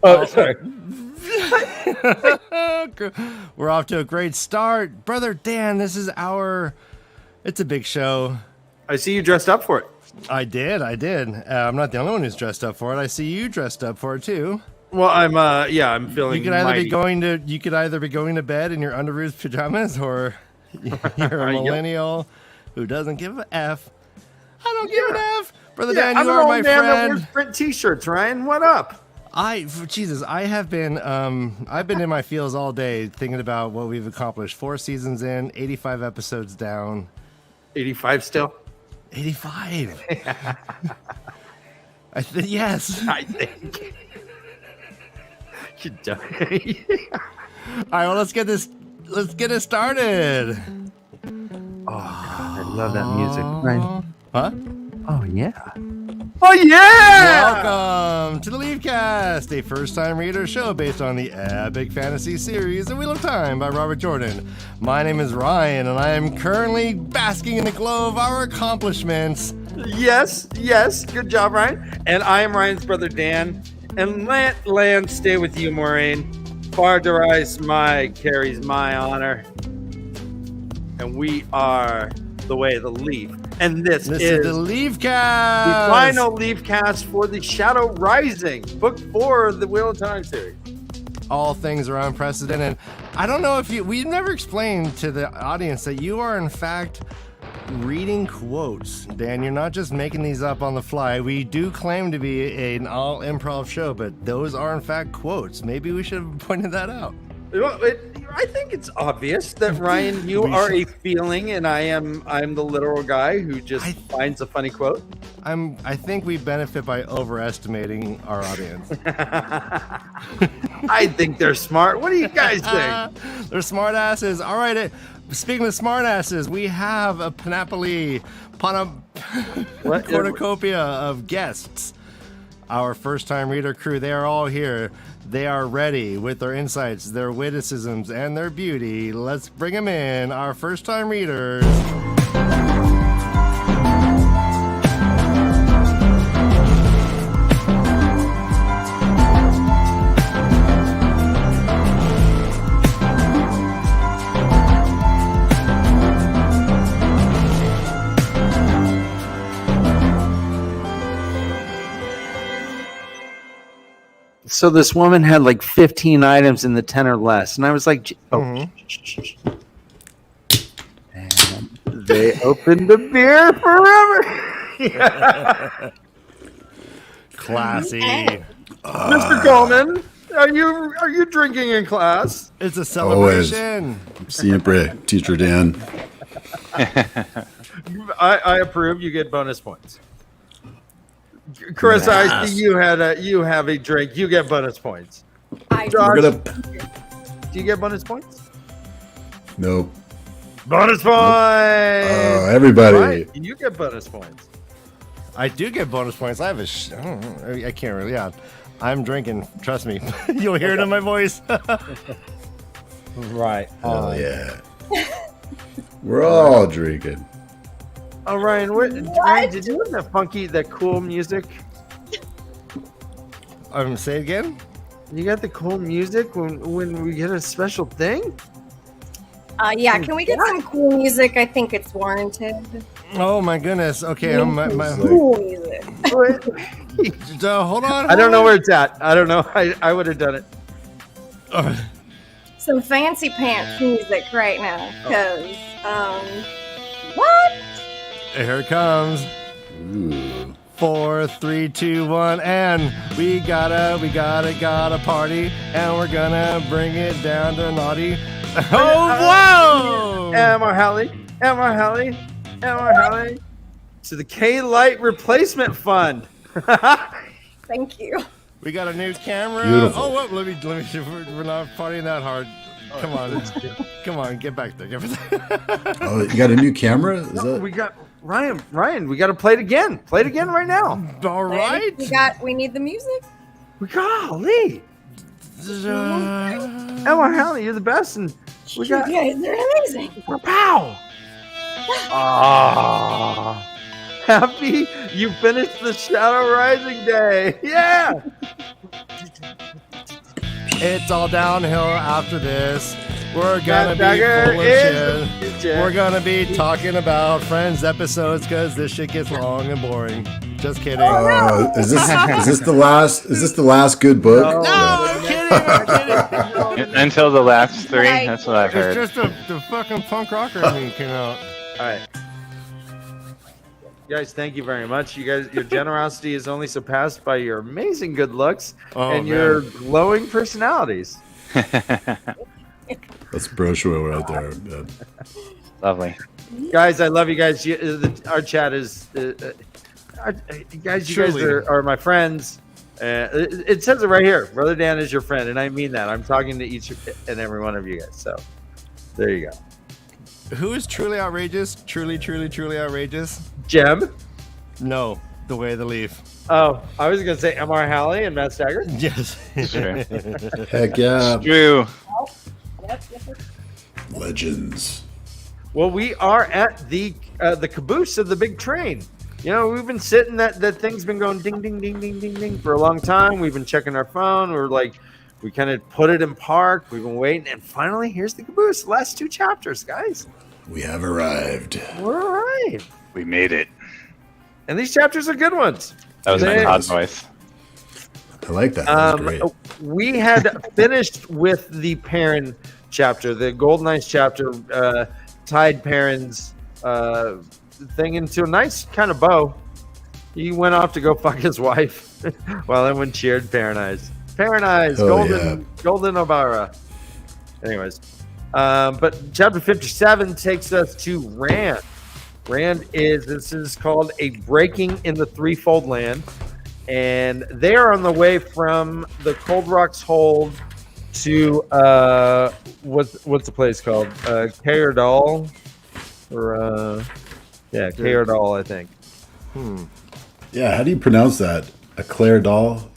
Oh, sorry. We're off to a great start. Brother Dan, it's a big show. I see you dressed up for it. I did. I'm not the only one who's dressed up for it. I see you dressed up for it too. Well, I'm feeling You could either be going to bed in your underoos pajamas, or you're a millennial who doesn't give a F. I don't give an F. Brother Dan, you are my friend. That wears print t-shirts, Ryan. What up? Jesus, I've been in my feels all day thinking about what we've accomplished. 4 seasons in, 85 episodes down. 85 still? 85. Yes. I think. All right, well, let's get it started. Oh, God, I love that music. Right. Huh? Oh, yeah. Oh, yeah! Welcome to the Leavecast, a first-time reader show based on the epic fantasy series The Wheel of Time by Robert Jordan. My name is Ryan, and I am currently basking in the glow of our accomplishments. Yes. Good job, Ryan. And I am Ryan's brother, Dan. And let land stay with you, Maureen. Far derives my, carries my honor. And we are the way, the leaf. And this is the Leavecast. The final Leavecast for the Shadow Rising, book 4 of the Wheel of Time series. All things are unprecedented. I don't know if we've never explained to the audience that you are in fact reading quotes. Dan, you're not just making these up on the fly. We do claim to be an all improv show, but those are in fact quotes. Maybe we should have pointed that out. I think it's obvious that Ryan, you are a feeling, and I'm the literal guy who just finds a funny quote. I think we benefit by overestimating our audience. I think they're smart. What do you guys think? They're smart asses. All right. Speaking of smart asses, we have a cornucopia of guests. Our first-time reader crew, they are all here. They are ready with their insights, their witticisms, and their beauty. Let's bring them in, our first-time readers. So this woman had like 15 items in the 10 or less. And I was like, And they opened the beer forever. Classy. Mr. Coleman, are you drinking in class? It's a celebration. Siempre, Teacher Dan. I approve. You get bonus points. Chris, yes. I see you have a drink. You get bonus points. Josh, do you get bonus points? Nope. Bonus points. Everybody. Right, you get bonus points. I do get bonus points. I have I can't really. Yeah, I'm drinking. Trust me. You'll hear it in my voice. Right. Oh yeah. We're all drinking. Oh, Ryan, Ryan, did you have that cool music? Say it again? You got the cool music when we get a special thing? Yeah, can we get some cool music? I think it's warranted. Oh, my goodness. Okay, cool music. Hold on. I don't know where it's at. I don't know. I would have done it. Some fancy pants music right now, because, what? Here it comes. Ooh. 4, 3, 2, 1, and we got a party, and we're gonna bring it down to naughty. Oh, whoa! MrHowley. To the K-Light Replacement Fund. Thank you. We got a new camera. Beautiful. Oh, let me. We're not partying that hard. Come on, get back there. Oh, you got a new camera? Is that... We got Ryan. We got to play it again. Play it again right now. All right. We need the music. Golly. MrHowley, you're the best, and we got. You guys are amazing. Pow. Ah. Happy you finished the Shadow Rising day. Yeah. It's all downhill after this. We're gonna be MaTsDaGger full of is shit. the We're gonna be talking about Friends episodes because this shit gets long and boring. Just kidding. Is this the last good book? No. I'm kidding. Until the last three. Right. That's what I've heard. It's just the fucking punk rocker in me came out. All right. Guys, thank you very much. You guys, your generosity is only surpassed by your amazing good looks and your glowing personalities. That's brochure right there. Yeah. Lovely. Guys, I love you guys. Our chat is, you guys are my friends. It says it right here. Brother Dan is your friend, and I mean that. I'm talking to each and every one of you guys. So there you go. Who is truly outrageous? Truly outrageous? Jem. No, the way the leaf. Oh, I was going to say MrHowley and MaTsDaGger. Yes. Sure. Heck yeah. Drew. Yep. Legends. Well, we are at the caboose of the big train. You know, we've been sitting, that thing's been going ding, ding, ding, ding, ding, ding for a long time. We've been checking our phone. We kind of put it in park. We've been waiting. And finally, here's the caboose. Last 2 chapters, guys. We have arrived. We're all right. We made it. And these chapters are good ones. That was my They- hot voice. I like that. That's great. We had finished with the Perrin chapter, the Golden Eyes chapter, tied Perrin's thing into a nice kind of bow. He went off to go fuck his wife while everyone cheered Perrin Eyes. Perrin Eyes, Oh, Golden Obara. Anyways, but chapter 57 takes us to Rand. This is called a breaking in the threefold land. And they are on the way from the Cold Rocks hold to what's the place called? Kayardal, or Kayardal, I think. Yeah, how do you pronounce that? A Claire doll?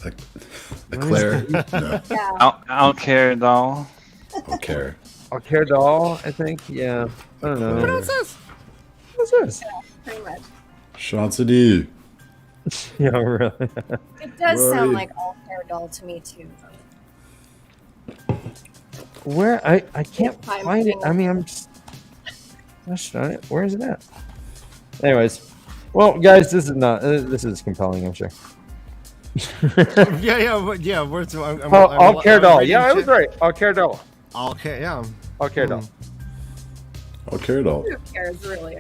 A Claire? No, Yeah. I'll care doll. I'll care. Kayardal, I think. Yeah, I don't know. Claire. What's this? Pretty much. Chantilly. Yeah, really. It does Right. sound like all hair doll to me too. Where I can't I'm find it. I mean, I'm. Gosh darn it! Where is it at? Anyways, well, guys, this is not. This is compelling, I'm sure. yeah. Where's All care doll. Yeah, I was right. All care doll. All care. Yeah. All care doll. I'll care it all. Who cares, really?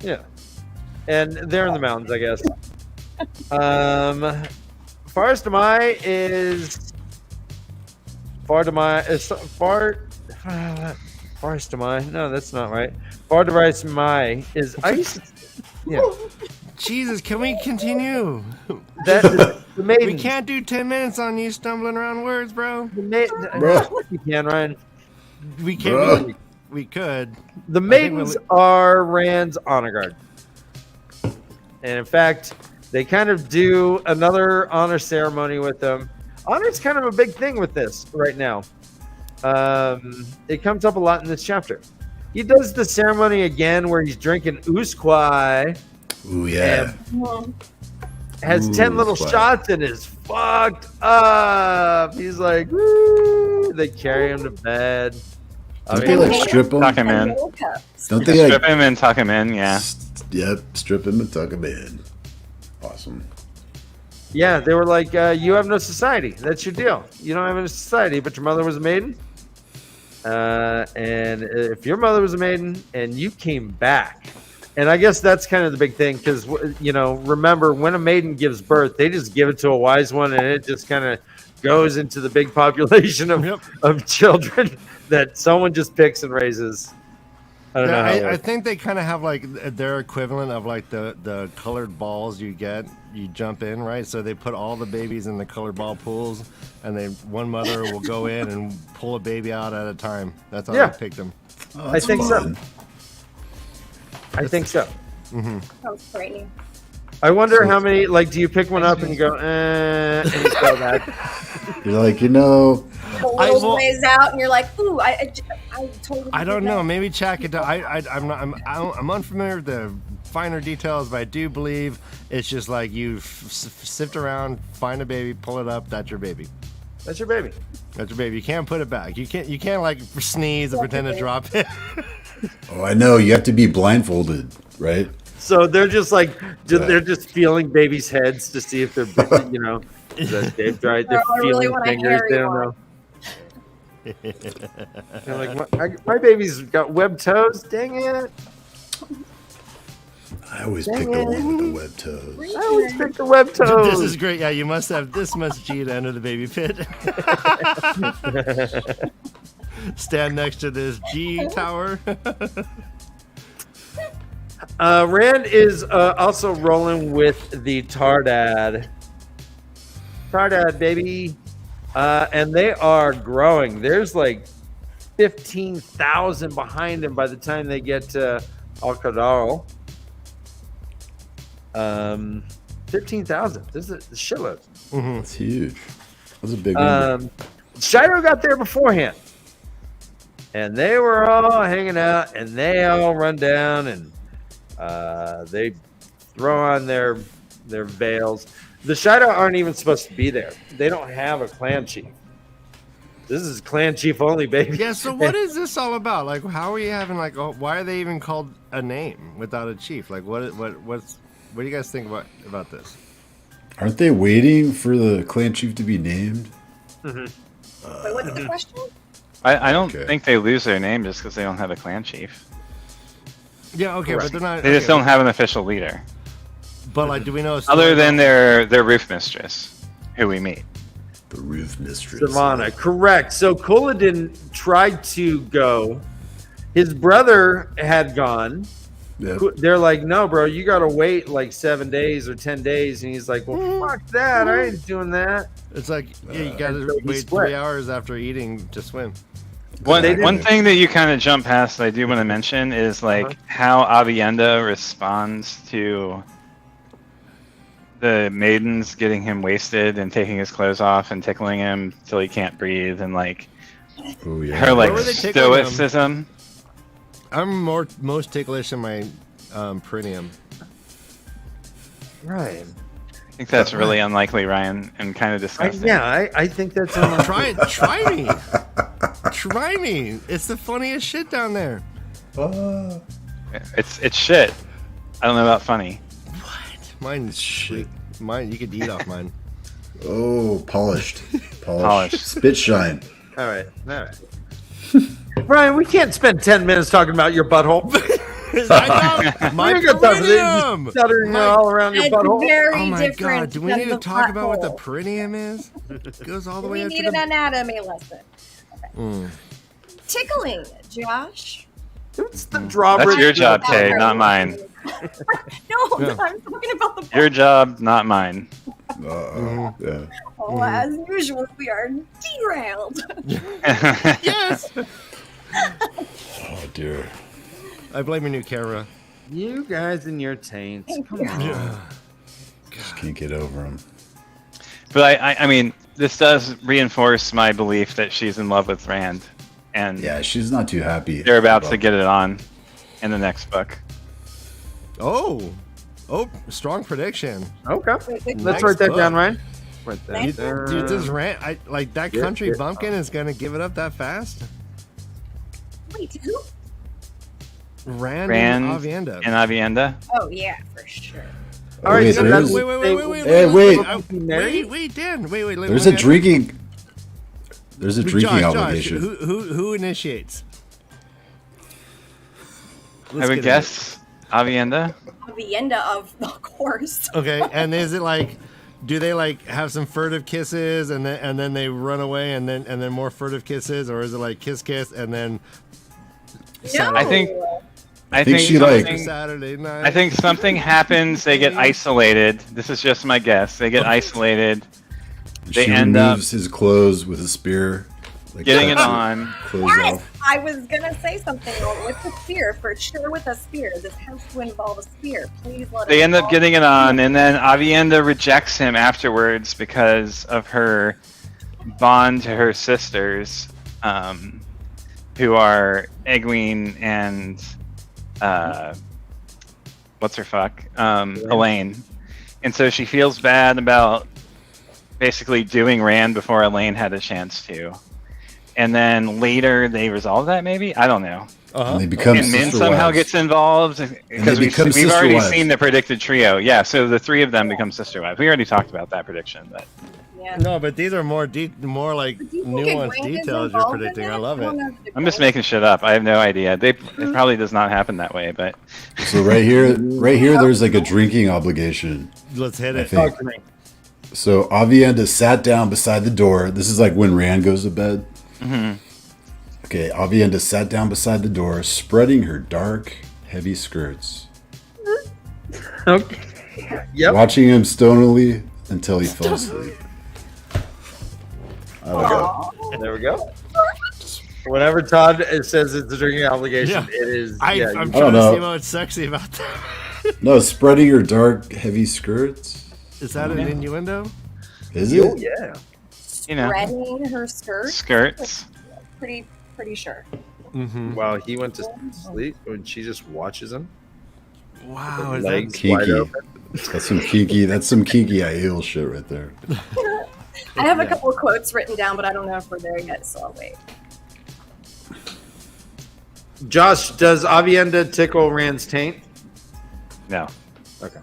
Yeah. And they're in the mountains, I guess. Forest Demai is Forest Demai. No, that's not right. Forest Demai is ice. Yeah. Jesus, can we continue? That is the maiden. We can't do 10 minutes on you stumbling around words, bro. Bro. You can, Ryan. We Bro. can't. We could. The I think maidens are Rand's honor guard. And in fact, they kind of do another honor ceremony with them. Honor's kind of a big thing with this right now. It comes up a lot in this chapter. He does the ceremony again where he's drinking Usquai, Ooh, yeah. has 10 little Usquai. shots and is fucked up. He's like, woo. They carry him to bed. Don't they like strip him? Tuck him in. Don't they Strip like him and tuck him in, yeah. Yep, strip him and tuck him in. Awesome. Yeah, they were like, you have no society. That's your deal. You don't have any society, but your mother was a maiden. And if your mother was a maiden and you came back, and I guess that's kind of the big thing because, you know, remember when a maiden gives birth, they just give it to a wise one and it just kind of goes into the big population of children that someone just picks and raises. I don't know. How it I works. think they kind of have like their equivalent of like the colored balls you jump in, right? So they put all the babies in the colored ball pools, and one mother will go in and pull a baby out at a time. That's how Yeah. they pick them. Oh, I that's think fun. so. I think so. Sounds frightening. I wonder how many, like, do you pick one up and you go, and you go back? You're like, you know, The little ways out, and you're like, ooh, I totally. I don't did know. that. Maybe check it. I'm unfamiliar with the finer details, but I do believe it's just like you sift around, find a baby, pull it up. That's your baby. That's your baby. That's your baby. You can't put it back. You can't like sneeze and pretend to drop it. Oh, I know. You have to be blindfolded, right? So they're just like they're just feeling babies' heads to see if they're they've tried. They're I really feeling want a fingers. hairy They don't one. know. They're like, my baby's got webbed toes. Dang it! I always pick the one with the web toes. I always pick the webbed toes. This is great. Yeah, you must have this much G to enter the baby pit. Stand next to this G tower. Rand is also rolling with the Tardad. Tardad, baby. And they are growing. There's like 15,000 behind him by the time they get to Al-Qadar. 15,000. This is a shitload. That's huge. That's a big number. Shiro got there beforehand. And they were all hanging out, and they all run down, and they throw on their veils. The Shaido aren't even supposed to be there. They don't have a clan chief. This is clan chief only, baby. Yeah, so what is this all about? Like, how are you having, like, why are they even called a name without a chief? Like, what do you guys think about this? Aren't they waiting for the clan chief to be named? Wait, what's the question? I don't think they lose their name just because they don't have a clan chief. Yeah, okay, Correct. but they're not. They just don't have an official leader. But, like, do we know? Other than their roof mistress, who we meet. The roof mistress. Savannah, correct. So Koladin tried to go. His brother had gone. Yep. They're like, no, bro, you got to wait like 7 days or 10 days. And he's like, well, fuck that. I ain't doing that. It's like, yeah, you got so to he wait split. 3 hours after eating to swim. One thing that you kind of jump past that I do want to mention is like how Avienda responds to the maidens getting him wasted and taking his clothes off and tickling him till he can't breathe, and like Oh, yeah. her like Where were they tickling him? stoicism. I'm most ticklish in my perineum. Right. I think that's really unlikely, Ryan, and kind of disgusting. I think that's Try me. Try me. It's the funniest shit down there. It's shit. I don't know about funny. Mine's shit. Mine, you could eat off mine. Oh, polished. Polished. Spit shine. all right. Brian, we can't spend 10 minutes talking about your butthole. My We're gonna talk about perineum. it stuttering all around your It's butthole. very Oh my different. god, do we than need to the talk about what the butthole. perineum is? It goes all the way We up need to an the... anatomy lesson. Tickling, Josh. It's the drawbridge. That's your job, Oh, Kay, right. not mine. No, Yeah. I'm talking about the Your job, not mine. Yeah. butthole. As usual, we are derailed. Yes! Oh, dear. I blame your new camera. You guys and your taints. Come on. Just can't get over him. But I mean, this does reinforce my belief that she's in love with Rand, and Yeah, she's not too happy. they're about to get it on in the next book. Oh, strong prediction. Okay. Wait, Let's Next write that book. down, Ryan. Write that Next down. Dude, this rant, like that country yeah. bumpkin is gonna give it up that fast? Wait, who? Rand Rand and Avienda. and Avienda. Oh, yeah, for sure. All right, Wait, so there's- that's- Wait, Hey, wait. Wait, Dan. Wait. There's a drinking. There's a drinking Josh, obligation. who initiates? I would guess Avienda. The end of course. Okay, and is it like, do they like have some furtive kisses and then they run away and then more furtive kisses, or is it like kiss and then No. I think she like- something- Saturday night? I think something happens. They get isolated. This is just my guess. They get isolated, they She end up removes his clothes with a spear. Like, getting it cuts on. Clothes Yes, off. I was gonna say something with the spear, for sure with a spear. This has to involve a spear. Please let They us end up know. getting it on, and then Avienda rejects him afterwards because of her bond to her sisters, who are Egwene and what's her fuck, Elaine. And so she feels bad about basically doing Rand before Elaine had a chance to. And then later they resolve that, maybe? I don't know. And they become And Min sister somehow wives. gets involved because we've sister already wives. seen the predicted trio. Yeah, so the 3 of them become sister wives. We already talked about that prediction, but Yeah. No, but these are more like Do you think nuanced Grant is details you're involved in predicting. that? I love don't it. know if the I'm just girl- making shit up. I have no idea. It probably does not happen that way, but So right here, there's like a drinking obligation. Let's hit I it. think. So Avienda sat down beside the door. This is like when Rand goes to bed. Okay, Avienda sat down beside the door, spreading her dark, heavy skirts, Okay. Yep. watching him stonily until he fell asleep. I like that. There we go. Whenever Todd says it's a drinking obligation, Yeah. it is. I'm yeah, trying don't to know. see what's sexy about that. No, spreading her dark, heavy skirts. Is that an innuendo? Is oh, it? yeah. you know, Spreading her skirt. skirts. Pretty sure. Mm-hmm. While he went to sleep, when she just watches him. Wow, with is legs that wide Kinky. open. That's some kinky. That's some kinky Aiel shit right there. I have a Yeah. couple of quotes written down, but I don't know if we're there yet, so I'll wait. Josh, does Avienda tickle Rand's taint? No, Okay.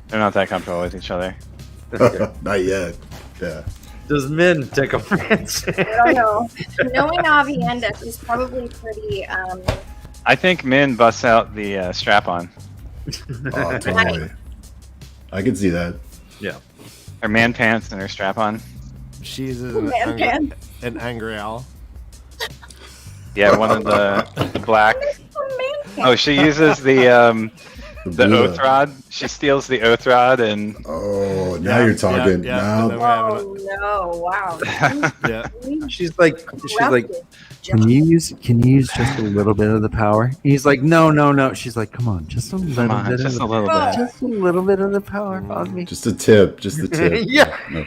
they're not that comfortable with each other. Not yet. Yeah. Does Min tickle Rand's taint? I don't know. Knowing Avienda, she's probably pretty. I think Min busts out the strap-on. Oh, totally. I can see that. Yeah. Her man pants and her strap-on. She's Man pan. an angry owl. Yeah, one of the black. Oh, she uses the Buddha. oath rod. She steals the oath rod and Oh, now Yeah, you're talking. yeah, Now, and then we're having Oh no! Wow. Yeah. She's like, Can you use just a little bit of the power? He's like, no. She's like, come on, just a little come on, bit just of a the, little bit. just a little bit of the power on me. just a tip. Just a tip. Yeah. No.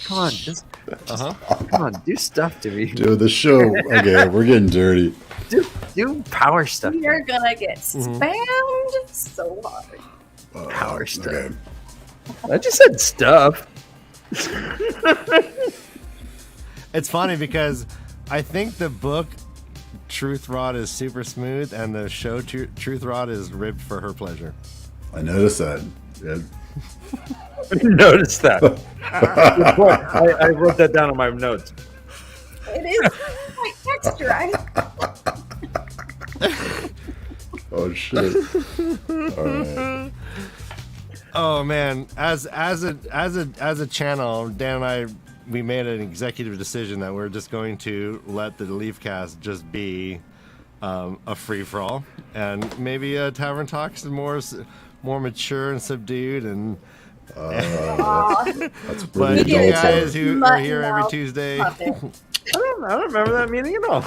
Come on, just Uh-huh. come on, do stuff to me. Dude, the show. Okay, we're getting dirty. Do power stuff. You're gonna get spammed so hard. Power stuff. Okay. I just said stuff. It's funny because I think the book Truth Rod is super smooth, and the show Truth Rod is ribbed for her pleasure. I noticed that. Yeah. Notice that. Good point. I wrote that down on my notes. It is quite texturized. Oh shit. All right. Oh man, as a channel, Dan and I, we made an executive decision that we're just going to let the Leafcast just be a free for all, and maybe Tavern Talks is more mature and subdued, and That's but pretty you adult. guys who are here every Mutton Tuesday, puppet. I don't remember that meeting at all.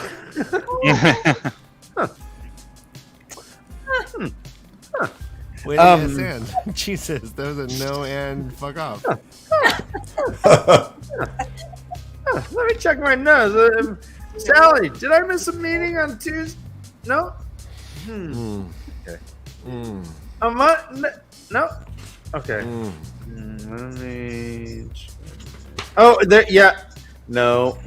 wait a minute, Sand. Jesus, that was a no and fuck off. Let me check my nose. Sally, did I miss a meeting on Tuesday? No. Okay. A month? No. Okay. Let me. Oh, there. Yeah. No.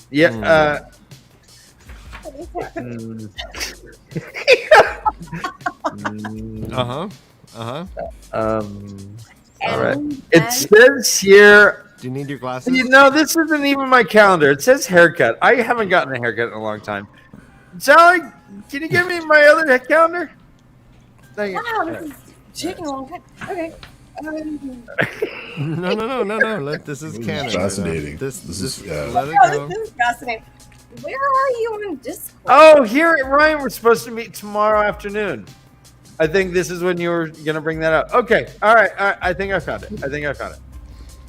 Yeah. All right. It says here. Do you need your glasses? You know, this isn't even my calendar. It says haircut. I haven't gotten a haircut in a long time. Sally, can you give me my other calendar? Thank you. Wow, this is taking a long time. Okay. No. This is canon. Fascinating. This is yeah. let it Oh, go. this is fascinating. Where are you on Discord? Oh, here at Ryan, we're supposed to meet tomorrow afternoon. I think this is when you were going to bring that up. Okay. All right. I think I found it.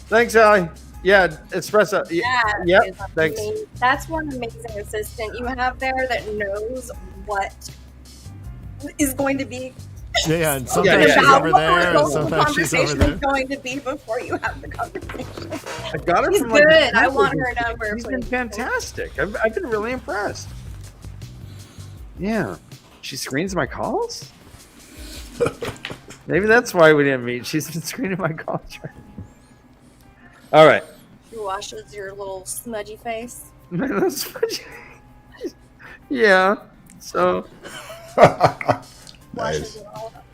Thanks, Sally. Yeah, espresso. That Yep. is Thanks. amazing. That's one amazing assistant you have there that knows what is going to be. Yeah, and sometimes yeah. she's over What there, the and sometimes she's over conversation there. is going to be before you have the conversation. I got her She's from good. I want her number. She's been please. fantastic. I've been really impressed. Yeah. She screens my calls? Maybe that's why we didn't meet. She's been screening my culture. All right. She washes your little smudgy face. Man, that's what yeah. So. Washes Nice. it all up.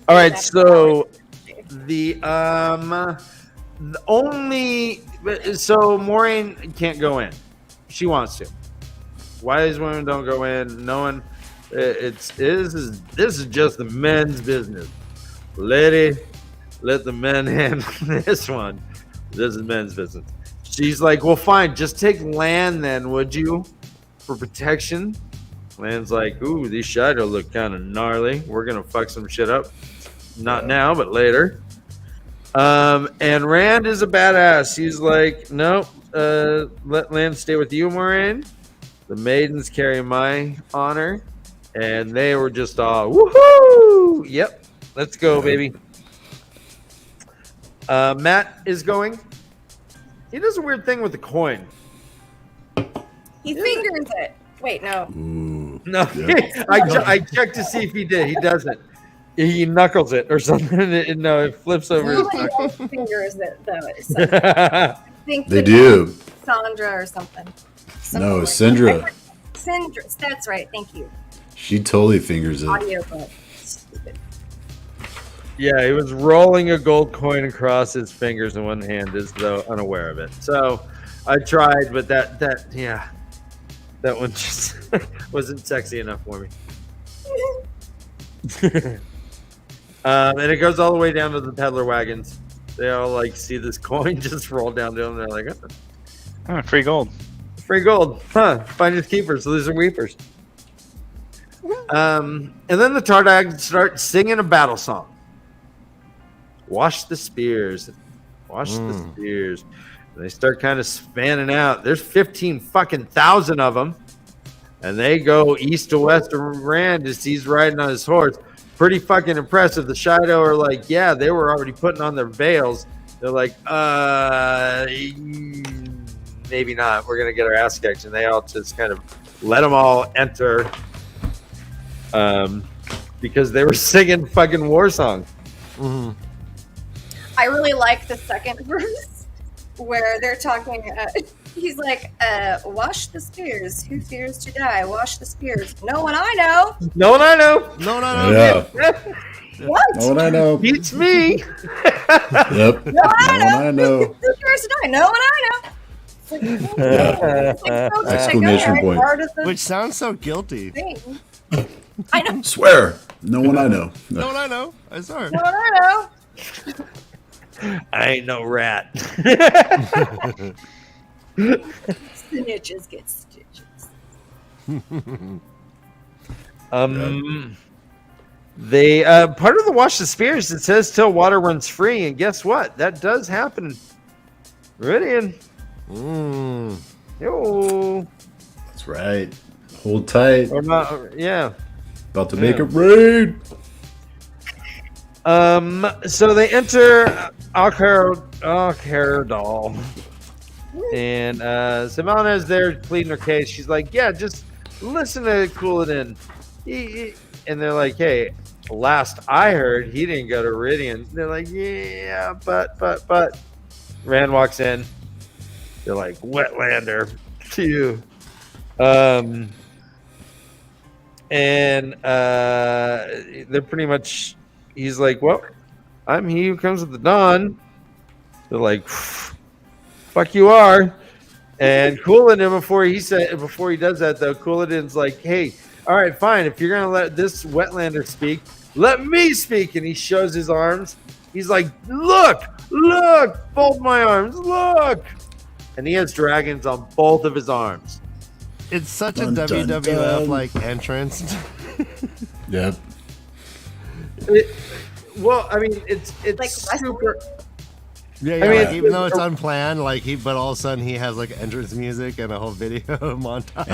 All right. So the only Maureen can't go in. She wants to. Wise women don't go in. No one. This is just the men's business. Lady, let the men handle this one. This is men's business. She's like, well, fine. Just take land then, would you, for protection? Land's like, ooh, these shadows look kind of gnarly. We're gonna fuck some shit up. Not now, but later. And Rand is a badass. He's like, nope. Let land stay with you, Maureen. The maidens carry my honor. And they were just all, woohoo! Yep, let's go, baby. Matt is going. He does a weird thing with the coin. He fingers it. Wait, no. Ooh. No, Yep. I checked to see if he did. He doesn't. He knuckles it or something. No, it flips over. Who His else fingers it though? I think They it's do. Sandra or something. No, like Syndra. that. Syndra. That's right. Thank you. She totally fingers it. Audio book. Stupid. Yeah, he was rolling a gold coin across his fingers in one hand as though unaware of it. So I tried, but that one just wasn't sexy enough for me. And it goes all the way down to the peddler wagons. They all like see this coin just roll down to them. They're like, Oh, free gold. free gold, huh? Finders keepers. So these are weepers. And then the Tardag start singing a battle song. Wash the spears. Wash the spears. And they start kind of spanning out. There's 15,000 of them. And they go east to west of Rand as he's riding on his horse. Pretty fucking impressive. The Shido are like, yeah, they were already putting on their veils. They're like, maybe not. We're going to get our ass kicked. And they all just kind of let them all enter. Because they were singing fucking war songs. Mm-hmm. I really like the second verse where they're talking. He's like, wash the spears. Who fears to die? Wash the spears. No one I know. No one I know. No, no, no. Yeah. What? No one I know. Beats me. Yep. No one I know. I know. Who fears to die? No one I know. It's like, it's like, so Exclamation like, point. part of the Which sounds so guilty. thing. I know. Swear. No one I know. No, I know. I saw her. No one I know. I ain't no rat. Snitches get stitches. They part of the wash the spears. It says till water runs free, and guess what? That does happen. Meridian. Yo. That's right. Hold tight. Or not? Yeah. About to make it rain. So they enter Alcaradal. And Savannah's there pleading her case. She's like, yeah, just listen to Couladin. And they're like, hey, last I heard, he didn't go to Iridian. They're like, yeah, but. Rand walks in. They're like, Wetlander. Phew. And they're pretty much, he's like, well, I'm he who comes with the dawn. They're like, fuck you are. And Couladin, before he does that though, Couladin's like, hey, all right, fine. If you're gonna let this Wetlander speak, let me speak. And he shows his arms. He's like, look, both my arms, look. And he has dragons on both of his arms. It's such Dun, a dun, WWF dun. like entrance. Yep. Well, I mean, it's Like super. Yeah, I yeah. mean, Like, even though it's unplanned, but all of a sudden he has like entrance music and a whole video montage.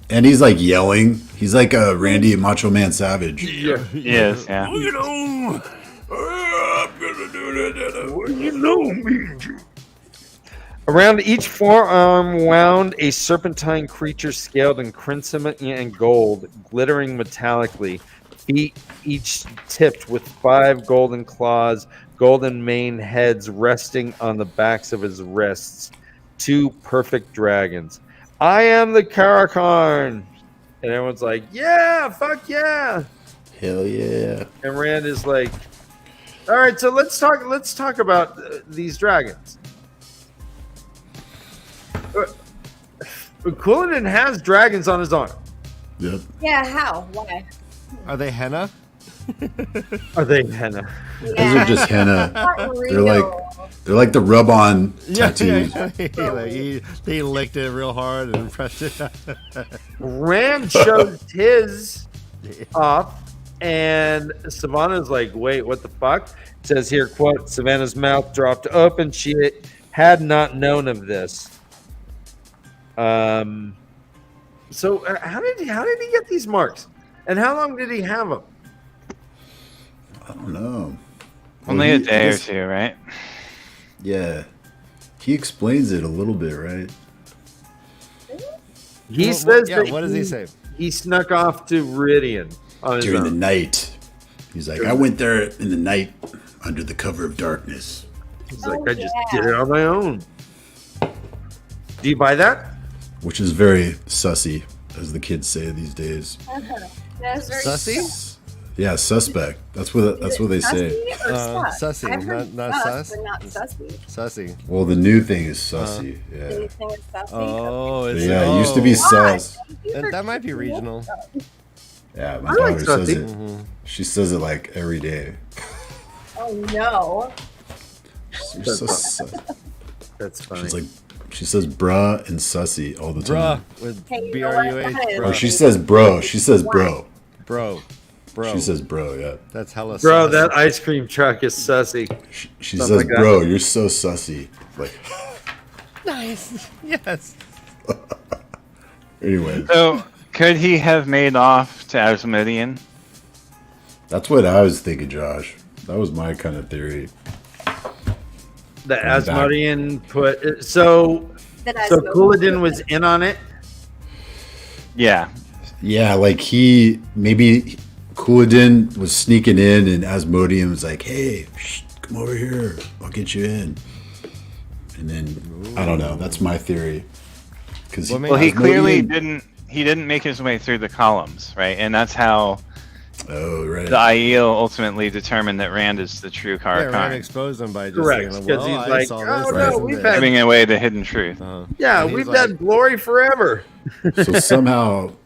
And he's like yelling. He's like a Randy Macho Man Savage. Yeah. Yes, yeah. You know, I'm gonna do that. You know me. Around each forearm wound a serpentine creature scaled in crimson and gold, glittering metallically. feet each tipped with 5 golden claws, golden mane heads resting on the backs of his wrists. 2 perfect dragons. I am the Karakarn. And everyone's like, yeah, fuck yeah. Hell yeah. And Rand is like, all right, so let's talk about these dragons. Couladin has dragons on his arm. Yep. Yeah, how? Why? Are they henna? Are they henna? Those are just henna. Not They're like the rub-on tattoos. He licked it real hard and pressed it. Rand showed his off, and Savannah's like, wait, what the fuck? It says here, quote, Savannah's mouth dropped open. She had not known of this. So how did he get these marks? And how long did he have them? I don't know. Only a day or two, right? Yeah. He explains it a little bit, right? He says yeah, that what does he say? He snuck off to Viridian on his During the own. night. He's like, I went there in the night under the cover of darkness. He's like, I just did it on my own. Do you buy that? Which is very sussy, as the kids say these days. That's very Sussy? Yeah, suspect. That's what they say. Sussy or sus? Sussy, I've heard not sus, sus? but not sussy. Sussy. Well, the new thing is sussy. Yeah. Anything is sussy? Oh, But it's yeah, it used to be sus. That might be regional. Yeah, my I like daughter says sussy. it. Mm-hmm. She says it like every day. Oh no! You're so sus. That's funny. She's like, she says bruh and sussy all the Bruh time. with Hey, you know what B-R-U-H. that is? Or Bruh. she says bro. She says bro. Bro. She says bro, yeah. That's hella Bro, sus. that ice cream truck is sussy. She Something says, like that. bro, you're so sussy. Like, Nice. Yes. anyway, So, could he have made off to Asmodean? that's what I was thinking, Josh. That was my kind of theory. The back. Asmodean put so Couladin was in on it. Yeah. Yeah, like maybe Couladin was sneaking in and Asmodean was like, hey, come over here. I'll get you in. And then, I don't know. That's my theory. Because Well, he clearly didn't make his way through the columns, right? And that's how Oh, right. the Aiel ultimately determined that Rand is the true Yeah, Rand Karakarn, exposed him by just Correct, saying, 'cause well, he's I like, saw oh, this, no, this, and we've this." had- giving away the hidden truth. Yeah, And he's we've like- done glory forever.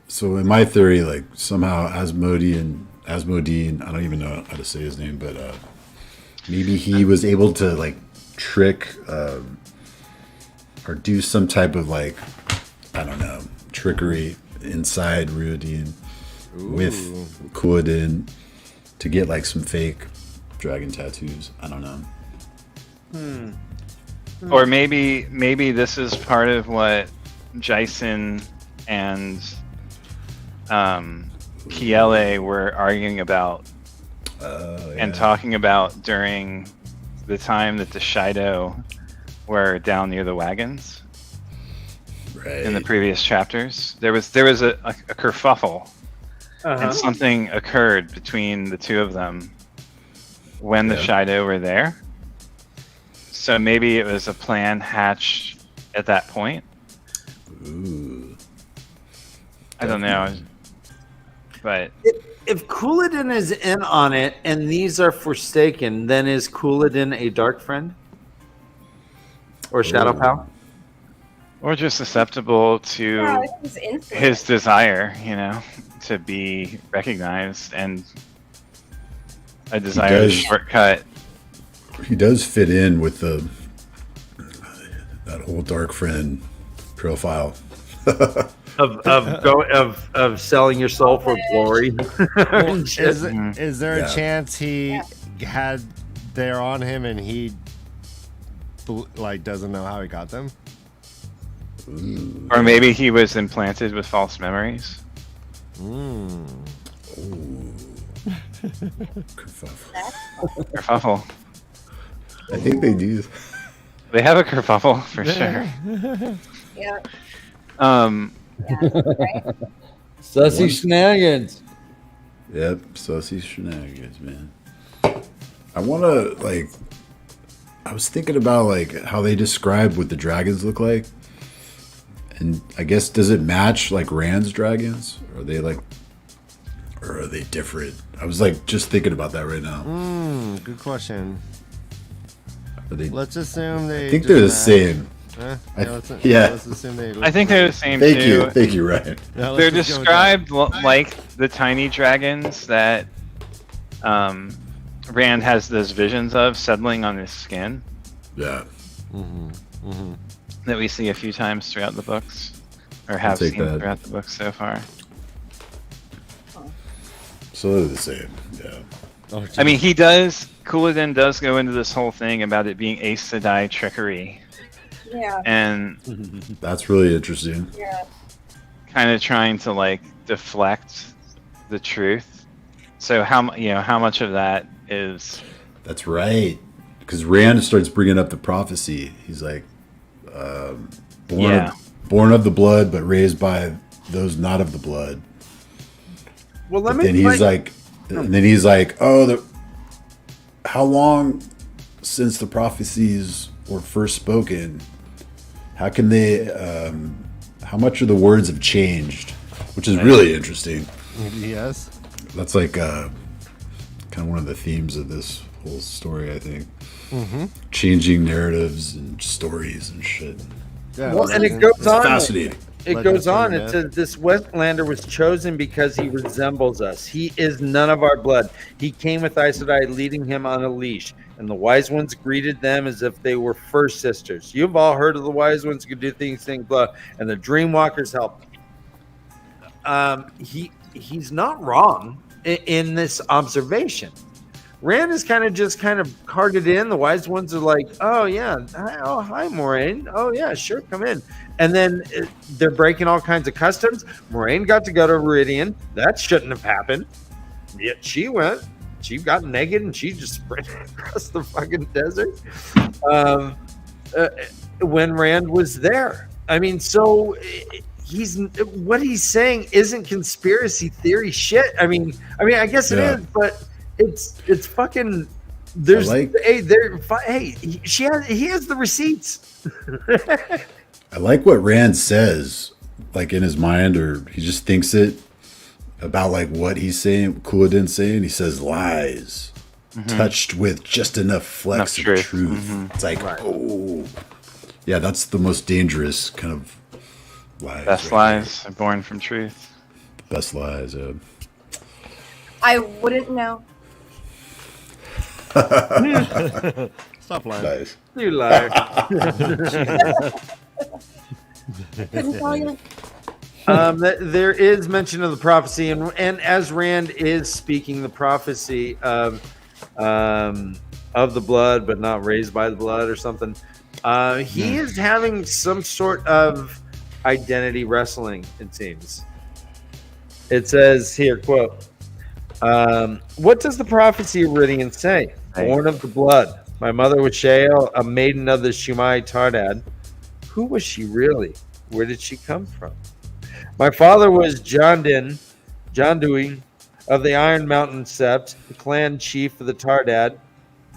So in my theory, like somehow Asmodean, I don't even know how to say his name, but maybe he was able to like trick or do some type of like, I don't know, trickery inside Viridian with Couladin to get like some fake dragon tattoos. I don't know. Or maybe this is part of what Jason and Kiele were arguing about and talking about during the time that the Shido were down near the wagons Right. in the previous chapters. There was a kerfuffle, and something occurred between the two of them when the Shido were there. So maybe it was a plan hatched at that point. Ooh. I don't know, but If Couladin is in on it and these are forsaken, then is Couladin a dark friend? Or Shadow Pal? or just susceptible to Yeah, it's influence. his desire, to be recognized and a desire to does. shortcut. He does fit in with that whole dark friend profile. Of selling your soul for glory. Is there Yeah. a chance he had they're on him and he like doesn't know how he got them? Or maybe he was implanted with false memories. Kerfuffle. I think they do. They have a kerfuffle for sure. Yeah, Um, yeah, right. Sussy shenanigans. Yep, saucy shenanigans, man. I want to, like, I was thinking about, like, how they describe what the dragons look like. And I guess, does it match, like, Rand's dragons? Or are they different? I was, like, just thinking about that right now. Good question. Are they, Let's assume they. I think they're the same. Yeah. Let's assume they. I think they're the same Thank too. you. Thank you, Ryan. Yeah, let's They're just go with that. described like the tiny dragons that Rand has those visions of settling on his skin Yeah. that we see a few times throughout the books, or have take seen that. throughout the books so far. So they're the same. Yeah. Oh, I mean, Couladin does go into this whole thing about it being Aes Sedai trickery, Yeah. and That's really interesting. Yeah. kind of trying to like deflect the truth. So how much of that is That's right. Because Rand starts bringing up the prophecy. He's like, born of the blood, but raised by those not of the blood. Well, let But me. then he's like, oh, how long since the prophecies were first spoken? How can they? How much of the words have changed? Which is really interesting. Yes. That's like kind of one of the themes of this whole story, I think. Changing narratives and stories and shit. Yeah. Well, and it goes It's on. fascinating. It Legend goes of on. Myth. It says this Westlander was chosen because he resembles us. He is none of our blood. He came with Aes Sedai, leading him on a leash, and the wise ones greeted them as if they were first sisters. You've all heard of the wise ones who could do things, blah, and the Dreamwalkers help. He's not wrong in this observation. Rand is kind of carted in. The wise ones are like, oh yeah, hi Moraine. Oh yeah, sure, come in. And then they're breaking all kinds of customs. Moraine got to go to Viridian. That shouldn't have happened. Yet she went. She got naked and she just sprinted across the fucking desert. When Rand was there. I mean, so what he's saying isn't conspiracy theory shit. I mean, I guess it is, but it's fucking. There's he has the receipts. I like what Rand says, like in his mind, or he just thinks it about like what he's saying. Couladin's saying, he says lies, touched with just enough flecks of truth. It's like, oh, yeah, that's the most dangerous kind of lies. best lies are born from truth? Best lies. I wouldn't know. Stop lying. Nice. You liar. Couldn't tell you. There is mention of the prophecy, and as Rand is speaking the prophecy of the blood, but not raised by the blood or something, he is having some sort of identity wrestling, it seems. It says here, quote, what does the prophecy of Viridian say? Born of the blood. My mother was Shael, a maiden of the Shumai Tardad. Who was she really? Where did she come from? My father was Jondin of the Iron Mountain Sept, the clan chief of the Tardad.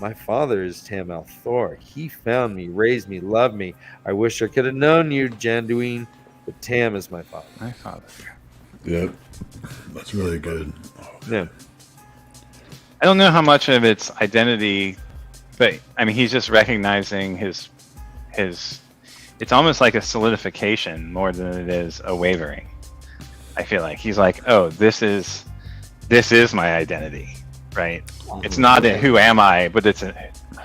My father is Tam Thor. He found me, raised me, loved me. I wish I could have known you, Janduin, but Tam is my father. My father. Yep, that's really good. Yeah. I don't know how much of it's identity, but I mean, he's just recognizing his. It's almost like a solidification more than it is a wavering. I feel like he's like, oh, this is my identity, right? It's not a who am I, but it's a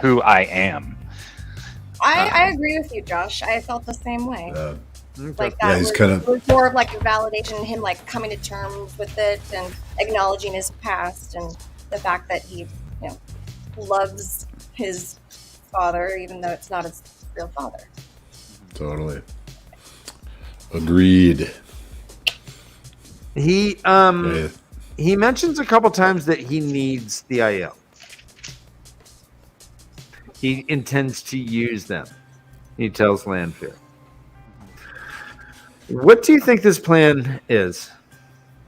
who I am. I agree with you, Josh. I felt the same way. Like that he's it was more of like a validation, him like coming to terms with it and acknowledging his past and the fact that he, loves his father, even though it's not his real father. Totally. Agreed. He mentions a couple times that he needs the IL. He intends to use them. He tells Lanfear. What do you think this plan is?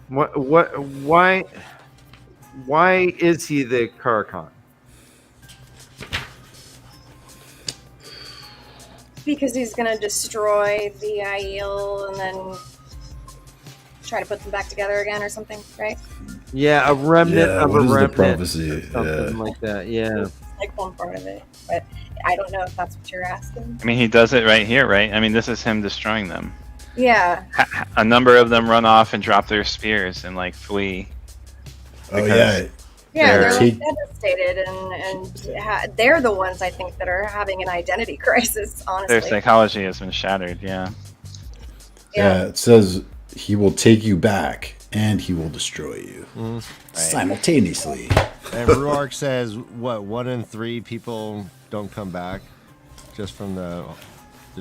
Why? why is he the Karakan? Because he's gonna destroy the Aiel and then try to put them back together again or something, right? Yeah, a remnant of what a is the remnant. prophecy? Something like that, yeah. Like one part of it, but I don't know if that's what you're asking. I mean, he does it right here, right? I mean, this is him destroying them. Yeah. A number of them run off and drop their spears and like flee. Oh yeah. Yeah, they're Take- like devastated, and they're the ones I think that are having an identity crisis. Honestly, Their psychology has been shattered. Yeah. Yeah, it says he will take you back and he will destroy you simultaneously. And Ruark says, what, 1 in 3 people don't come back just from the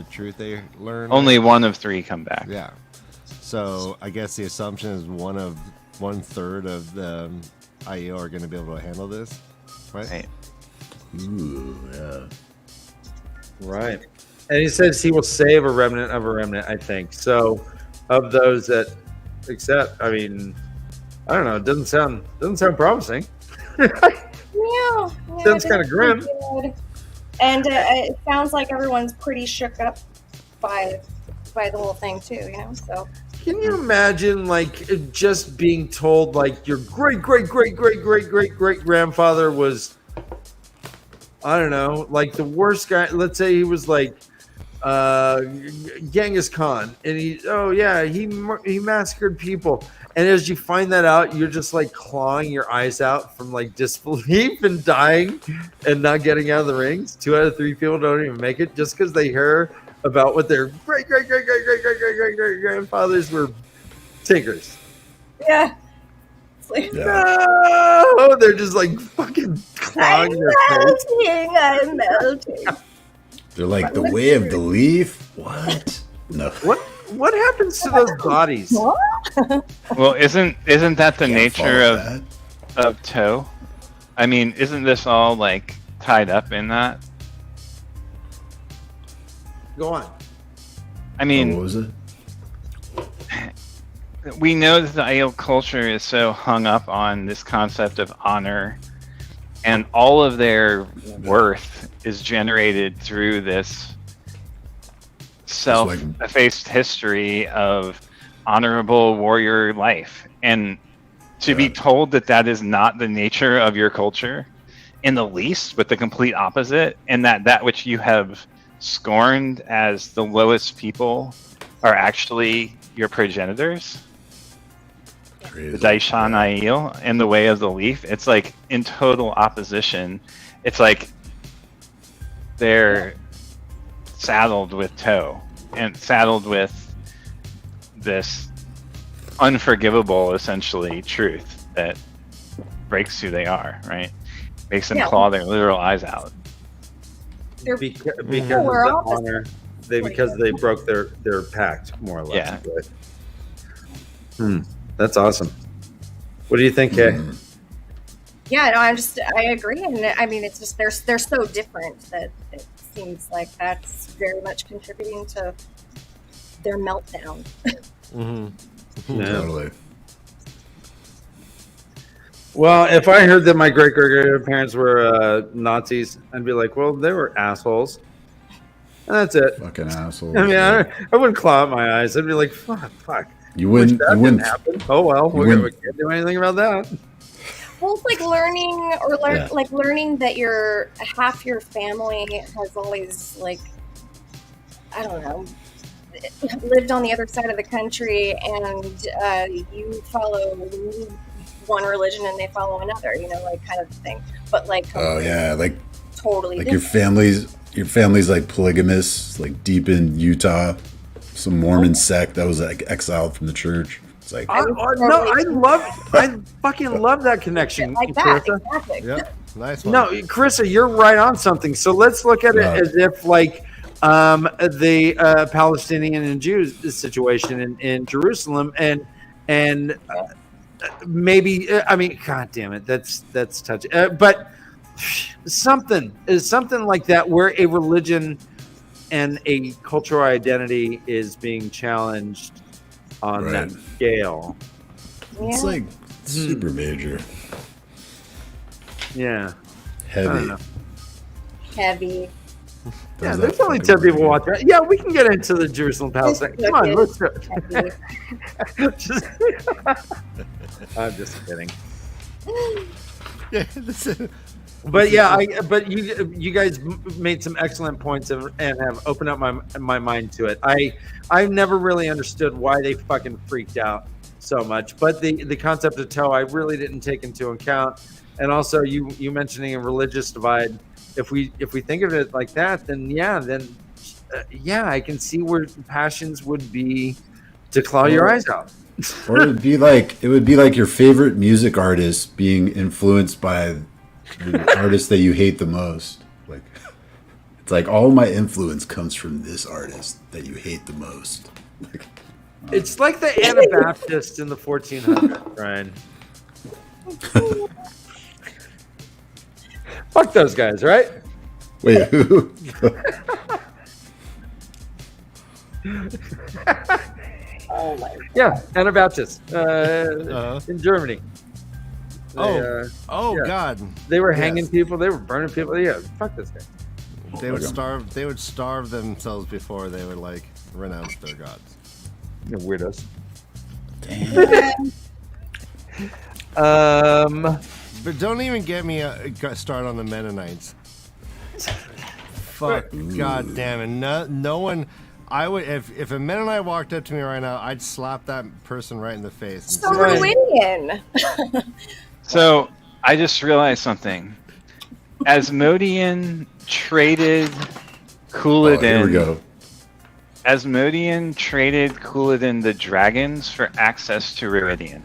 truth they learn? Only 1 of 3 come back. Yeah. So I guess the assumption is 1/3 of the IEO are going to be able to handle this, right? Right. Ooh, yeah. Right. And he says he will save a remnant of a remnant, I think. So of those that accept, I mean, I don't know, it doesn't sound promising. yeah, Sounds kind of grim. good. And it sounds like everyone's pretty shook up by the whole thing too, you know. So Can you imagine, like, just being told, like, your great grandfather was, I don't know, like the worst guy? Let's say he was like Genghis Khan, and he massacred people. And as you find that out, you're just like clawing your eyes out from like disbelief and dying and not getting out of the rings. 2 out of 3 people don't even make it just because they hear about what their great grandfathers were tinkers. yeah, it's like, No, they're just like fucking clawing their face. I'm melting. They're like the way of the leaf. What? No. What happens to those bodies? Well, isn't that the Can't nature follow of that. Toe? I mean, isn't this all like tied up in that? Go on. I Oh, mean, what was it? we know that the Aiel culture is so hung up on this concept of honor, and all of their worth is generated through this self-effaced history of honorable warrior life. And to be told that that is not the nature of your culture in the least, but the complete opposite, and that which you have scorned as the lowest people are actually your progenitors, the Daishan Aiel, and the way of the leaf. It's like in total opposition. It's like they're saddled with Toe and saddled with this unforgivable, essentially, truth that breaks who they are, right? Makes them claw their literal eyes out. Because of the We're all honor, because they broke their pact, more or less. Yeah. That's awesome. What do you think, Kay? Yeah, no, I agree, and I mean, it's just they're so different that it seems like that's very much contributing to their meltdown. Totally. Well, if I heard that my great-great-grandparents were Nazis, I'd be like, well, they were assholes. And that's it. Fucking asshole. I mean, I wouldn't claw out my eyes. I'd be like, fuck. You Wish wouldn't. that You didn't wouldn't. happen. Oh, well, we can't do anything about that. Well, it's like learning that your half your family has always, like, I don't know, lived on the other side of the country, and you follow one religion and they follow another, you know, like kind of thing. But like, Oh yeah, like totally like different. your family's like polygamous, like deep in Utah, some Mormon sect that was like exiled from the church. It's like I fucking love that connection, like that, Carissa. exactly. Yep. Nice one. No, Carissa, you're right on something. So let's look at it as if like the Palestinian and Jews situation in Jerusalem, and maybe I mean, God damn it, that's touchy. But something like that, where a religion and a cultural identity is being challenged on that scale. it's like super major. Yeah. Heavy. Heavy. Yeah, there's only 10 people watching. Yeah, we can get into the Jerusalem Palace thing. Come on, let's do it. I'm just kidding. Yeah, listen. But yeah, you guys made some excellent points and have opened up my mind to it. I've never really understood why they fucking freaked out so much, but the concept of toe I really didn't take into account, and also you mentioning a religious divide. If we think of it like that, then I can see where passions would be to claw your eyes out. Or it would be like your favorite music artist being influenced by the artist that you hate the most. Like, it's like all my influence comes from this artist that you hate the most. Like, It's like the Anabaptists in the 1400s, Ryan. Fuck those guys, right? wait, who? Oh my. Yeah, Anabaptists in Germany. They, yeah. God. They were Yes. hanging people. They were burning people. Yeah, fuck this guy. They would starve. They would starve themselves before they would like renounce their gods. You're weirdos. But don't even get me start on the Mennonites. Fuck, god damn it! No one. I would if a Mennonite walked up to me right now, I'd slap that person right in the face. So Roniel. So I just realized something. Asmodean traded Couladin. Here we go. Asmodean traded Couladin the dragons for access to Viridian.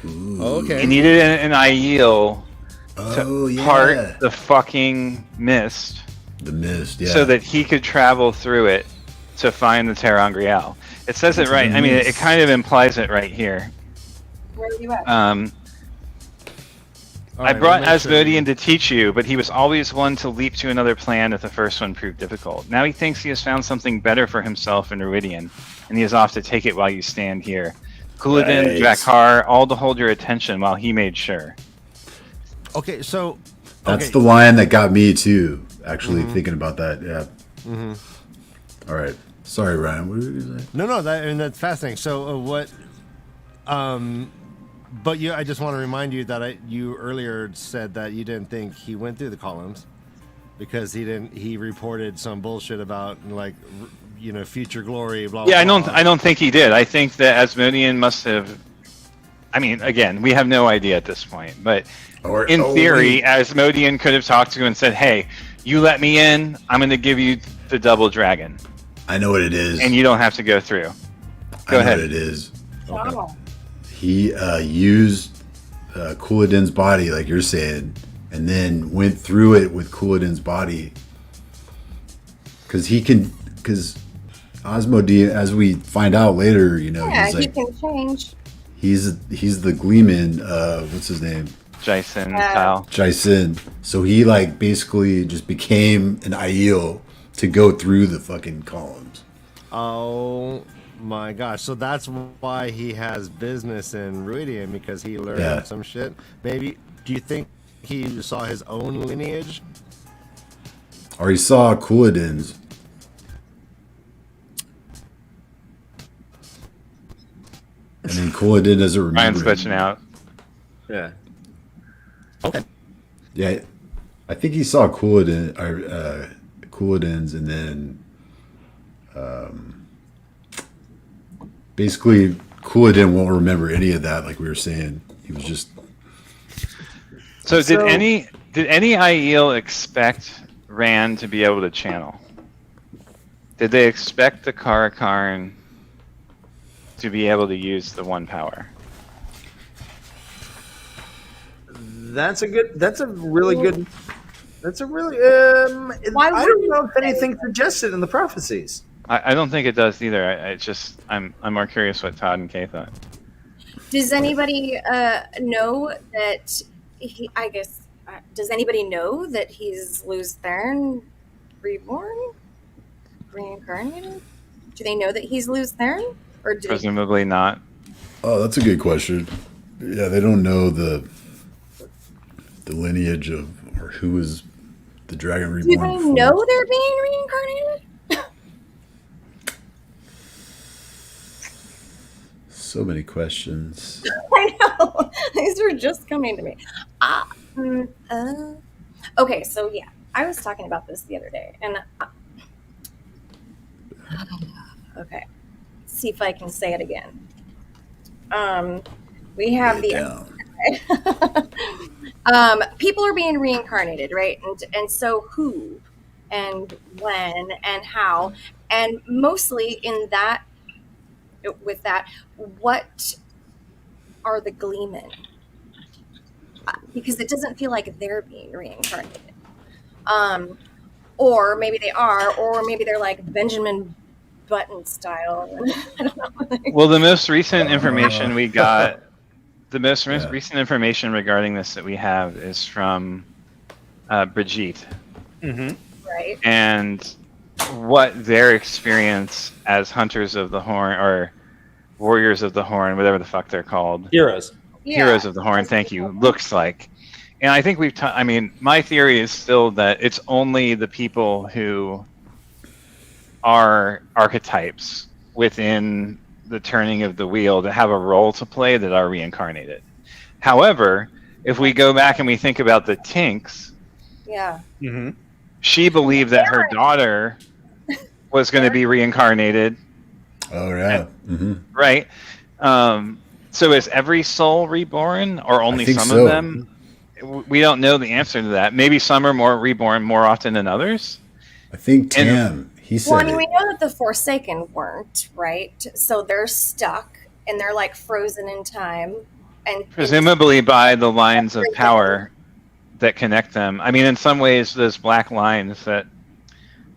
Okay. He needed an Aiel to yeah. part the fucking mist, The mist, yeah. so that he could travel through it to find the Terangrial. It says it right. I mean, it kind of implies it right here. Where are you at? I brought Asmodean to teach you, but he was always one to leap to another plan if the first one proved difficult. Now he thinks he has found something better for himself in Viridian, and he is off to take it while you stand here. Couladin, Right. Drakkar, all to hold your attention while he made sure. Okay, so That's the line that got me too. Actually, thinking about that, yeah. All right. Sorry, Ryan. What did you say? No, that's fascinating. So what? But I just want to remind you that you earlier said that you didn't think he went through the columns because he reported some bullshit about like future glory. Blah. Yeah, blah, I don't think he did. I think that Asmodean must have. I mean, again, we have no idea at this point, but in theory, Asmodean could have talked to him and said, "Hey, you let me in. I'm going to give you the double dragon, I know what it is. and you don't have to go through." I know ahead. what it is. Oh. He used Couladin's body, like you're saying, and then went through it with Couladin's body. Because Asmodean, as we find out later, Yeah, he's he like can change. he's the Gleeman. What's his name? Jason, Kyle. Jason. So he like basically just became an Aiel to go through the fucking columns. Oh my gosh! So that's why he has business in Ruidian because he learned some shit. Maybe do you think he saw his own lineage? Or he saw Couladin's. And then Couladin doesn't remember. Ryan's him. glitching out. Yeah. Okay. Yeah, I think he saw Couladin's, and then basically Couladin won't remember any of that. Like we were saying, he was just. So did any Aiel expect Rand to be able to channel? Did they expect the Karakarn to be able to use the one power? That's a really Why I don't wouldn't know if they? anything suggested in the prophecies. I don't think it does either. I'm more curious what Todd and Kay thought. Does anybody know that does anybody know that he's Luz Theron reborn? Reincarnated? Do they know that he's Luz Theron? Or do Presumably not. Oh, that's a good question. Yeah, they don't know the lineage of, or who is the dragon Do reborn they before. know they're being reincarnated? So many questions. I know. These were just coming to me. Okay, so yeah, I was talking about this the other day, and okay, let's see if I can say it again. We have Lay it the down. people are being reincarnated, right? And so who, and when, and how, and mostly in that, with that, what are the Gleemen? Because it doesn't feel like they're being reincarnated. Or maybe they are, or maybe they're like Benjamin Button style. I don't know. Well, the most recent information we got, recent information regarding this that we have is from Brigitte. Mm-hmm. Right. And what their experience as hunters of the horn, or warriors of the horn, whatever the fuck they're called. Heroes. Yeah. Heroes of the Horn, thank you, looks like. And I think I mean, my theory is still that it's only the people who are archetypes within the turning of the wheel that have a role to play that are reincarnated. However, if we go back and we think about the Tinks, Yeah. Mm-hmm. she believed that her daughter was going to be reincarnated, Oh yeah. Mm-hmm. right? So is every soul reborn, or only think some so. of them? We don't know the answer to that. Maybe some are more reborn more often than others. I think Tam, he said Well, I mean, it. we know that the Forsaken weren't, right? So they're stuck and they're like frozen in time. And Presumably by the lines of power that connect them. I mean, in some ways, those black lines that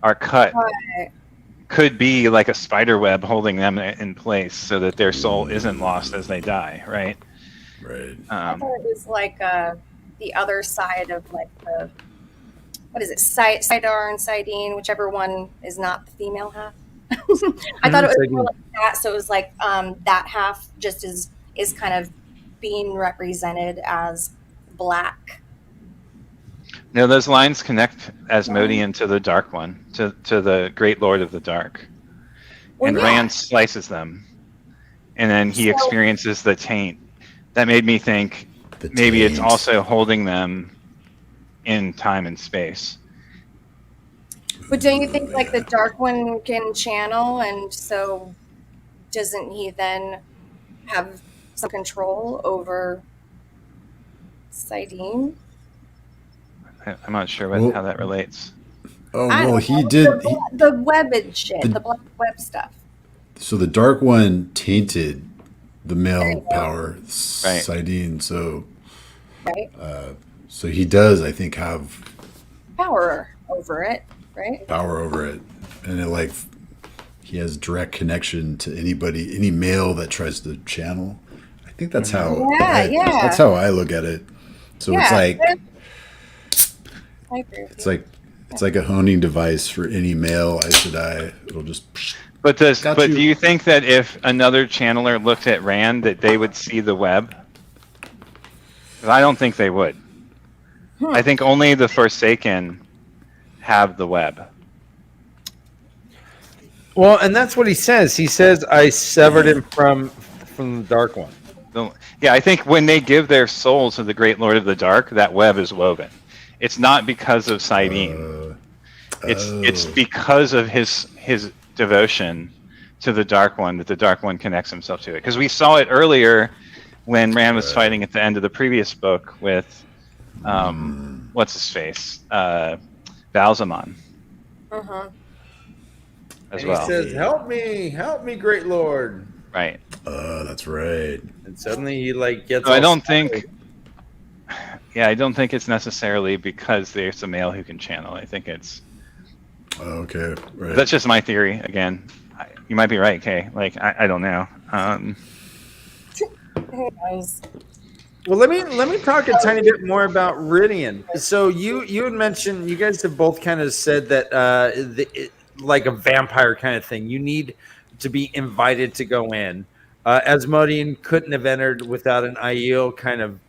are cut could be like a spider web holding them in place so that their soul isn't lost as they die, right? Right. I thought it was like the other side of like the, what is it, Sidar and Sidene, whichever one is not the female half. I thought it was more like that. So it was like that half just is kind of being represented as black. No, those lines connect Asmodean to the Dark One, to the Great Lord of the Dark. Well, and yeah. Rand slices them. And then he experiences the taint. That made me think maybe it's also holding them in time and space. But don't you think like the Dark One can channel, and so doesn't he then have some control over Sidene? I'm not sure how that relates. Oh I well, don't he know. did. The webbed shit, the black web stuff. So the Dark One tainted the male power, Right. Sidene. So, Right. So he does, I think, have Power over it, right? power over it, and it he has direct connection to any male that tries to channel. I think that's how. Yeah. That's how I look at it. So Yeah, it's like I agree with it's you. like it's like a honing device for any male Aes Sedai. It'll just. But Got do you. you think that if another channeler looked at Rand, that they would see the web? 'Cause I don't think they would. I think only the Forsaken have the web. Well, and that's what he says. He says, "I severed him from the Dark One." Yeah, I think when they give their soul to the Great Lord of the Dark, that web is woven. It's not because of Sidene. It's because of his devotion to the Dark One that the Dark One connects himself to it. Because we saw it earlier when Rand was fighting at the end of the previous book with, what's his face, Balzamon. As And well. he says, help me, Great Lord." Right. That's right. And suddenly he gets. So I all don't scary. think. Yeah, I don't think it's necessarily because there's a male who can channel. I think it's. Okay. Right. That's just my theory. Again, you might be right, Kay. I don't know. Who knows? Well, let me talk a tiny bit more about Ridian. So you had mentioned, you guys have both kind of said that like a vampire kind of thing, you need to be invited to go in. Asmodean couldn't have entered without an Aiel kind of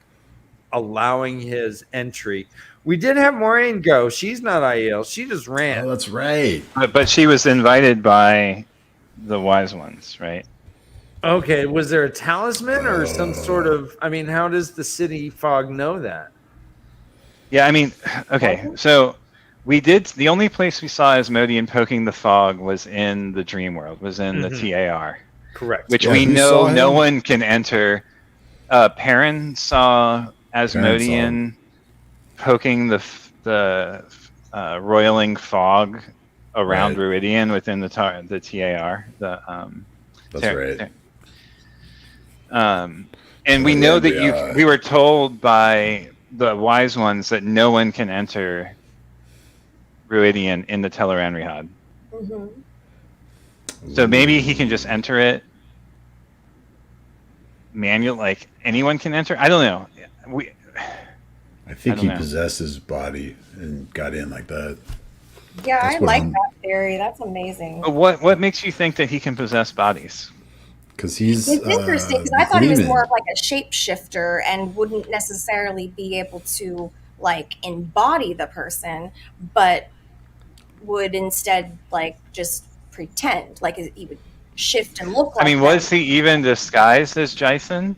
allowing his entry. We did have Moraine go. She's not Aiel. She just ran. Oh, that's right. But she was invited by the wise ones, right? Okay, was there a talisman or some sort of? I mean, how does the city fog know that? Yeah, I mean, okay, so we did. The only place we saw Asmodean poking the fog was in the dream world, was in the TAR, Correct. which Yeah, we who know saw no him? one can enter. Perrin saw Asmodean poking the roiling fog around Right. Ruidian within the TAR. That's right. And we know that we were told by the wise ones that no one can enter Ruidian in the Teleranrihad. Mm-hmm. So maybe he can just enter it manual, like anyone can enter. I don't know. I think I don't he know. possessed his body and got in like that. Yeah, That's I what like I'm- that theory. That's amazing. But what makes you think that he can possess bodies? Because he's It's interesting because I thought he was demon. more of like a shapeshifter and wouldn't necessarily be able to like embody the person, but would instead like just pretend like he would shift and look like I mean, them. was he even disguised as Jason,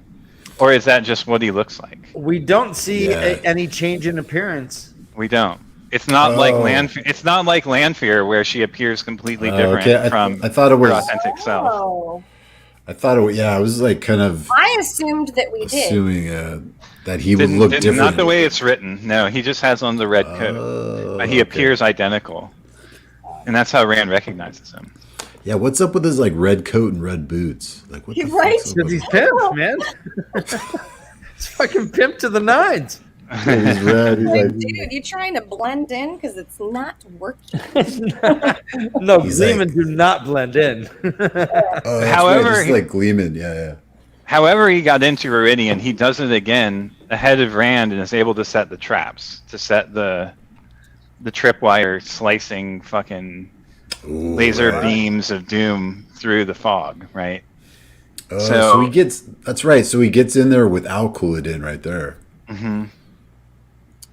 or is that just what he looks like? We don't see Yeah. any change in appearance. We don't. It's not like Oh. It's not like Lanfear where she appears completely Oh, different okay. from I thought it her was. authentic self. Oh, I thought it. Yeah, I was like kind of I assumed that we did. assuming that he would look different. Not the way it's written. No, he just has on the red coat, but he okay. appears identical, and that's how Rand recognizes him. Yeah, what's up with his like red coat and red boots? Like what the Right? fuck's up Because with he's pimp, man. He's fucking pimp to the nines. him? He's red. He's Like, like, dude, you trying to blend in because it's not working. No, He's Gleeman like- do not blend in. oh, that's However, right, just he- like gleaming. Yeah. However, he got into Ruidian, he does it again ahead of Rand and is able to set the traps, to set the tripwire slicing fucking Ooh, laser right. beams of doom through the fog, right? Oh, So- so he gets. That's right. So he gets in there without Couladin right there. Hmm.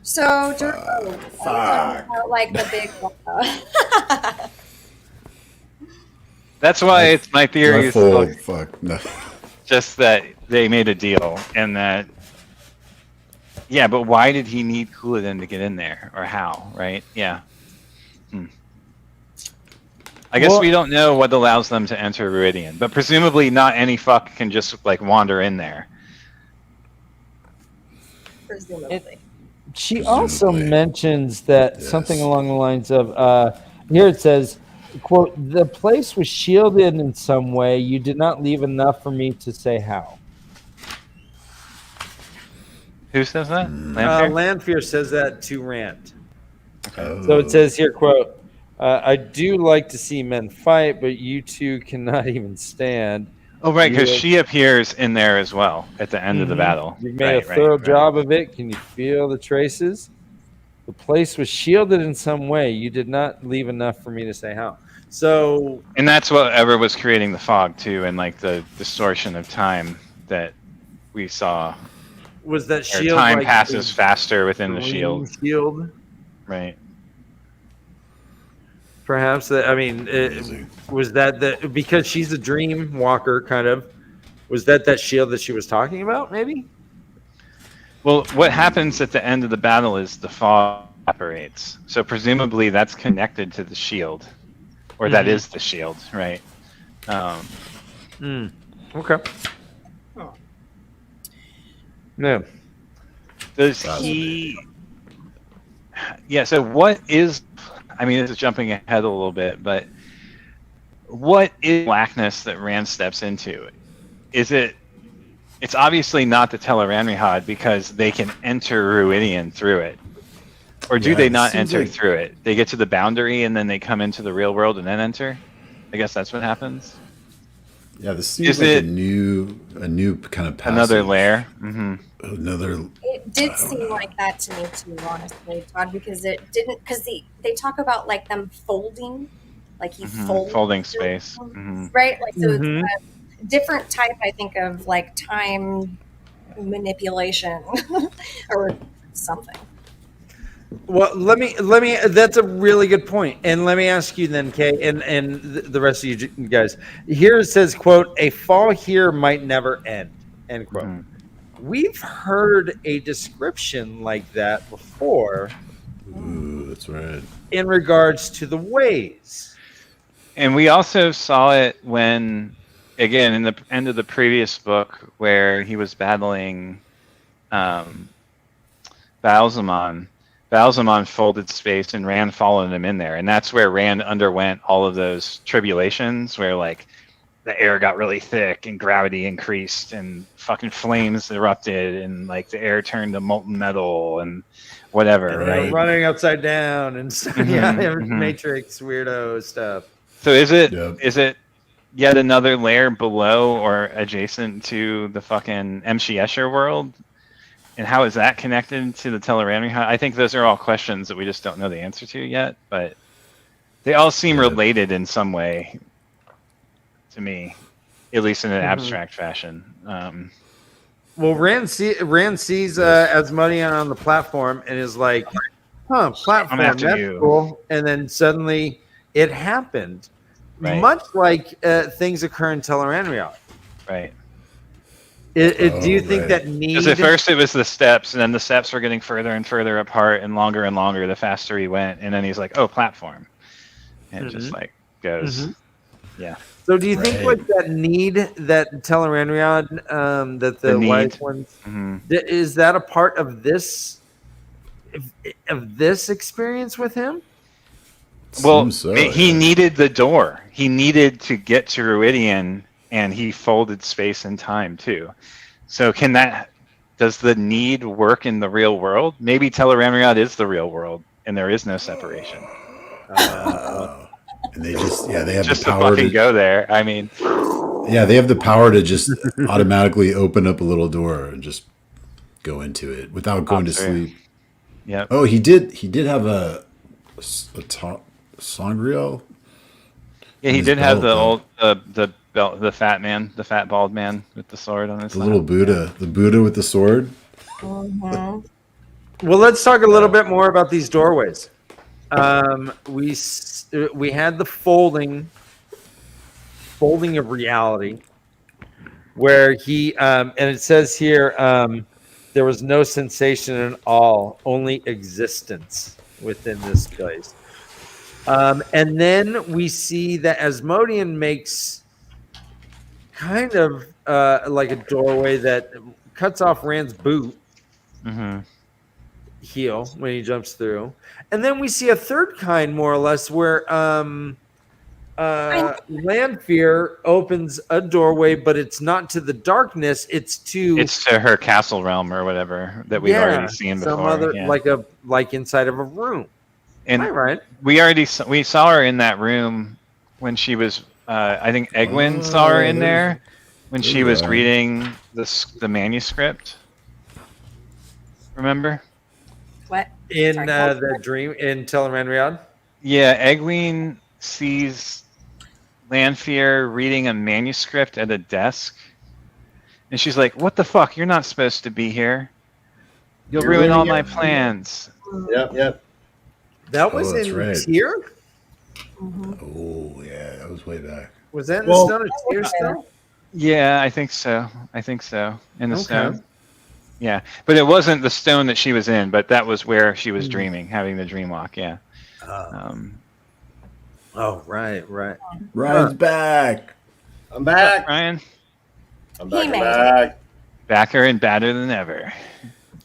So, about, like the big. That's why it's my theory is Full, fuck no. just that they made a deal and that. Yeah, but why did he need Couladin to get in there, or how? Right? Yeah. I guess Well- we don't know what allows them to enter Ruidian, but presumably not any fuck can just like wander in there. Presumably. She also Presumably. mentions that Yes. something along the lines of here it says, quote, the place was shielded in some way. You did not leave enough for me to say how. Who says that? Hmm. Lanfear? Lanfear says that to Rand. So it says here, quote, I do like to see men fight, but you two cannot even stand. Oh, right, because you- she appears in there as well at the end of the Mhm. battle. You've made Right, a right, thorough right. job of it. Can you feel the traces? The place was shielded in some way. You did not leave enough for me to say how. So And that's whatever was creating the fog too, and like the distortion of time that we saw. was that Or shield time like passes a faster within the green shield, Shield, right? perhaps. I mean, Amazing. was that the because she's a dream walker, kind of? Was that shield that she was talking about? Maybe. Well, what happens at the end of the battle is the fog evaporates. So presumably that's connected to the shield, or that is the shield, right? Okay. Yeah. Does he? Yeah. So what is? I mean, this is jumping ahead a little bit, but what is blackness that Rand steps into? Is it? It's obviously not the Teleranrihad because they can enter Ruidian through it. Or do Yeah, they it not seems enter like- through it? They get to the boundary and then they come into the real world and then enter? I guess that's what happens. Yeah, this seems Is like it- a new kind of passage. Another layer. Hmm. Another. It did seem like that to me too, honestly, Todd, because it didn't. Because they talk about like them folding, like he folds Folding space. Hmm. right? Like so, Mhm. it's a different type, I think, of like time manipulation or something. Well, let me. That's a really good point. And let me ask you then, Kay, and the rest of you guys. Here it says, "quote A fall here might never end." End quote. We've heard a description like that before. Ooh, that's right. In regards to the ways, and we also saw it when, again, in the end of the previous book, where he was battling Balsamon. Balsamon folded space and Rand followed him in there, and that's where Rand underwent all of those tribulations, where like the air got really thick and gravity increased and fucking flames erupted and like the air turned to molten metal and whatever, right? Running upside down and stuff. Matrix weirdo stuff. So is it yet another layer below or adjacent to the fucking M.C. Escher world? And how is that connected to the Tel'aran'rhiod? I think those are all questions that we just don't know the answer to yet, but they all seem related in some way to me, at least in an abstract fashion. Well, Rand sees Asmodean on the platform and is like, platform, that's cool. And then suddenly it happened. Right. Much like things occur in Tel'aran'rhiod. Right. Do you think that need? Because at first it was the steps, and then the steps were getting further and further apart and longer the faster he went, and then he's like, "Oh, platform," and it just like goes, yeah. So do you think like that need that Tel'aran'rhiod, that the wise ones, is that a part of this experience with him? Well, he needed the door. He needed to get to Ruidian. And he folded space and time too. So does the need work in the real world? Maybe Tel'aran'rhiod is the real world and there is no separation. And they they have just the power to fucking go there. I mean, they have the power to just automatically open up a little door and just go into it without going to sleep. Yeah. Oh, he did have a Sangreal. Yeah, he did have the fat man, the fat bald man with the sword on his side. Little Buddha, the Buddha with the sword. Well, let's talk a little bit more about these doorways. We had the folding of reality, where he and it says here there was no sensation at all, only existence within this place. And then we see that Asmodean makes kind of like a doorway that cuts off Rand's boot heel when he jumps through. And then we see a third kind, more or less, where Lanfear opens a doorway, but it's not to the darkness, it's to her castle realm or whatever that we've already seen before. Some other like inside of a room. And we saw her in that room when she was I think Egwene saw her in there when she was reading the manuscript. Remember? What? In the dream in Tel'aran'rhiod? Yeah, Egwene sees Lanfear reading a manuscript at a desk. And she's like, "What the fuck? You're not supposed to be here. You'll ruin all my plans." Yep. That was in Tyr? Oh, yeah, that was way back. Was that in the Stone of Tyr still? Yeah, I think so. In the stone. Yeah, but it wasn't the stone that she was in, but that was where she was dreaming, having the dream walk, yeah. Right. Ryan's back. I'm back. Ryan? I'm back. Backer and badder than ever.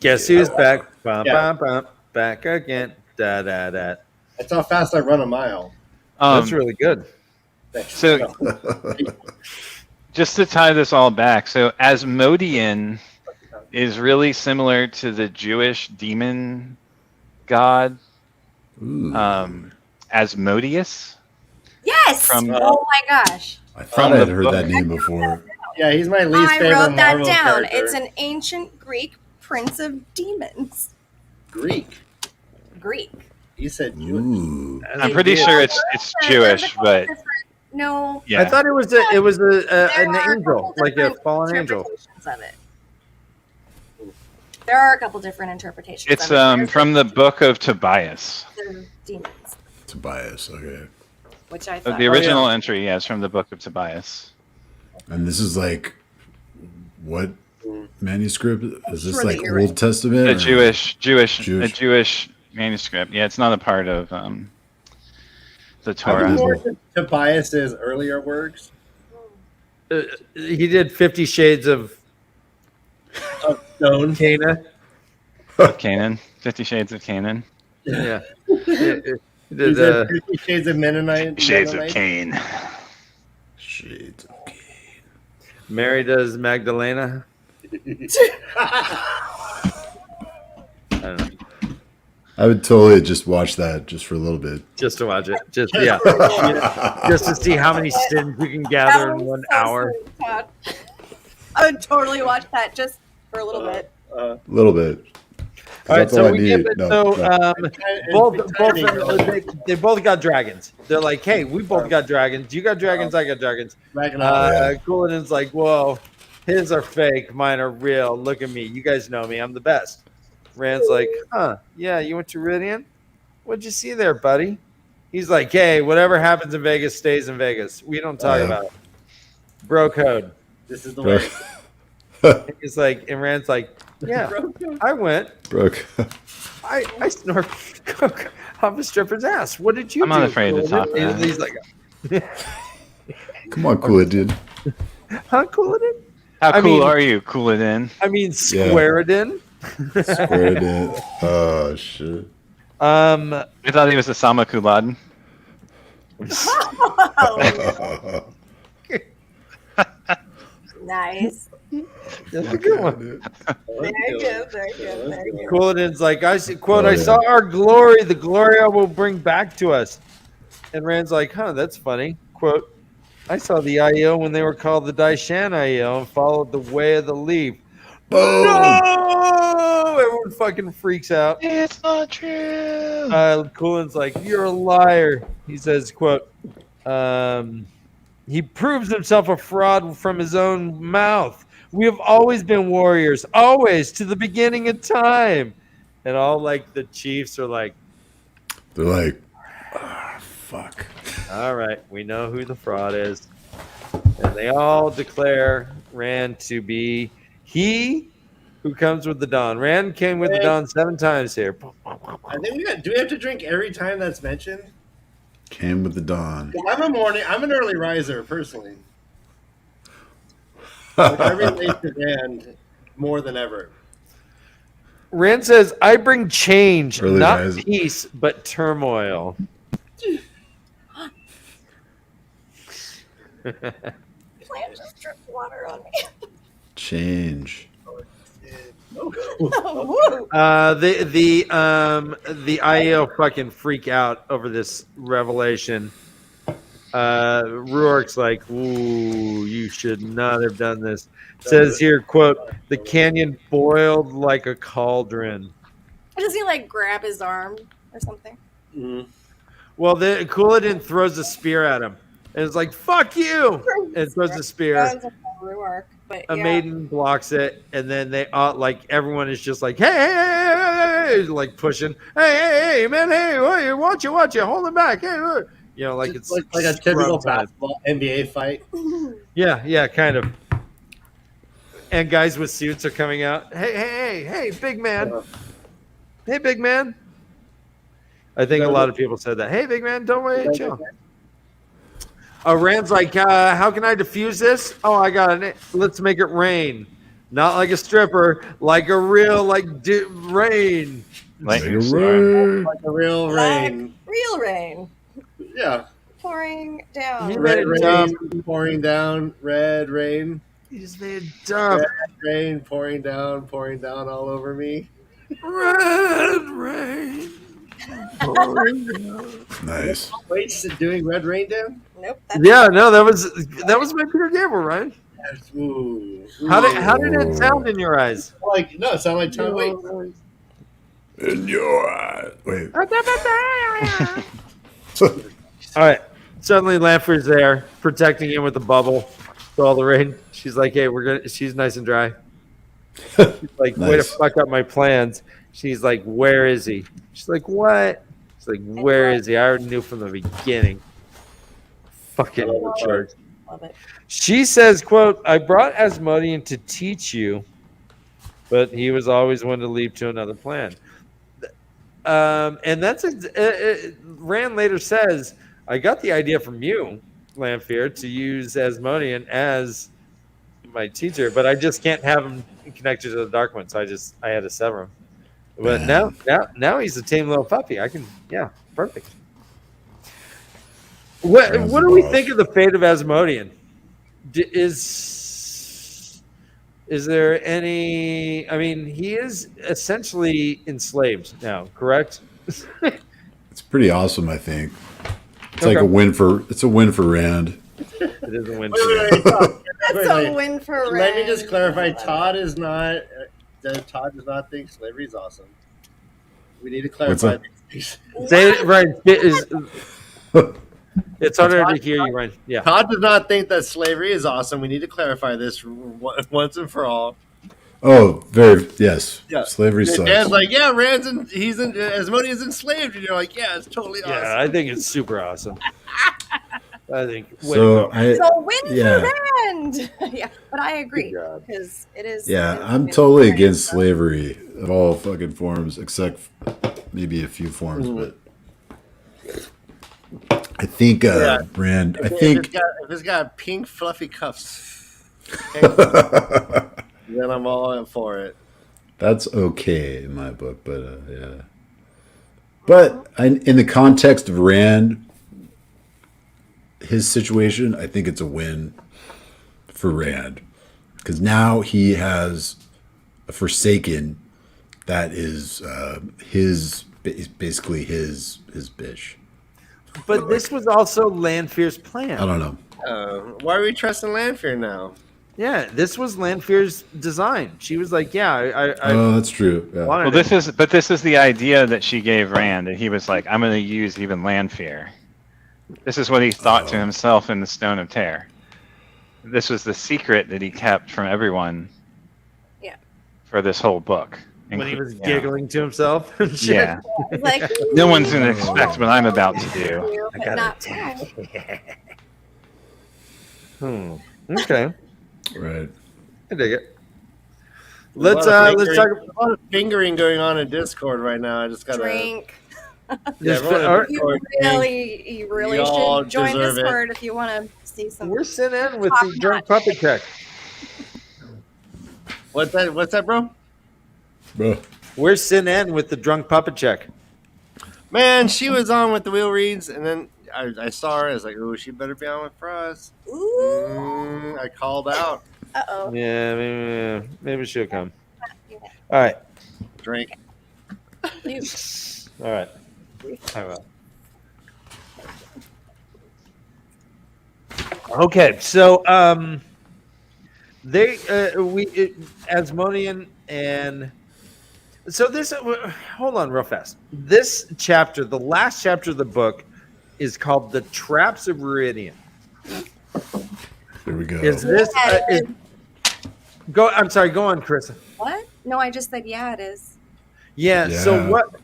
Guess who's back? Back again. Da. That's how fast I run a mile. That's really good. So, just to tie this all back, so Asmodean is really similar to the Jewish demon god Asmodeus. Yes. Oh my gosh. I thought I'd heard that name before. Yeah, he's my least favorite. I wrote that Marvel down. character. It's an ancient Greek prince of demons. Greek. You said Jewish. I'm pretty sure it's Jewish, but no. Yeah. I thought it was an angel, like a fallen angel. Of it. There are a couple different interpretations. It's of it. from the book of Tobias. The demons, Tobias, okay. which I So thought. the original entry, yeah, is from the book of Tobias. And this is like, what manuscript? Is this Sure like that you're Old Testament? A or- Jewish manuscript. Yeah, it's not a part of the Torah. Bible. More Tobias's earlier works. He did 50 Shades of Stone. Cana. Of Canaan. 50 Shades of Canaan. Yeah. He did, He did 50 Shades of Mennonite. Shades of Mennonite. Cain. Shades of Cain. Mary does Magdalena. I don't know. I would totally just watch that just for a little bit. Just to watch it. Just just to see how many sins you can gather in 1 hour. I would totally watch that just for a little bit. A little bit. All right, That's all so I we need. get No, no. they both got dragons. They're like, hey, we both got dragons. You got dragons, I got dragons. Couladin's like, whoa, his are fake, mine are real. Look at me. You guys know me. I'm the best. Rand's like, yeah, you went to Ridian? What'd you see there, buddy? He's like, hey, whatever happens in Vegas stays in Vegas. We don't talk about it. Bro code. This is the way. He's like, and Rand's like, yeah, I went. Broke. I snorted coke off a stripper's ass. What did you I'm do? not afraid to talk about it. He's like, Come on, cool it, dude. huh, Couladin? How cool are you, Couladin? I mean, Squaredin. Square it in. Oh shit. I thought he was Osama Couladin. Nice. That's a good one. Very good. Very good. Very good. Couladin's like, I see, quote, Oh, I yeah. saw our glory, the glory I will bring back to us. And Rand's like, huh, that's funny. Quote, I saw the IEO when they were called the Daishan IEO and followed the way of the leaf. Boom. No! Everyone fucking freaks out. It's not true. Couladin's like, you're a liar. He says, quote, he proves himself a fraud from his own mouth. We have always been warriors, always, to the beginning of time. And all like the chiefs are like, They're like, fuck. all right, we know who the fraud is. And they all declare Rand to be he who comes with the dawn. Rand came with the dawn 7 times here. I think do we have to drink every time that's mentioned? Came with the dawn. I'm an early riser personally. Like, I relate to Rand more than ever. Rand says, I bring change, Really not nice. peace, but turmoil. Plant just dripped water on me. Change. Woo. The IEO fucking freak out over this revelation. Ruark's like, ooh, you should not have done this. Says here, quote, the canyon boiled like a cauldron. Does he like grab his arm or something? Mm-hmm. Well, the Couladin throws a spear at him. And it's like, fuck you! And throws a spear. Sounds like Ruark, but A yeah. maiden blocks it, and then they like everyone is just like, hey, like pushing, hey, man, hey, watch it, hold it back, hey, you know, like it's like a typical scrum time. basketball NBA fight. Yeah, kind of. And guys with suits are coming out. Hey, big man. Hey, big man. I think a lot of people said that. Hey, big man, don't worry, chill. Rand's like, how can I diffuse this? Oh, I got it. Let's make it rain. Not like a stripper, like a real, rain. Like Like you a said. rain. Like a real rain. Real rain Yeah. pouring down. You Red made it rain dumb. pouring down. Red rain. You just made it dumb. Red rain pouring down all over me. Red rain. Nice. Wait, doing red rain down? Nope. Yeah, no, that was my Peter Gabriel, right? Ooh. How did it sound in your eyes? Like, no, it sounded like Tom Waits. In your eye. Wait. All right. Suddenly, Lanford's there, protecting him with a bubble for all the rain. She's like, "Hey, she's nice and dry." She's like, way to Nice. fuck up my plans. She's like, where is he? She's like, what? She's like, where is he? I already knew from the beginning. Fucking jerk. Love it. She says, quote, I brought Asmodean to teach you, but he was always one to leap to another plan. And that's Rand later says, I got the idea from you, Lanfear, to use Asmodean as my teacher, but I just can't have him connected to the Dark One, so I had to sever him. But now he's a tame little puppy. I can, yeah, perfect. What do we think of the fate of Asmodean? Is there any? I mean, he is essentially enslaved now, correct? It's pretty awesome, I think. It's Okay. like a win for Rand. It is a win. Wait, That's a win for Red. Let me just clarify. Todd does not think slavery is awesome. We need to clarify up? these things. Say it right. It's harder to hear you, Ryan. Yeah. Todd does not think that slavery is awesome. We need to clarify this once and for all. Oh, yes. Yeah. Slavery And sucks. Dan's like, yeah, Asmodean's enslaved, and you're like, yeah, it's totally awesome. Yeah, I think it's super awesome. I think. So It's a win yeah. for Rand. Yeah, but I agree Good job. because it is. Yeah, it is I'm win totally for Rand, against so. slavery of all fucking forms, except maybe a few forms. But I think Rand. I think if it's got pink fluffy cuffs, then I'm all for it. that's okay in my book. But yeah. But in the context of Rand, his situation, I think it's a win for Rand because now he has a Forsaken that is basically his bitch. But this was also Lanfear's plan. I don't know. Why are we trusting Lanfear now? Yeah, this was Lanfear's design. She was like, "Yeah, I Oh, that's true. Yeah. wanted Well, it." this is the idea that she gave Rand, and he was like, "I'm going to use even Lanfear." This is what he thought to himself in the Stone of Terror. This was the secret that he kept from everyone. Yeah. For this whole book. when he was Yeah. giggling to himself. and shit. Yeah. It's like, No one's going to expect what I'm about to do. but not Okay, Right. I dig it. Let's There's talk. a lot of fingering going on in Discord right now. I just got drink. Yeah, everyone in All right, Discord, You really Y'all should join deserve it. Discord if you want to see some. we're sitting in with Top the drunk notch. puppet check. What's that, bro? Bro. We're sitting in with the drunk puppet check. Man, she was on with the wheel reads, and then I saw her. I was like, "Ooh, she better be on with us." Ooh. I called out. Uh-oh. Yeah, maybe she'll come. All right, Drink. You. all right. I will. Okay, so Asmodean and so this. Hold on, real fast. This chapter, the last chapter of the book, is called "The Traps of Viridian." Here we go. Is this? Go. I'm sorry. Go on, Chris. What? No, I just said yeah. It is. Yeah. So Yeah. what?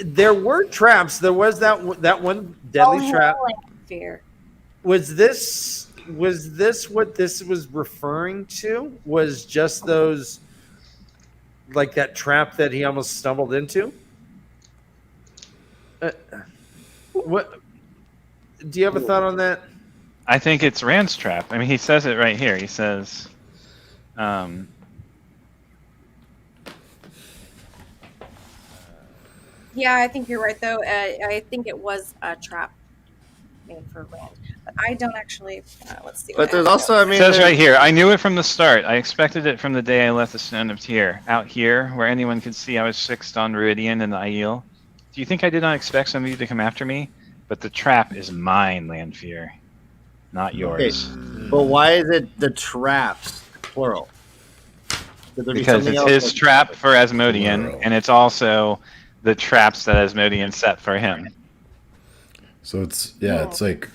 There were traps. There was that one deadly trap. Fear. Was this what this was referring to? Was just those, like that trap that he almost stumbled into? What? Do you have a thought on that? I think it's Rand's trap. I mean, he says it right here. He says, Yeah, I think you're right though. I think it was a trap made for Rand, but I don't actually. Let's see. But there's also, I it mean, says right here, I knew it from the start. I expected it from the day I left the Stone of Tyr. Out here, where anyone could see I was fixed on Viridian and the Aiel. Do you think I did not expect some of you to come after me? But the trap is mine, Lanfear, not yours. but why is it the traps plural? Could there be Because something it's else his like- trap for Asmodean, and it's also the traps that Asmodean set for him. So it's like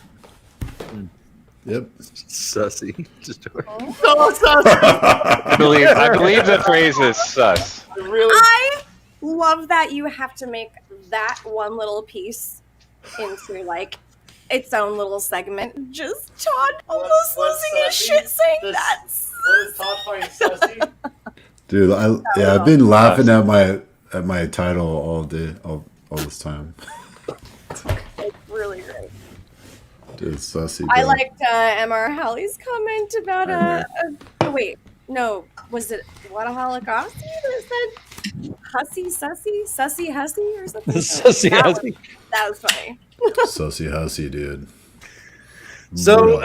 Yep. Sussy. Just I believe the phrase is sus. I love that you have to make that one little piece into like its own little segment. Just Todd almost losing his shit saying that. What is Todd find sussy? Dude, I've been laughing at my title all day, all this time. It's really great. Dude, it's sussy. I bro. liked MrHowley's comment about wait, no, was it Wadahalagassi that said hussy sussy hussy or something? Sussy hussy. That was funny. Sussy hussy, dude. So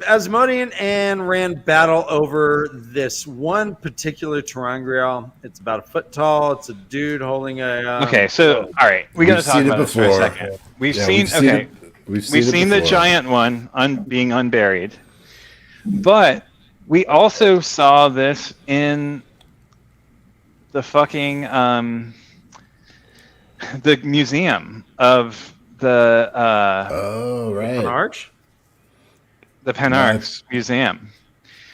Asmodean and Rand battle over this one particular terangrial. It's about a foot tall. It's a dude holding a. Okay, so all right, we got to talk about this for a second. We've seen the giant one being unburied, but we also saw this in the fucking the museum of the Penarch? The Penarch's museum.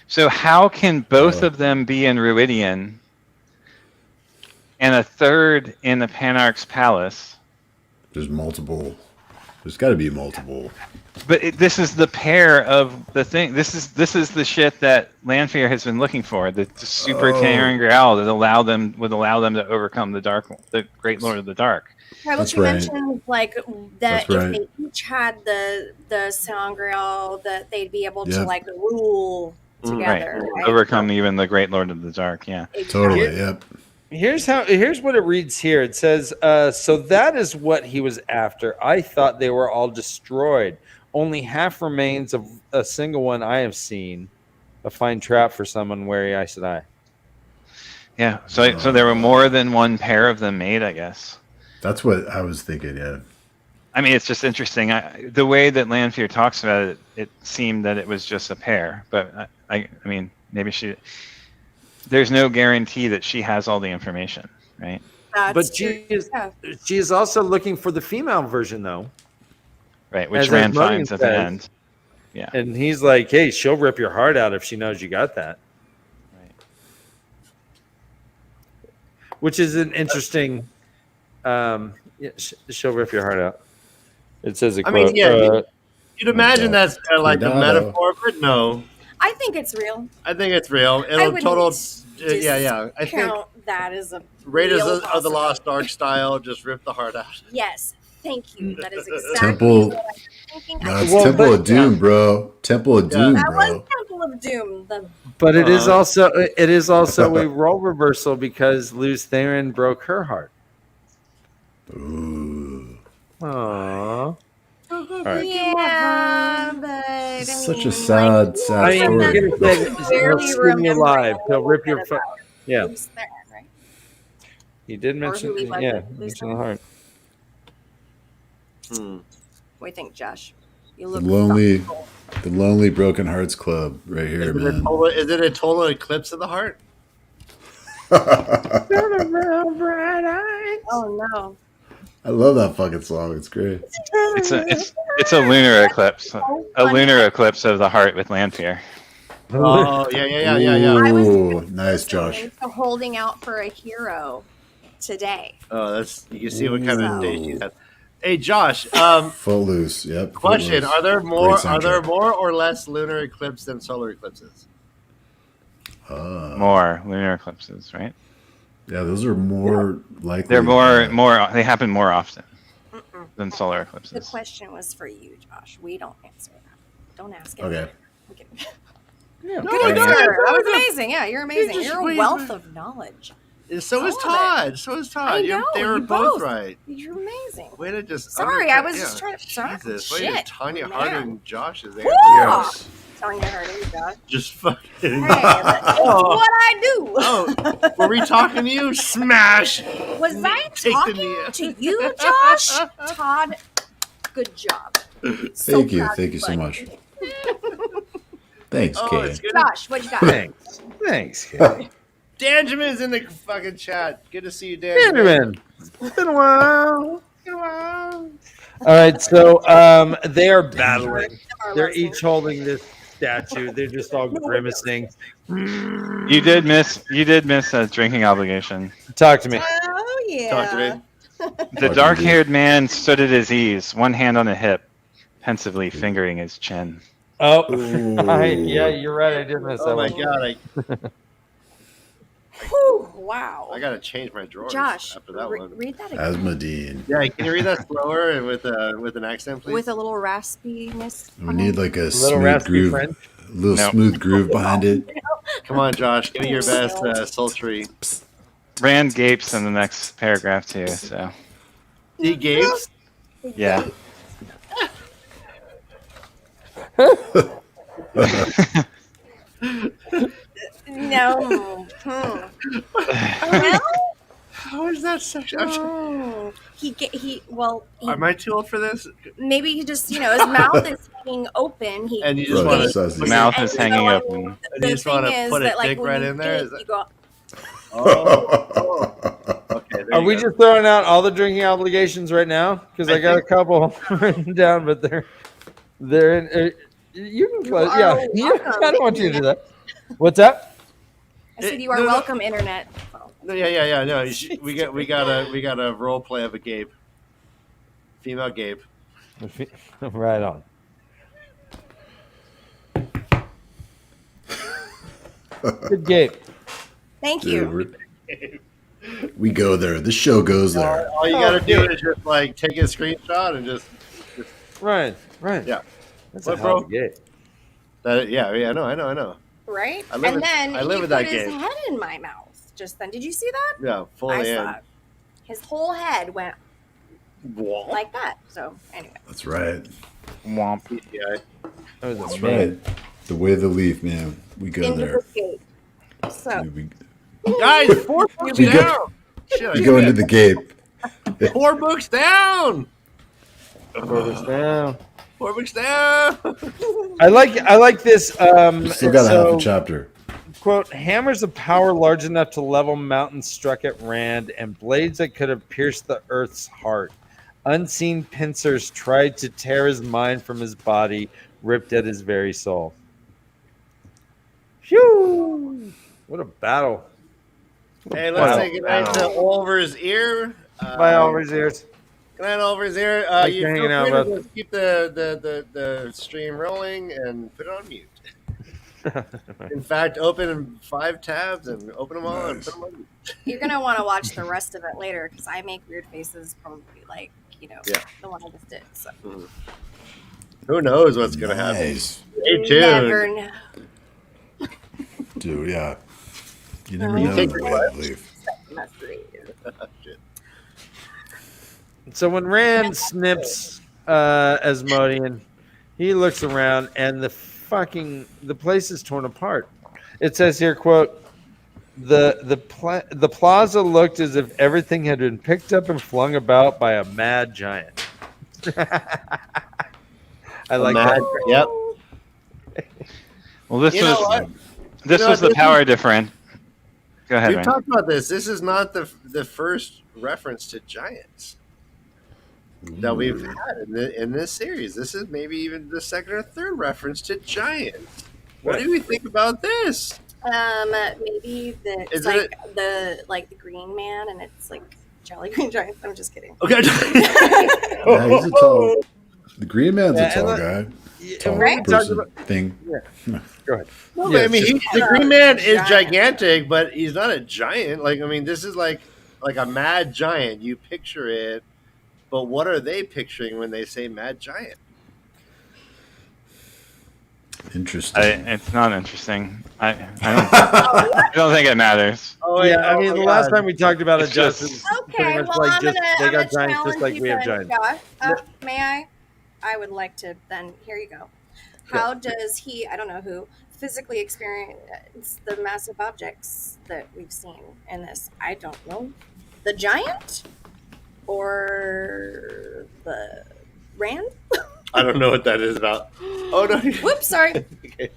So how can both of them be in Ruidian and a third in the Penarch's palace? There's multiple. There's got to be multiple. But this is the pair of the thing. This is the shit that Lanfear has been looking for. The super terangrial that would allow them to overcome the Great Lord of the Dark. Carlos, you mentioned like that if they each had the Sangreal, that they'd be able to like rule together, right? Overcome even the Great Lord of the Dark. Yeah, totally. Yep. Here's what it reads here. It says, "So that is what he was after. I thought they were all destroyed. Only half remains of a single one I have seen. A fine trap for someone wary eye said I." Yeah. So there were more than one pair of them made, I guess. That's what I was thinking, yeah. I mean, it's just interesting. The way that Lanfear talks about it, it seemed that it was just a pair. But I mean, maybe there's no guarantee that she has all the information, right? But she is also looking for the female version, though. Right, which Rand finds at the end. Yeah. And he's like, hey, she'll rip your heart out if she knows you got that. Right. Which is an interesting... she'll rip your heart out. It says a quote. I mean, yeah, you'd imagine that's like a metaphor, but no. I think it's real. I think it's real. I think that is a Raiders of the Lost Ark style, just rip the heart out. Yes, thank you. That is exactly what I'm thinking. No, it's Temple of Doom, bro. Temple of Doom, that bro. was Temple of Doom. But it is also a role reversal because Luz Theron broke her heart. Ooh. Aww. Right. Yeah, but such a sad story. He'll skin you alive. He'll rip your yeah. Right? He did mention mention the heart. What do you think, Josh? You The lonely Broken Hearts Club right here, man. Is it a total eclipse of the heart? Oh no. I love that fucking song. It's great. It's a lunar eclipse. A lunar eclipse of the heart with Lanfear. Oh, yeah. Ooh, nice, Josh. Holding out for a hero today. Oh, that's you can see what kind of day she's had. Hey, Josh. Footloose. Yep. Question: Footloose. Are there more or less lunar eclipses than solar eclipses? More lunar eclipses, right? Yeah, those are more likely. They're more. They happen more often than solar eclipses. The question was for you, Josh. We don't answer that. Don't ask it. Okay. Yeah, good answer. That was amazing. Yeah, you're amazing. You're a wealth of knowledge. So is Todd. I know, they were both right. You're amazing. Way to just. Sorry, I was just trying to. Jesus, way to Tanya Harding Josh's answer. Yes. Tanya Harding Josh. Just fucking. Hey, that's what I do. Oh, were we talking to you? Smash. Was I talking to you, Josh? Todd, good job. Thank you so much. Thanks, Kay. Josh, what you got? Thanks, Kay. Danjamin's in the fucking chat. Good to see you, Danjamin. It's been a while. All right, so they are battling. They're each holding this statue. They're just all grimacing. You did miss a drinking obligation. Talk to me. Oh yeah. Talk to me. The dark-haired man stood at his ease, one hand on a hip, pensively fingering his chin. Oh, yeah, you're right. I did miss that Oh my one. god, Whew, wow. I gotta change my drawers Josh, after that one. read that again Asmodee. Yeah, can you read that slower and with an accent, please? with a little raspiness. We need like a Little smooth raspy groove, French. a little Nope. smooth groove behind it. Come on, Josh, give me your best sultry. Rand gapes in the next paragraph too. So He gapes. yeah. No. Well, How is that such? Am I too old for this? maybe he just, his mouth is hanging open. And you just Bro, want that's to. us. The mouth And is hanging so, open. And you The just want thing to is put a that, like, dick when right you in there. get- Is that- you go, Oh. Okay. There Are you we go. just throwing out all the drinking obligations right now? Because I got a couple written down, but they're in. You can close. are Yeah, welcome, I don't want you to do Internet. that. What's that? I said you are No, no. welcome, internet. Oh. No, yeah. No, we got a role play of a Gabe, female Gabe. Right on. Good game. Thank Dude, you. we go there. The show goes there. All you gotta do is just like take a screenshot and just Right. Yeah. That's What, a hell of a bro? game. that. Yeah, I know. Right? I live And with- then I live he with put that his game. head in my mouth just then. Did you see that? Yeah, I fully saw in. it. His whole head went Wall. like that. So, anyway. That's right. Womp. Yeah. That was That's amazing. right. The way of the leaf, man. We go Into there. the gate. So, We Guys, 4 books We go- down. Shit, go into the gape. 4 books down. Furthest down. 4 books down. I like this. We still got half so, a chapter. quote, hammers of power large enough to level mountains struck at Rand, and blades that could have pierced the earth's heart. Unseen pincers tried to tear his mind from his body, ripped at his very soul. Phew! What a battle. Hey, let's Wow. say goodnight to Oliver's ear. By Oliver's ears. Good night, Oliver's ear. Thanks You for hanging feel out, free to bud. just keep the stream rolling and put it on mute. In fact, open 5 tabs and open them all and put them on mute. you're going to want to watch the rest of it later because I make weird faces probably like, Yeah. the one I just did. So, Who knows what's going to happen? Nice. Stay tuned. never know. Dude, yeah. You never You know take the your way of the leaf. Shit. So when Rand snips Asmodean, he looks around and the place is torn apart. It says here, quote, the plaza looked as if everything had been picked up and flung about by a mad giant. I like that. Yep. Well, this You know was what? this You know was what, the this power difference. Go ahead, We've Rand. talked about this. This is not the first reference to giants that we've had in this series. This is maybe even the second or third reference to giants. What do we think about this? Maybe Is the green man and it's like Jolly Green Giant. I'm just kidding. Okay. Yeah, he's a tall. The green man's Yeah, a tall and guy. Tall Right? person thing. Go ahead. No, Yeah, but I mean, just- the Green Man is Giant. gigantic, but he's not a giant. Like, I mean, this is like a mad giant. You picture it, but what are they picturing when they say mad giant? Interesting. It's not interesting. I don't think it matters. Oh, Yeah, I mean, the last time we talked about It's it, just just- Okay, pretty much well, like I'm just gonna, they I'm got gonna giants just challenge like you we have then, giants. Josh. May I? I would like to then. Here you go. How does he? I don't know who physically experience the massive objects that we've seen in this. I don't know. The giant or the Rand? I don't know what that is about. Oh no! Whoops, sorry. Okay.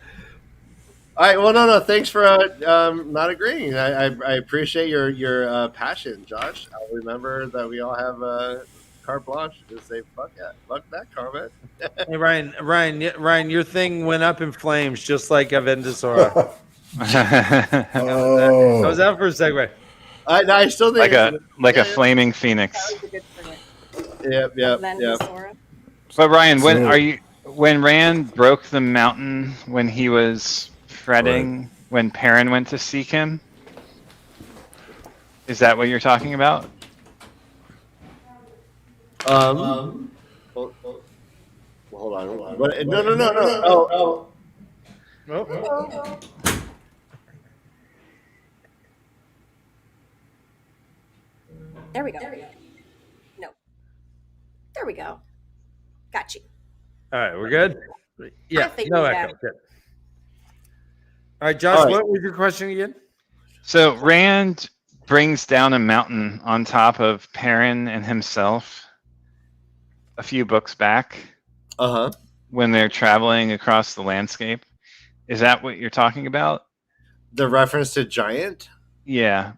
All right. Well, no. Thanks for not agreeing. I appreciate your passion, Josh. I'll remember that we all have carte blanche. Just say fuck that comment. Hey, Ryan, your thing went up in flames just like Avendasora. How's that for a segue? I still think like a flaming phoenix. That was a good segue. Yep. Avendasora. But Ryan, when Rand broke the mountain when he was fretting when Perrin went to seek him? Is that what you're talking about? Hold on. What? No. Oh. There we go. No. There we go. Got you. All right, we're good? Yeah, think no we echo. got it. Good. All right, Josh, what was your question again? So Rand brings down a mountain on top of Perrin and himself a few books back. When they're traveling across the landscape. Is that what you're talking about? The reference to giant? Yeah.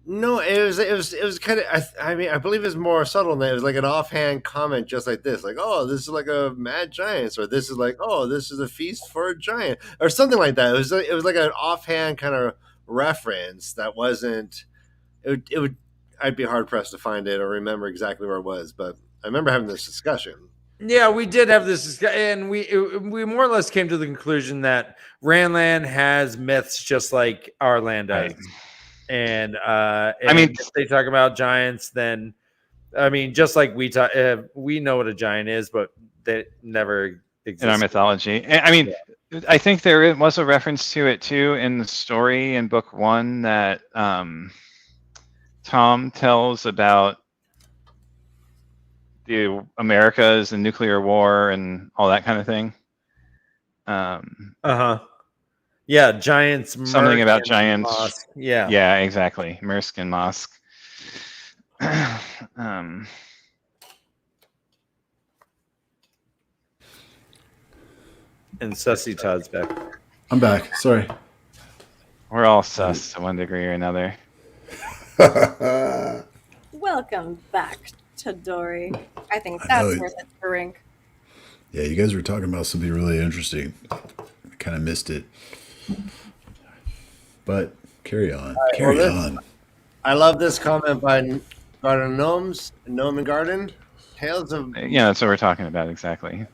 No, it was kind of. I believe it's more subtle than that. It was like an offhand comment, just like this, like, "Oh, this is like a mad giant," or "This is like, oh, this is a feast for a giant," or something like that. It was like an offhand kind of reference that wasn't. It would. I'd be hard pressed to find it or remember exactly where it was, but I remember having this discussion. Yeah, we did have this discussion, and we more or less came to the conclusion that Randland has myths just like our land does. And I mean, if they talk about giants, then just like we talk, we know what a giant is, but they never exist in our mythology. I mean, I think there was a reference to it too in the story in book 1 that Tom tells about the Americas and nuclear war and all that kind of thing. Yeah, giants. Something about giants. Mosque. Yeah. Yeah, exactly. Mursk and Mosque. And Sussy Todd's back. I'm back. Sorry. We're all sus to one degree or another. Welcome back to Dory. I think that's worth it for Rink. Yeah, you guys were talking about something really interesting. I kind of missed it. But carry on. Carry on. I love this comment by Garden Gnomes, Gnome and Garden. Tales of... Yeah, that's what we're talking about, exactly.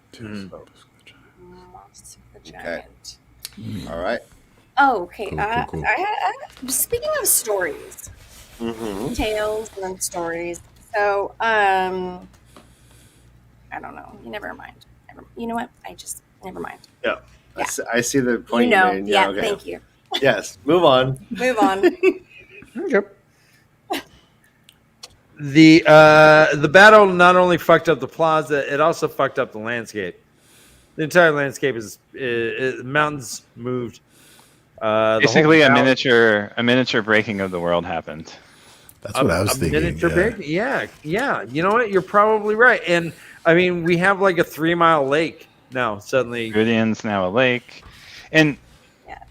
Okay. All right. Oh, okay. Cool. Speaking of stories, tales and stories. So, I don't know. Never mind. You know what? Never mind. Yeah. Yeah. I see the point you made. Yeah, okay. thank you. Yes. Move on. Okay. The battle not only fucked up the plaza, it also fucked up the landscape. The entire landscape is mountains moved. Basically, a miniature breaking of the world happened. That's what I was thinking. Miniature break? Yeah. You know what? You're probably right. And I mean, we have like a 3-mile lake now. Suddenly, Viridian's now a lake, and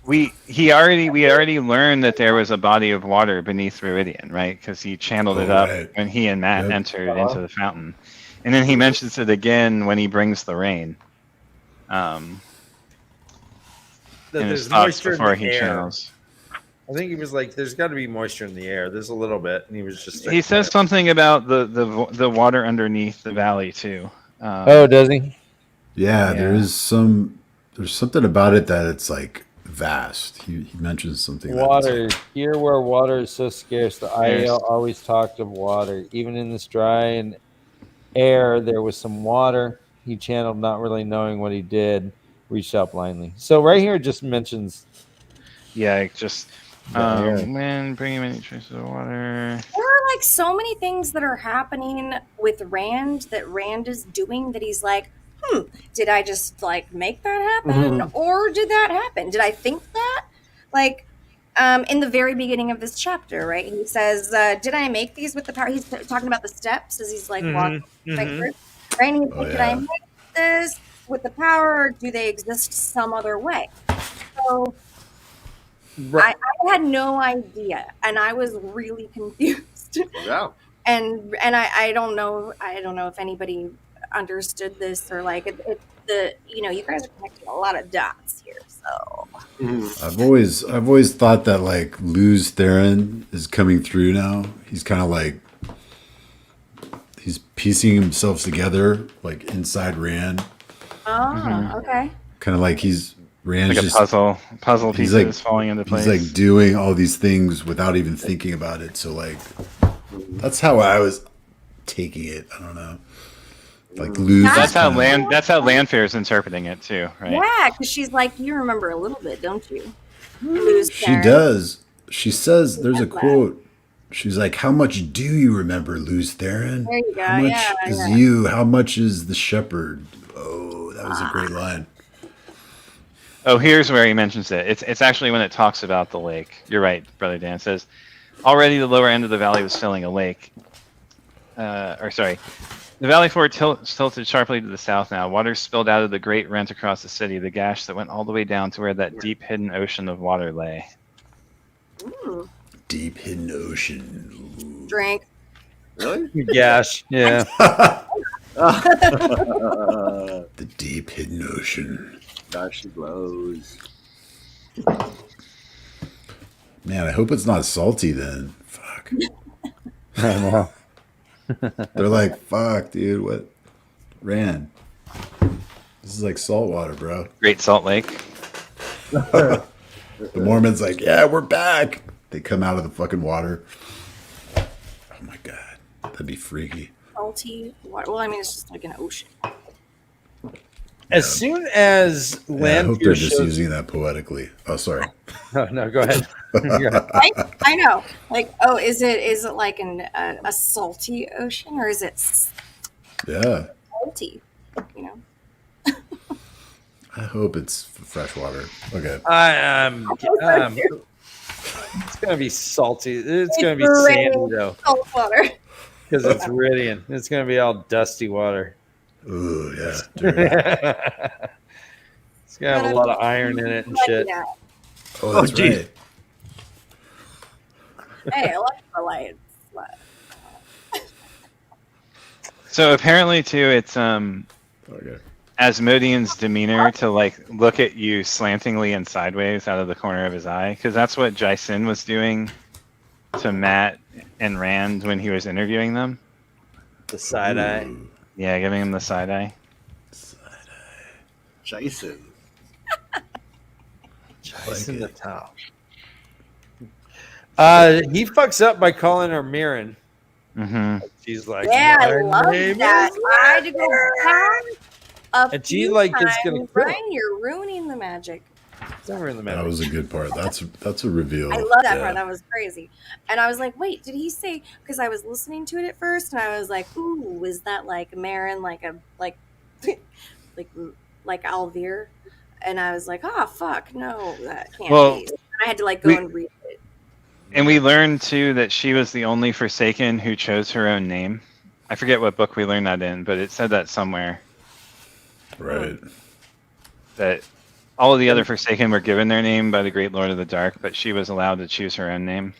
we already learned that there was a body of water beneath Viridian, right? Because he channeled it up when he and Matt entered into the fountain, and then he mentions it again when he brings the rain. there's moisture before he channels. I think he was like, "There's got to be moisture in the air." There's a little bit, and he was just. He says something about the water underneath the valley too. Does he? Yeah, there's something about it that it's like vast. He mentions something. Water here, where water is so scarce, the IAL always talked of water. Even in this dry and air, there was some water. He channeled, not really knowing what he did. Reached out blindly. So right here, it just mentions. Yeah, just. When bringing many traces of water. There are like so many things that are happening with Rand that Rand is doing that he's like, did I just like make that happen? Or did that happen? Did I think that? Like, in the very beginning of this chapter, right? He says, did I make these with the power? He's talking about the steps as he's like walking. Right? And he's like, did I make this with the power, or do they exist some other way? So I had no idea, and I was really confused. Yeah. I don't know if anybody understood this or like you guys are connecting a lot of dots here. So I've always thought that like Luz Theron is coming through now. He's kind of like he's piecing himself together like inside Rand. Okay. Kind of like Rand's like a just puzzle he's pieces like falling into place. He's like doing all these things without even thinking about it. So like that's how I was taking it. I don't know. Like Luz. That's how Landfair is interpreting it too, right? Yeah, because she's like, you remember a little bit, don't you? She does. She says there's a quote. She's like, "How much do you remember, Luz Theron? There you go. How much is you? How much is the shepherd?" Oh, that was a great line. Oh, here's where he mentions it. It's actually when it talks about the lake. You're right, Brother Dan. It says, already the lower end of the valley was filling a lake. The valley floor tilted sharply to the south now. Water spilled out of the great rent across the city, the gash that went all the way down to where that deep hidden ocean of water lay. Ooh. Deep hidden ocean. Drink. Really? Gash. Yeah. The deep hidden ocean. Gosh, she blows. Man, I hope it's not salty then. Fuck. I know. They're like, fuck, dude, what? Rand. This is like salt water, bro. Great Salt Lake. The Mormon's like, yeah, we're back. They come out of the fucking water. Oh my god. That'd be freaky. Salty water. Well, I mean, it's just like an ocean. As soon as I hope they're Landfair just using that poetically. Oh, sorry. Oh, no, go ahead. I know. Like, oh, is it like a salty ocean or is it Yeah. salty? You know. I hope it's fresh water. Okay. It's gonna be salty. It's gonna be raining sandy though, salt water. because it's Ridian. It's gonna be all dusty water. Ooh, yeah. Dirty. It's gonna have a lot of iron in it and shit. Yeah. Oh, that's right. Hey, electrolytes. So apparently too, it's Okay. Asmodean's demeanor to like look at you slantingly and sideways out of the corner of his eye, because that's what Jaisin was doing to Matt and Rand when he was interviewing them. The side eye. Yeah, giving him the side eye. Jason. Jason the top. He fucks up by calling her Mirren. Mm-hmm. She's like, Yeah, I "My love name that. is I had to go back a And she, few like, is times. gonna kill Brian, you're ruining the magic. Never in the That magic." was a good part. That's a reveal. I love that Yeah. part. That was crazy. And I was like, wait, did he say? Because I was listening to it at first, and I was like, ooh, is that like Marin, like like Alvir? And I was like, oh fuck, no, that can't be. And I had to like go and read it. And we learned too that she was the only Forsaken who chose her own name. I forget what book we learned that in, but it said that somewhere. Right. That all of the other Forsaken were given their name by the Great Lord of the Dark, but she was allowed to choose her own name.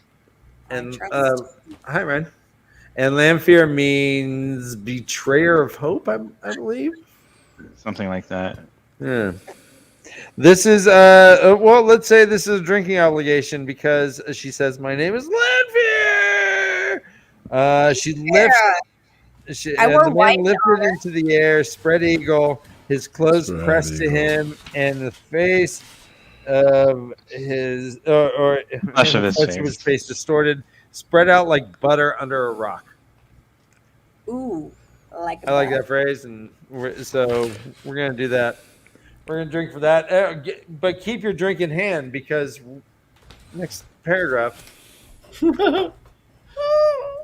And hi, Ryan. And Lanfear means betrayer of hope, I believe. Something like that. Yeah. This is well, let's say this is a drinking obligation because she says, "My name is Lanfear." She lifts. I And wore the man white lifted into the air, spread eagle, his clothes Spread pressed eagle. to him, and the face of his or Flesh of and the his flesh face. of his face distorted, spread out like butter under a rock. Ooh, I like that phrase, and so we're gonna do that. We're gonna drink for that, but keep your drink in hand because next paragraph.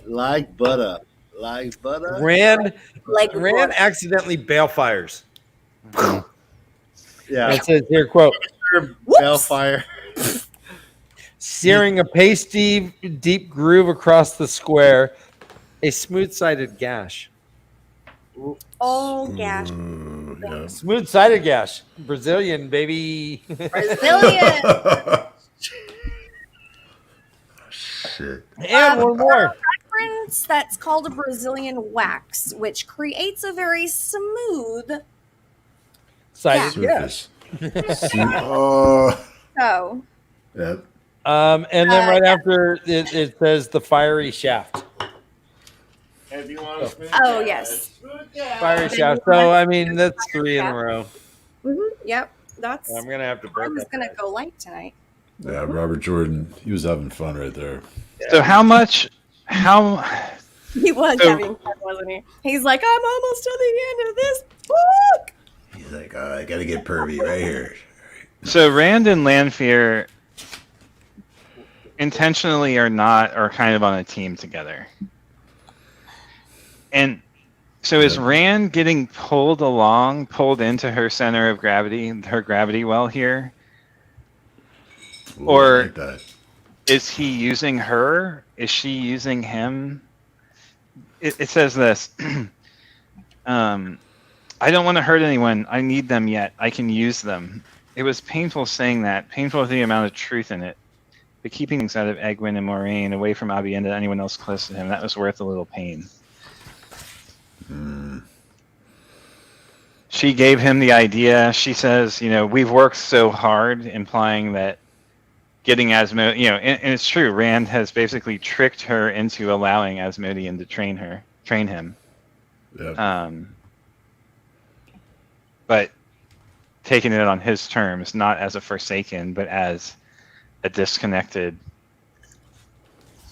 Like butter. Like butter. Rand Like what? accidentally bail fires. Yeah. It says here, quote, Bellfire. searing a pasty deep groove across the square, a smooth-sided gash. Oh gosh, Yeah. Smooth-sided gash. Brazilian, baby. Brazilian. Shit. And one more. reference that's called a Brazilian wax, which creates a very smooth. Cited Surface. yes. Oh. So, Yep. And then right after it says the fiery shaft. If you want to smooth oh that, yes. smooth that. Fiery shaft. So I mean that's 3 in a row. Yep. That's. I'm gonna have to I burp was it. gonna go light tonight. Yeah, Robert Jordan, he was having fun right there. So how much? How? He was So- having fun, wasn't he? He's like, I'm almost to the end of this book. He's like, oh, I gotta get pervy right here. So Rand and Lanfear intentionally are kind of on a team together. And so is Rand getting pulled into her center of gravity, her gravity well here? Ooh, Or- I like that. Is he using her? Is she using him? It says this. I don't want to hurt anyone. I need them yet. I can use them. It was painful saying that, painful with the amount of truth in it. But keeping things out of Egwene and Moiraine, away from Aviendha and anyone else close to him, that was worth a little pain. She gave him the idea. She says, we've worked so hard, implying that getting Asmodean, and it's true, Rand has basically tricked her into allowing Asmodean to train him. Yep. But taking it on his terms, not as a Forsaken, but as a disconnected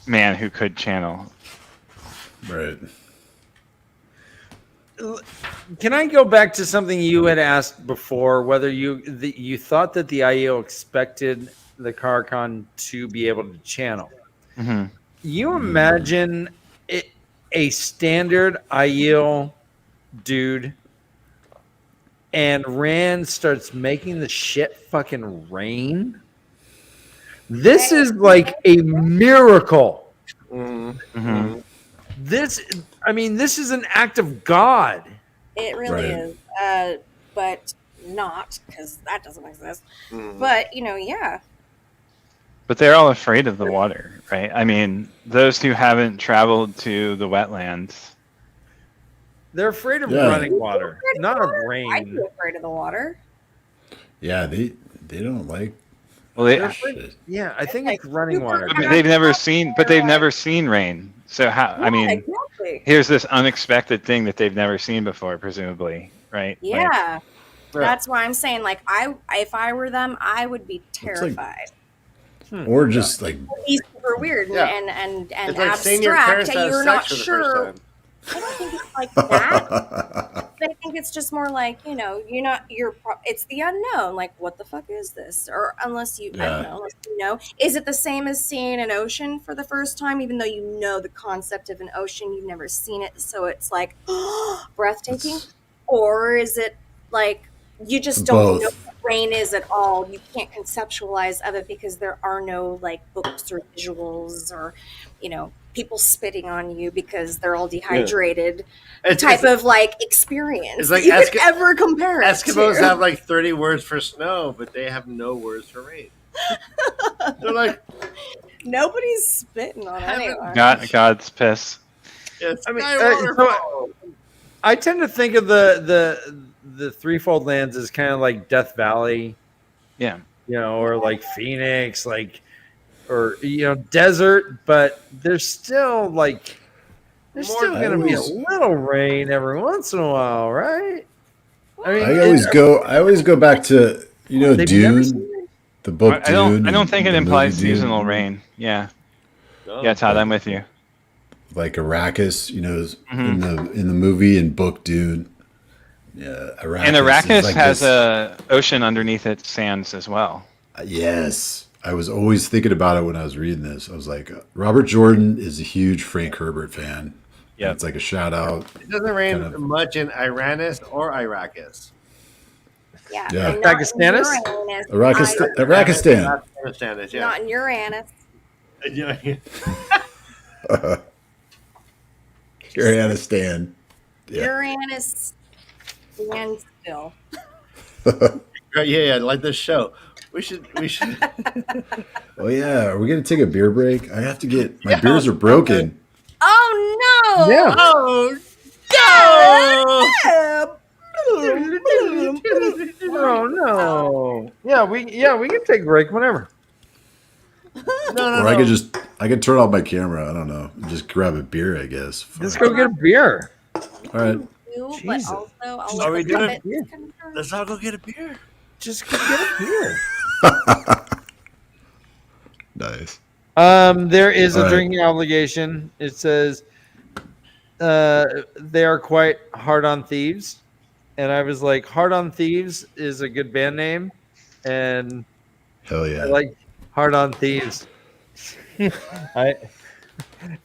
man who could channel. Right. Can I go back to something you had asked before? Whether you thought that the IEO expected the Carcon to be able to channel. Mm-hmm. You imagine a standard IEO dude, and Rand starts making the shit fucking rain. This is like a miracle. Mm-hmm. This is an act of God. It really Right. is. But not, because that doesn't exist. But, yeah. But they're all afraid of the water, right? I mean, those who haven't traveled to the wetlands. They're afraid of Yeah. running water, not of I'd rain. be afraid of the water. Yeah, they don't like Well, they, They're afraid- yeah, I think it's running water. but they've never seen rain. So how? I mean, exactly. here's this unexpected thing that they've never seen before, presumably, right? Like, Yeah. That's why I'm saying, if I were them, I would be terrified. or just like It'd be super weird Yeah. and It's like seeing your abstract, parents and have you're sex not for the first sure. time. I don't think it's like that. I think it's just more like, it's the unknown. Like, what the fuck is this? Or unless you, I don't know, unless you know. Is it the same as seeing an ocean for the first time, even though you know the concept of an ocean, you've never seen it, so it's like breathtaking? Or is it like you just don't Both. know what rain is at all? You can't conceptualize of it because there are no like books or visuals or, people spitting on you because they're all dehydrated. Type of like experience. It's like you could ever compare it Eskimos to. have like 30 words for snow, but they have no words for rain. They're like, Nobody's spitting on anyone. God's piss. it's I mean, sky so waterfall. I tend to think of the threefold lands as kind of like Death Valley, Yeah. or like Phoenix, or desert, but there's still going to be a little rain every once in a while, right? I mean, I always go back to they've never seen Dune, the book I Dune. don't think it the implies movie Dune. seasonal rain. Yeah. No. Yeah, Todd, I'm with you. Like Arrakis, in the movie and book Dune. Yeah, Arrakis. And is Arrakis like has this- a ocean underneath its sands as well. Yes. I was always thinking about it when I was reading this. I was like, Robert Jordan is a huge Frank Herbert fan. Yeah. It's like a shout out. It doesn't rain kind of- much in Iranus or Iraqis. Yeah. Yeah. and not in Pakistanis? Uranus. Arrakistan. Understand it, yeah. Not in Uranus. Uranistan. Yeah. Uranus stands still. yeah, like this show. We should. Oh yeah, are we gonna take a beer break? I have to get my beers are broken. Oh no! Yeah. Oh no. Yeah, we can take a break whenever. Or I could turn off my camera. I don't know. Just grab a beer, I guess. Just Fuck. go get a beer. All right. But Jesus. also, I'll Are let we the doing- puppets come through. Let's all go get a beer. Just go get a beer. Nice. There is a All right. drinking obligation. It says they are quite hard on thieves. And I was like, Hard on Thieves is a good band name. And Hell yeah. I like Hard on Thieves.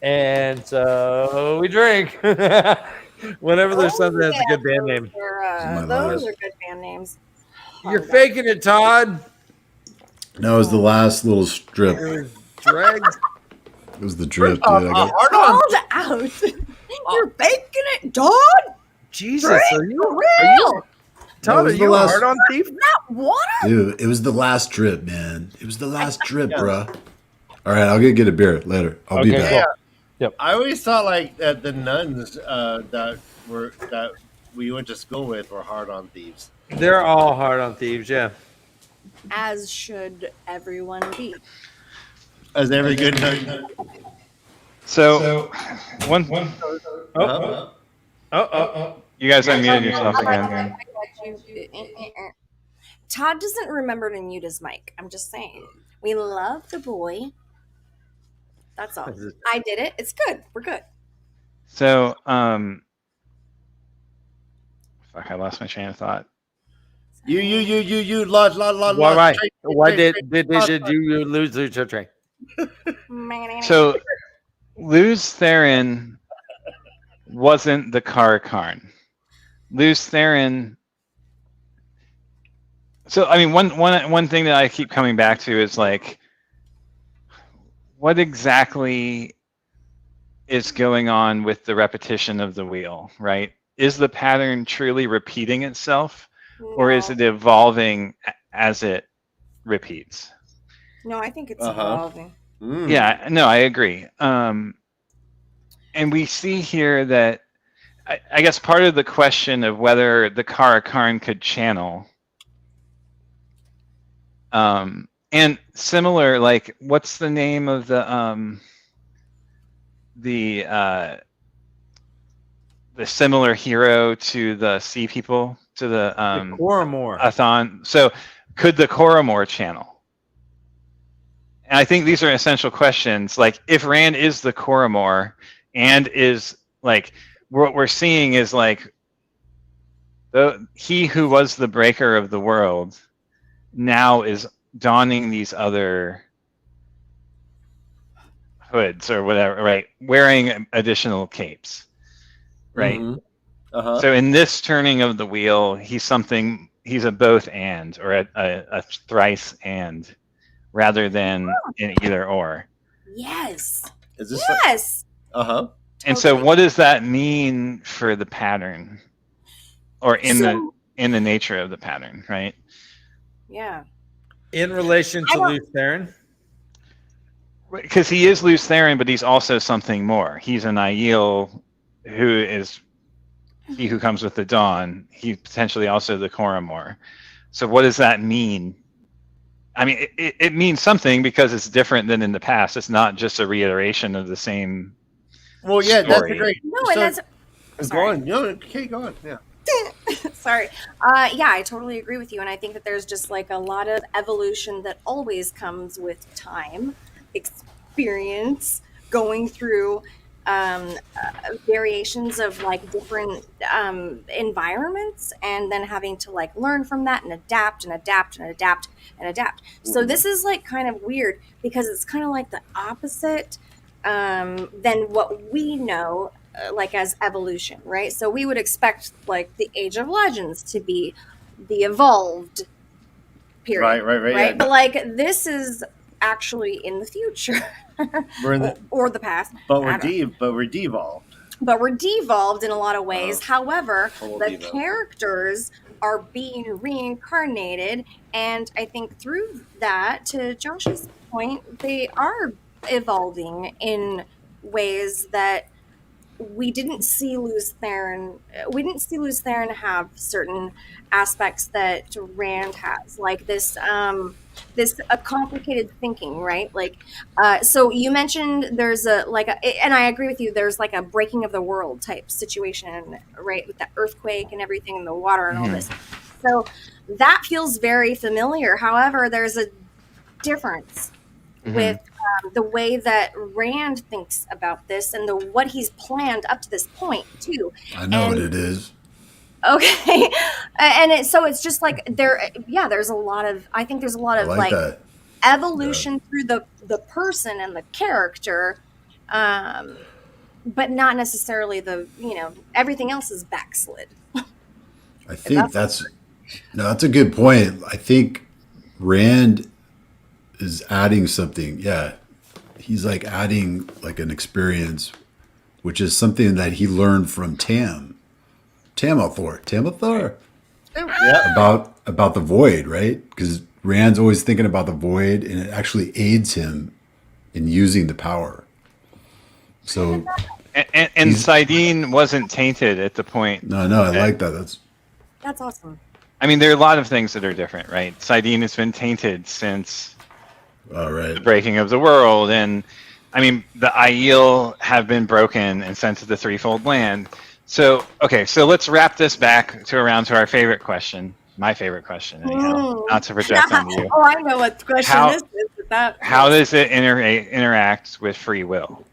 And so we drink. Whenever there's something that's a good band name. my Those life. are good band names. You're faking it, Todd. No, it was the last little strip. It was dregs. It was the drip, dude. I got, Called out. You're baking it, Todd. Jesus, are you No, Todd, it are was the you a last- hard on thief? That water. dude, it was the last drip, man. It was the last drip, bruh. All right, I'll get a beer later. I'll be Okay, back. cool. I always thought like that the nuns that we went to school with were hard on thieves. They're all hard on thieves, yeah. As should everyone be. As every good nun. So, one, you guys unmuted yourself again. Todd doesn't remember to mute his mic. I'm just saying. We love the boy. That's all. I did it. It's good. We're good. So, fuck, I lost my train of thought. You, lot. Why did you lose your train? So, Luz Theron wasn't the Karn. Luz Theron. So, I mean, one thing that I keep coming back to is like, what exactly is going on with the repetition of the wheel, right? Is the pattern truly repeating itself, or is it evolving as it repeats? No, I think it's evolving. Yeah, no, I agree. And we see here that I guess part of the question of whether the Karn could channel, and similar, like, what's the name of the similar hero to the sea people, to the Koramor. Athon? So could the Koramor channel? And I think these are essential questions. Like, if Rand is the Koramor and is like, what we're seeing is like, he who was the breaker of the world now is donning these other hoods or whatever, right? Wearing additional capes, right? Mm-hmm. So in this turning of the wheel, he's a both and, or a thrice and, rather than an either or. Yes. Is this Yes. And so what does that mean for the pattern, or in the nature of the pattern, right? Yeah. In relation to Luz Theron? Because he is Luz Theron, but he's also something more. He's an Aiel who is he who comes with the dawn. He's potentially also the Koramor. So what does that mean? I mean, it means something because it's different than in the past. It's not just a reiteration of the same Well, yeah, story. that's a great. No, and that's Go on. No, okay, go on. Yeah. sorry. Yeah, I totally agree with you, and I think that there's just like a lot of evolution that always comes with time, experience, going through variations of like different environments, and then having to like learn from that and adapt and adapt and adapt and adapt. So this is like kind of weird because it's kind of like the opposite than what we know like as evolution, right? So we would expect like the Age of Legends to be the evolved period, Right. Yeah. But like this is actually in the future. We're in the, or the past, but we're devolved. but we're devolved in a lot of ways. However, Total the devolved. characters are being reincarnated, and I think through that, to Josh's point, they are evolving in ways that we didn't see Luz Theron. We didn't see Luz Theron have certain aspects that Rand has, like this complicated thinking, right? Like, so you mentioned there's and I agree with you. There's like a breaking of the world type situation, right, with the earthquake and everything and the water and all this. So that feels very familiar. However, there's a difference with the way that Rand thinks about this and what he's planned up to this point too. I know what it is. Okay, and it's just like there's a lot of, I think there's a lot of like that. evolution through the person and the character, but not necessarily everything else is backslid. I think that's a good point. I think Rand is adding something. Yeah. He's like adding like an experience, which is something that he learned from Tamathor. Yeah. About the void, right? Because Rand's always thinking about the void, and it actually aids him in using the power. So, and Sidene wasn't tainted at the point. No, I like that. That's awesome. I mean, there are a lot of things that are different, right? Sidene has been tainted since the breaking of the world, and I mean, the Aiel have been broken and sent to the Threefold Land. So, okay, so let's wrap this back around to our favorite question. My favorite question, anyhow. Not to project onto you. Oh, I know what the question this is. How does it interact with free will?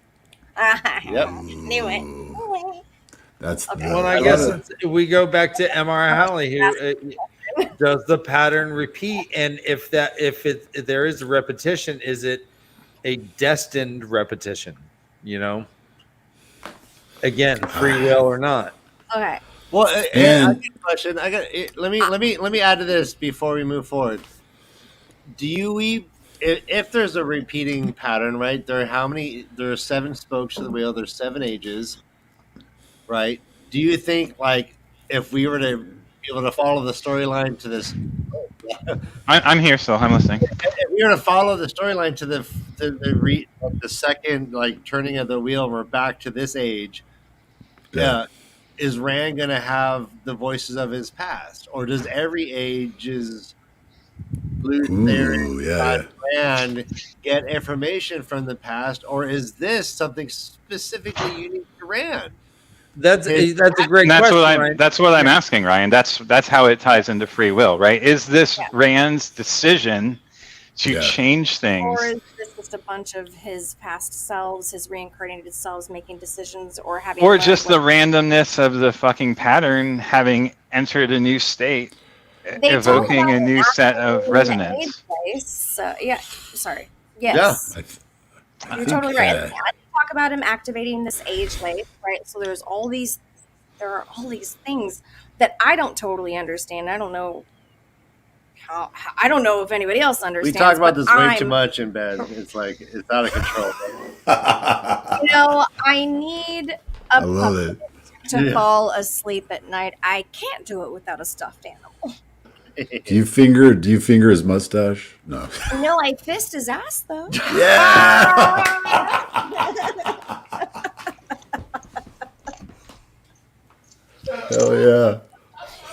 Yep. Knew it. That's okay. Well, I guess we go back to MrHowley here. Does the pattern repeat? And if there is a repetition, is it a destined repetition? Again, free will or not. Okay. Well, I got a question. Let me add to this before we move forward. If there's a repeating pattern, right? There are 7 spokes to the wheel. There's 7 ages, right? Do you think, like, if we were to be able to follow the storyline to this, I'm here still. I'm listening. if we were to follow the storyline to the second, like, turning of the wheel, and we're back to this age, is Rand gonna have the voices of his past, or does every age's Rand get information from the past, or is this something specifically unique to Rand? That's a great question. That's what I'm asking, Ryan. That's how it ties into free will, right? Is this Rand's decision to change things, or is this just a bunch of his past selves, his reincarnated selves, making decisions, or having, or just the randomness of the fucking pattern having entered a new state, evoking a new set of resonance? Sorry. Yes. Yeah. You're totally right. I talk about him activating this age late, right? So there are all these things that I don't totally understand. I don't know I don't know if anybody else understands. We talk about this way too much in bed. It's like it's out of control. I need a puppet to fall asleep at night. I can't do it without a stuffed animal. Do you finger his mustache? No. No, I fist his ass though. Yeah. Hell yeah.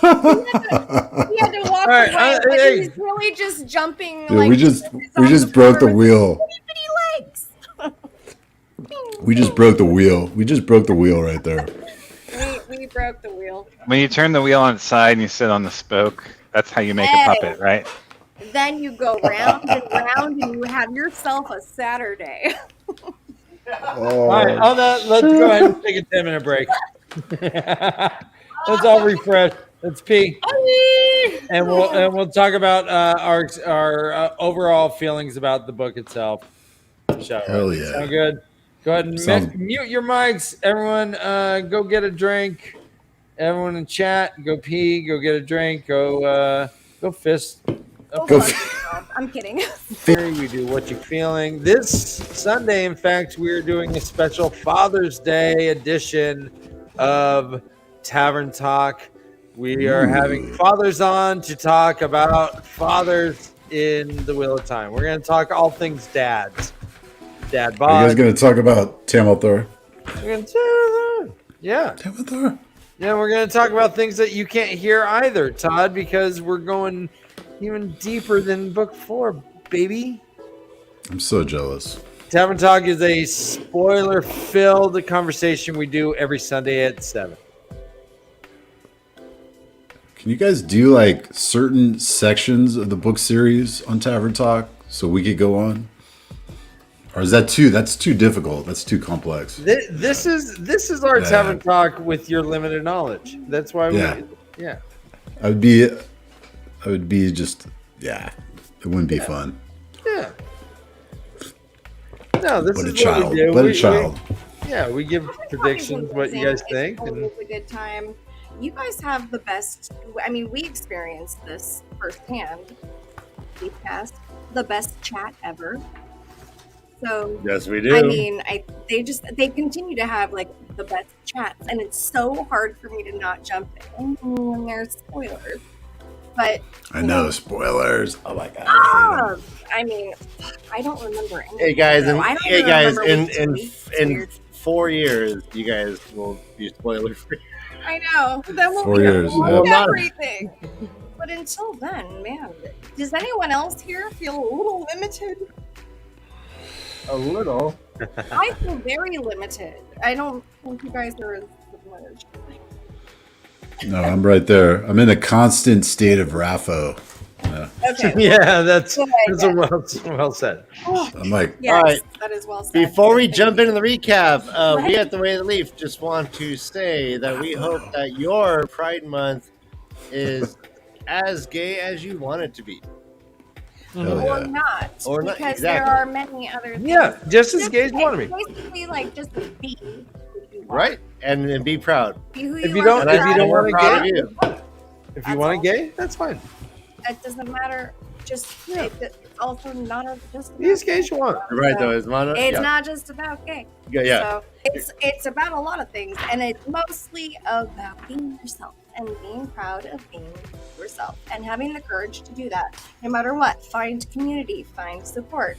He had to walk away, but he's really just jumping. Dude, we just broke the wheel. Legs. We just broke the wheel. We just broke the wheel right there. We broke the wheel. When you turn the wheel on its side and you sit on the spoke, that's how you make a puppet, right? Then you go round and round, and you have yourself a Saturday. All right, on that, let's go ahead and take a 10-minute break. Let's all refresh. Let's pee, and we'll talk about our overall feelings about the book itself. Hell yeah! Sound good? Go ahead and mute your mics, everyone. Go get a drink. Everyone in chat, go pee. Go get a drink. Go fist. I'm kidding. We do What You Feeling this Sunday. In fact, we're doing a special Father's Day edition of Tavern Talk. We are having fathers on to talk about fathers in the Wheel of Time. We're going to talk all things dads. Dad Are bod. you guys going to talk about Tamalthor? Yeah. Tamalthor? Yeah, we're going to talk about things that you can't hear either, Todd, because we're going even deeper than book 4, baby. I'm so jealous. Tavern Talk is a spoiler-filled conversation we do every Sunday at 7. Can you guys do like certain sections of the book series on Tavern Talk so we could go on? Or is that's too difficult? That's too complex. This is our Tavern Talk with your limited knowledge. That's why I would be just it wouldn't be fun. Yeah. No, this But is a child. what we do. But a child. We give predictions, what you guys think. It's always a good time. You guys have the best. I mean, we experienced this firsthand. We passed the best chat ever. So Yes, we do. I mean, they continue to have like the best chats, and it's so hard for me to not jump in when there's spoilers. But I know, spoilers. Oh my god. I mean, I don't remember anything. Hey guys, in in 4 years, you guys will be spoiler free. I know. That will 4 be years, everything. But until then, man, does anyone else here feel a little limited? A little. I feel very limited. I don't think you guys are as limited. No, I'm right there. I'm in a constant state of Raffo. Okay. Yeah, that's well said. I'm like, Yes, all right. that is well said. Before we Thank jump you. into the recap, we at the Way of the Leaf just want to say that we hope that your Pride Month is as gay as you want it to be. hell Or yeah. not. Or not, because exactly. there are many other things. Yeah, just as gay as you want to be. Basically, like, just be who you are. Right? And be proud. Be who If you you are. don't- And if I you don't we're wanna proud gay- of you. If you want a gay, that's fine. It doesn't matter. Just it's also not just Be as gay as you want. You're right, though. It's It's not just about gay. Yeah. So it's about a lot of things, and it's mostly about being yourself and being proud of being yourself and having the courage to do that, no matter what. Find community, find support.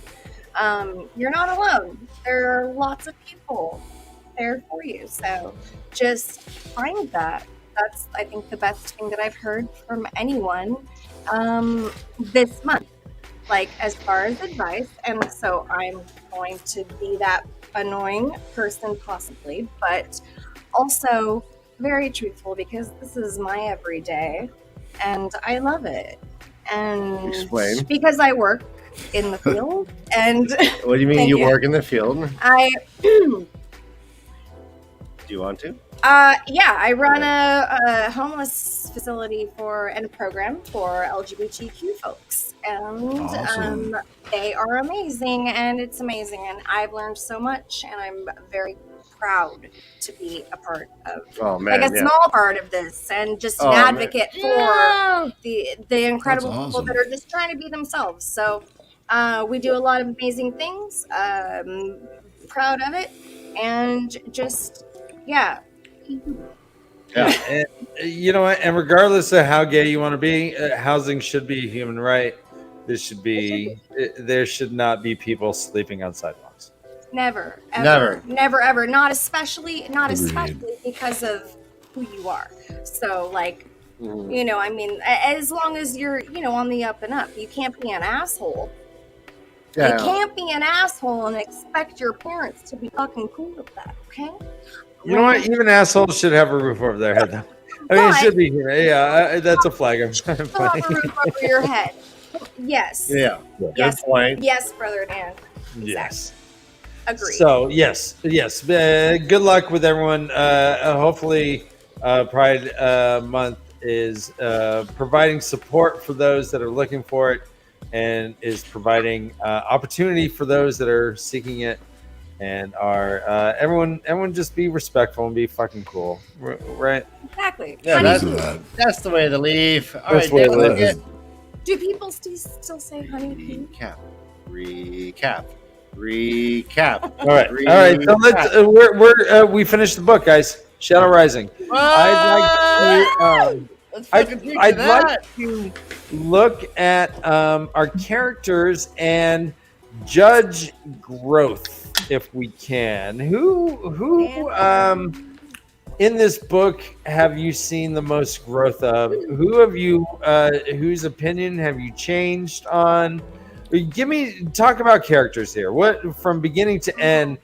You're not alone. There are lots of people there for you. So just find that. That's, I think, the best thing that I've heard from anyone this month, like as far as advice. And so I'm going to be that annoying person possibly, but also very truthful, because this is my everyday and I love it. And Explain. because I work in the field and What do you mean Thank you you. work in the field? I Do you want to? I run a homeless facility and a program for LGBTQ folks, and Awesome. they are amazing, and it's amazing, and I've learned so much, and I'm very proud to be a part of, Oh man, like a small part of this, and just an Oh, man. advocate for the incredible That's people awesome. that are just trying to be themselves. So we do a lot of amazing things. Proud of it, and just And, you know what? And regardless of how gay you want to be, housing should be a human right. There should not be people sleeping on sidewalks. Never, ever. Not especially Agreed. because of who you are. So, like, you know, I mean, as long as you're, you know, on the up and up, you can't be an asshole. Yeah. You can't be an asshole and expect your parents to be fucking cool with that, okay? You know what? Even assholes should have a roof over their head, though. I mean, it should be here. Yeah, that's a flag. I'm Still have a roof over your head. Yes. Yeah. Good Yes. point. Yes, brother Dan. Yes. Agreed. So yes. Good luck with everyone. Hopefully, Pride Month is providing support for those that are looking for it, and is providing opportunity for those that are seeking it, and are everyone just be respectful and be fucking cool, right? Exactly. Yeah, Honey, Cheers to that. That's the way to leave. All That's right, the way Dan, to let's leave. get do people still say honey poo? recap. All right. So let's we finished the book, guys. Shadow Rising. I'd like to look at our characters and judge growth. if we can. Who in this book have you seen the most growth of? Who have you whose opinion have you changed on? Talk about characters here. What from beginning to end?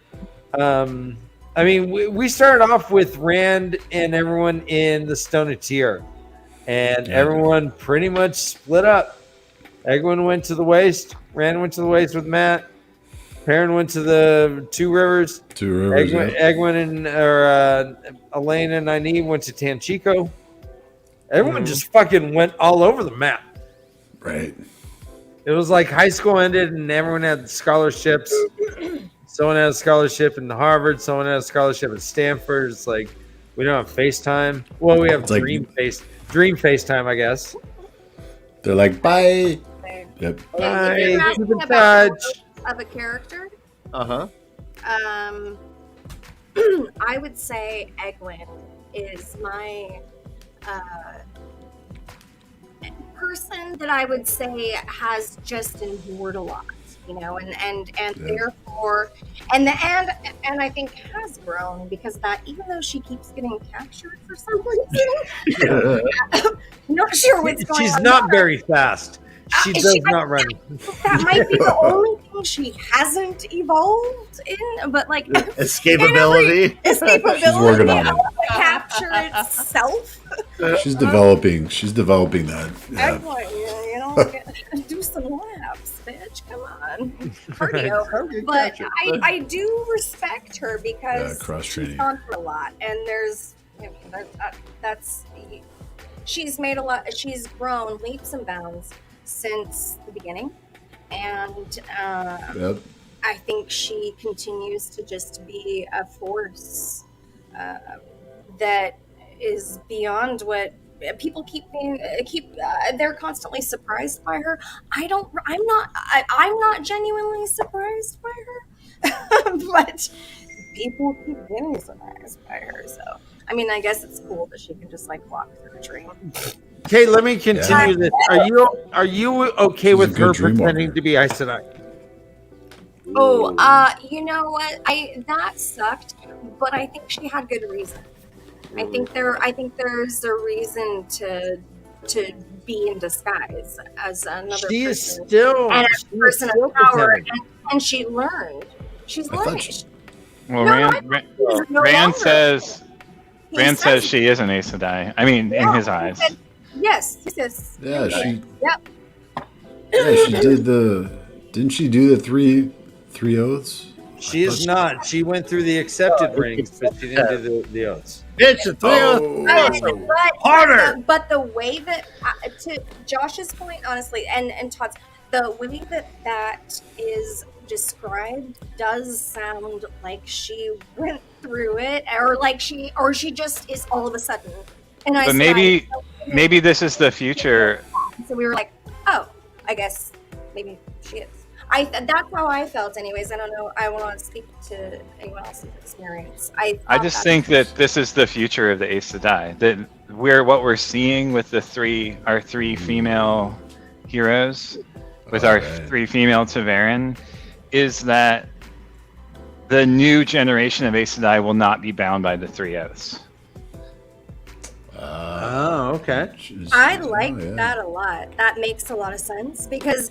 I mean, we started off with Rand and everyone in the Stone of Tyr, and everyone pretty much split up. Egwene went to the Waste. Rand went to the Waste with Matt. Perrin went to the Two Rivers. Egwene and Elaine and Nynaeve went to Tanchico. Everyone just fucking went all over the map. Right. It was like high school ended and everyone had scholarships. Someone had a scholarship in Harvard. Someone had a scholarship at Stanford. It's like we don't have FaceTime. Well, we have Dream FaceTime, I guess. They're like, bye. Yep. Bye. Keep in touch. Of a character. Uh-huh. I would say Egwene is my person that I would say has just endured a lot, and therefore, and I think has grown because that even though she keeps getting captured for some reason, not sure what's going on. She's not very fast. She does not run. That might be the only thing she hasn't evolved in, but like escapability. She's working on it. Capture itself. She's developing that. Yeah. Excellent. Do some laps, bitch. Come on, cardio. But I do respect her because she's gone through a lot, and she's made a lot. She's grown leaps and bounds since the beginning, and I think she continues to just be a force that is beyond what people keep they're constantly surprised by her. I'm not genuinely surprised by her, but people keep getting surprised by her. So I mean, I guess it's cool that she can just like walk through a dream. Okay, let me continue this. Are you okay with her pretending to be Aes Sedai? Oh, you know what? That sucked, but I think she had good reason. I think there's a reason to be in disguise as another she person. Is still and a person of power, and she learned. She's learning. Rand says she is an Aes Sedai. I mean, in his eyes. Yes, he says. Yeah, she. Yep. Yeah, she did Didn't she do the three oaths? She is not. She went through the accepted rings, but she didn't do the oaths. It's a 3 oaths. Harder. But the way that, to Josh's point, honestly, and Todd's, the way that is described does sound like she went through it, or she just is all of a sudden. And but maybe this is the future. So we were like, oh, I guess maybe she is. That's how I felt, anyways. I don't know. I want to speak to anyone else's experience. I just think that this is the future of the Aes Sedai. That what we're seeing with our three female heroes, with our three female TAVERN, is that the new generation of Aes Sedai will not be bound by the three oaths. Okay. I like that a lot. That makes a lot of sense because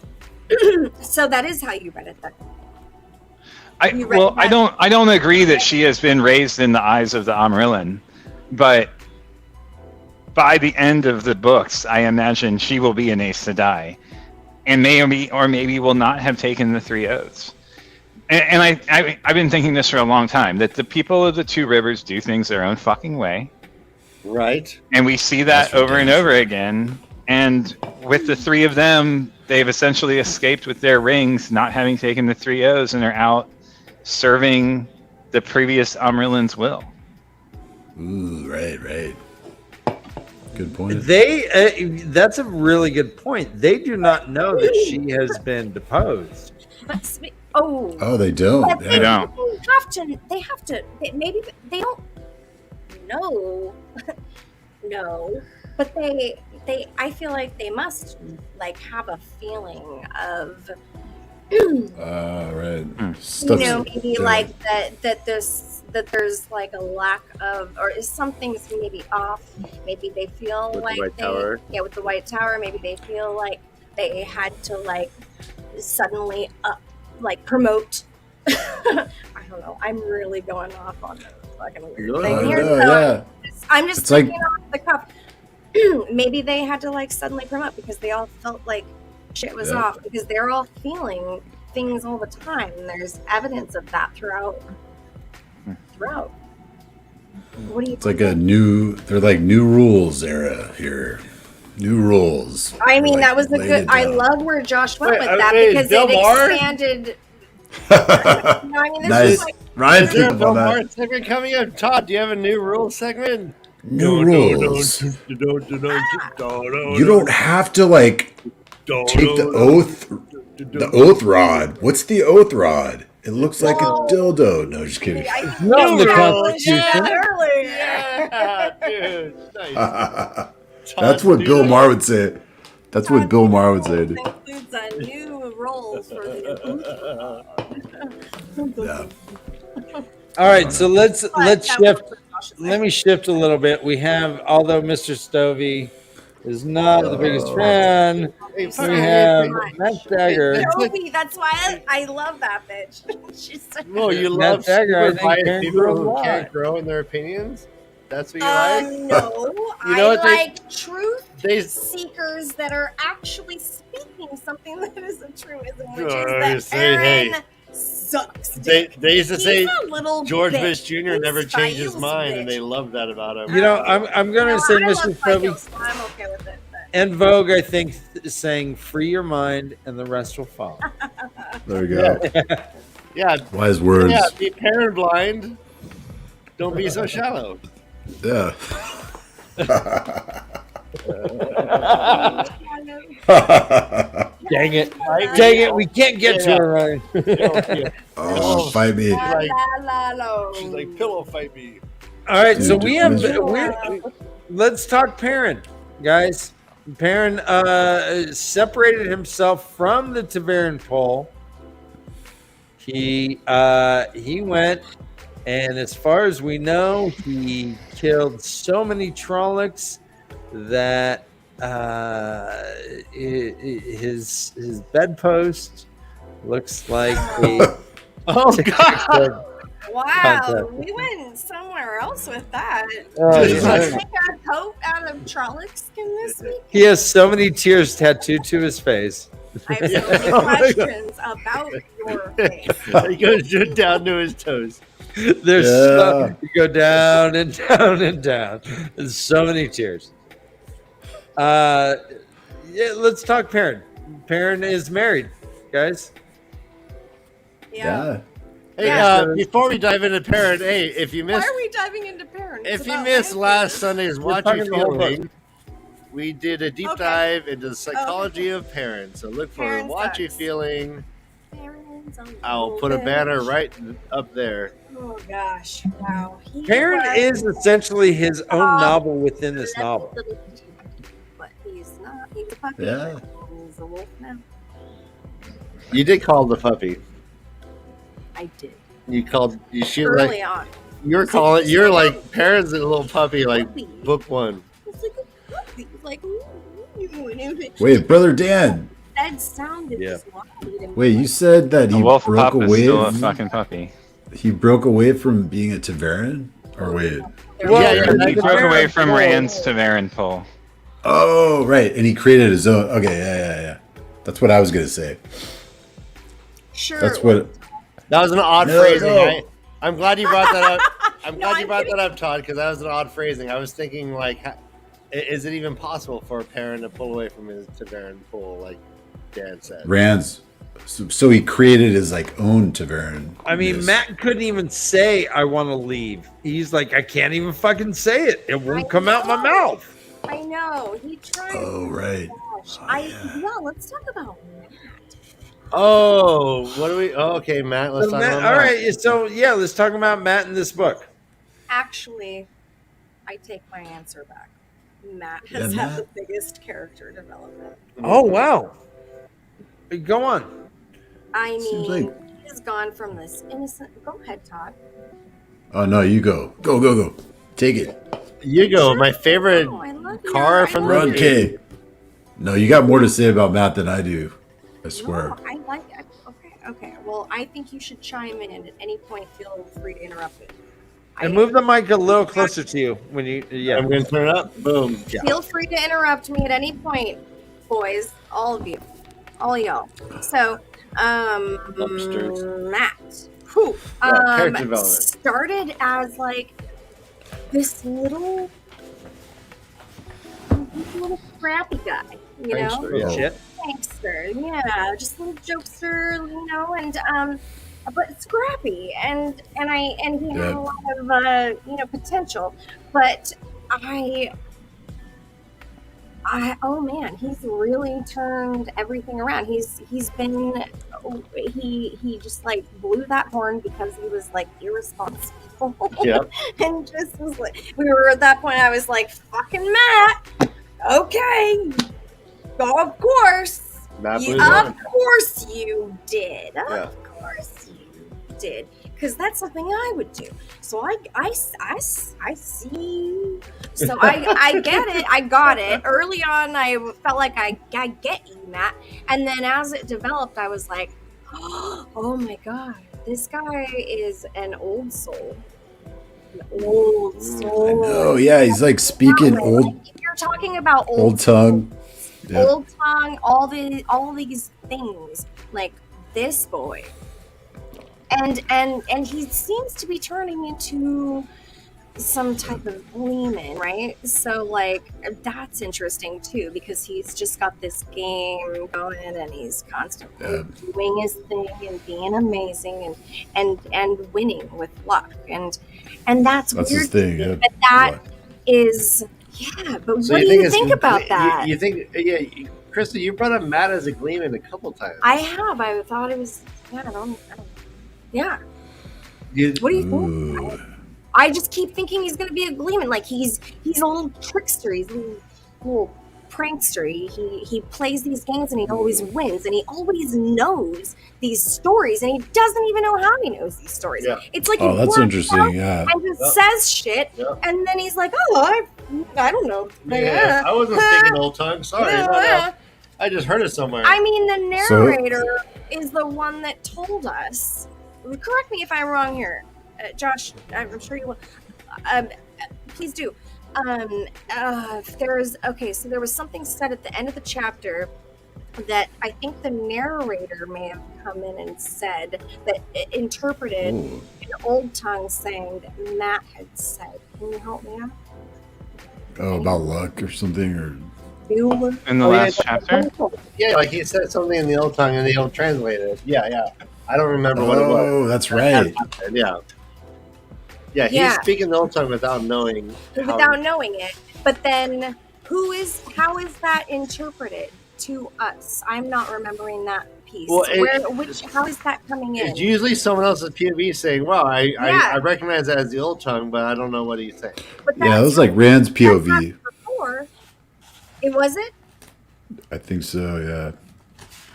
so that is how you read it then. I don't agree that she has been raised in the eyes of the Amarillan, but by the end of the books, I imagine she will be an Aes Sedai, and maybe will not have taken the three oaths. And I've been thinking this for a long time, that the people of the Two Rivers do things their own fucking way. Right. And we see that over and over again. And with the three of them, they've essentially escaped with their rings, not having taken the three oaths, and are out serving the previous Amarillans' will. Ooh, right. Good point. That's a really good point. They do not know that she has been deposed. Oh, they don't. They don't. They have to. Maybe they don't know. No, but they. I feel like they must like have a feeling of Right. You know, maybe like that there's like a lack of, or is something's maybe off. Maybe they feel With the like White Tower? with the White Tower, maybe they feel like they had to like suddenly like promote. I don't know. I'm really going off on the fucking weird thing here. Yeah. I'm just It's like- thinking off the cuff. Maybe they had to like suddenly promote because they all felt like shit was Yeah. off because they're all feeling things all the time. And there's evidence of that throughout. What do you? It's like they're like new rules era here. New rules. I mean, Like, that was a laid good. it I down. love where Josh went Wait, with that wait, because Bill it Maher? expanded. I mean, this Nice. is like Ryan Is there picked a up on Bill Maher that. segment coming up? Todd, do you have a new rule segment? New rules. You don't have to like take the oath. The oath rod. What's the oath rod? It looks like a dildo. No, just kidding. Not in the Constitution. earlier. Yeah, dude. Nice. That's what Bill Maher would say. That's what Bill Maher would say. Dude. Includes new roles for the. Yeah. All right, so let's shift. Josh's Let me shift a little bit. We have, although Mr. Dovie is not the biggest fan, Hey, we fucking have hey, MaTsDaGger. Dovie, that's why I love that bitch. She's so Whoa, you Matt love Dagger, I super think, biased can't people grow who a can't lot. grow in their opinions? That's what you like? no, You know I what they- like truth They seekers that are actually speaking something that is a truism, which Oh, is that hey, hey. Aaron sucks. they used to He's say a little George bitch. Bush Jr. He's never changed his Files mind, bitch. and they love that about him. You know, I'm going to say I Mr. love Dovie Files, so I'm okay with it. But. and Vogue, I think, is saying free your mind and the rest will follow. There we go. Yeah, Wise words. yeah, be parent blind. Don't be so shallow. Yeah. Dang it. Dang it, we can't get to her, Ryan. Oh, fight me. La, la, la, She's like, pillow fight me. All right, so Dude, we have, miserable. let's talk Perrin, guys. Perrin separated himself from the TAVERN poll. He went, and as far as we know, he killed so many Trollocs that his bedpost looks like a Oh, God. Wow, Concept. we went somewhere else with that. Oh, Did yeah. you make a coat out of Trolloc skin this week? He has so many tears tattooed to his face. I have so many questions about your face. He goes down to his toes. There's so, you go down and down and down. There's so many tears. Yeah, let's talk Perrin. Perrin is married, guys. Yeah. Hey, Yeah. before we dive into parent, hey, if you Why missed are we diving into parents? if you about missed anything? last Sunday's Watch talking Your the whole book. Feeling, we did a deep Okay. dive into the psychology of parents. So look for Parent Watch Your sucks. Feeling. Parents on the I'll put a bench. banner right up there. Oh gosh! Wow. He Perrin was is essentially his own novel within this novel. But he's not. He's a puppy. Yeah. He's a wolf now. You did call the puppy. I did. She Early like on. you're calling you're like parents a little puppy like Puppy. book one. It's like a puppy. It's like. Wait, brother Dan. That sounded Yeah. just wild to me. Wait, you said that A he wolf broke pup is away. still a fucking puppy. He broke away from being a TAVERN? Or wait. Well, Yeah, He the broke away Perrin from poll- Rand's TAVERN poll. Oh, right. And he created his own. Okay, yeah. That's what I was going to say. Sure. That's what. That was an odd No, phrasing. no. I'm glad you brought that up. I'm No, glad you I'm brought kidding. that up, Todd, because that was an odd phrasing. I was thinking like, is it even possible for a parent to pull away from his TAVERN pool, like Dan said? Rand's. So he created his like own TAVERN. I mean, Yes. Matt couldn't even say, I want to leave. He's like, I can't even fucking say it. It won't come out my mouth. I know. He tried. Oh, right. Gosh. Oh, yeah. Let's talk about Matt. Oh, what do we? Oh, okay, Matt. Let's So talk Matt, about all Matt. right, so yeah, let's talk about Matt in this book. Actually, I take my answer back. Matt Yeah, has had Matt. the biggest character development. Oh, wow. Go on. I Seems mean, like- he has gone from this innocent. Go ahead, Todd. Oh no, you go. Go. Take it. You go. My favorite Oh, I love you. car I from love the Run, Kay. No, you got more to say about Matt than I do. I swear. No, okay. Well, I think you should chime in at any point. Feel free to interrupt it. And move the mic a little closer to you when you. Yeah. I'm going to turn it up. Boom. Yeah. Feel free to interrupt me at any point, boys. All of you, all y'all. So, Dumpsters. Matt, who character development. started as like this little scrappy guy, you know. Prankster, yeah. Shit. Prankster, yeah, just a little jokester, you know, and but scrappy, and he had a lot of potential, but oh man, he's really turned everything around. He just like blew that horn because he was like irresponsible. Yeah. And just was like, we were at that point, I was like, fucking Matt, okay, of course. Matt You, blew his of horn. course you did. Yeah. Of course you did. Because that's something I would do. So I see. So I get it. I got it. Early on, I felt like I get you, Matt. And then as it developed, I was like, oh my God, this guy is an old soul. An old soul. Oh yeah, he's like speaking old If you're talking about old tongue. Yeah. old tongue, all these things, like this boy, and he seems to be turning into some type of Lumen, right? So like that's interesting too, because he's just got this game going and he's constantly doing his thing and being amazing and winning with luck, and that's That's weird his thing. to me, Yeah. but that Luck. is. Yeah, but So what do you it's think about that? You think, yeah, Krista, you brought up Matt as a Gleeman a couple times. I have. I thought it was. Yeah, I don't. Yeah. What do you think? Ooh. I just keep thinking he's going to be a Gleeman. Like he's a little trickster. He's a little prankster. He plays these games and he always wins and he always knows these stories and he doesn't even know how he knows these stories. Yeah. It's like Oh, he that's blacks interesting. out Yeah. and just says shit, and then he's like, "Oh, I don't know." Yeah, I wasn't speaking old tongue. Sorry. No. I just heard it somewhere. I mean, the narrator is the one that told us. Correct me if I'm wrong here, Josh. I'm sure you will. Please do. So there was something said at the end of the chapter that I think the narrator may have come in and said that it interpreted Ooh. in old tongue saying that Matt had said. Can you help me out? Oh, about luck or something, or In the last chapter? Yeah, like he said something in the old tongue and they'll translate it. Yeah. I don't remember what it was. oh, that's right. Yeah. Yeah, he's speaking the old tongue without knowing. Knowing it. But then how is that interpreted to us? I'm not remembering that piece. Well, how is that coming in? It's usually someone else's POV saying, "Well, I recognize that as the old tongue, but I don't know what he's saying." But Yeah, it was like Rand's POV. Before. It was it? I think so. Yeah.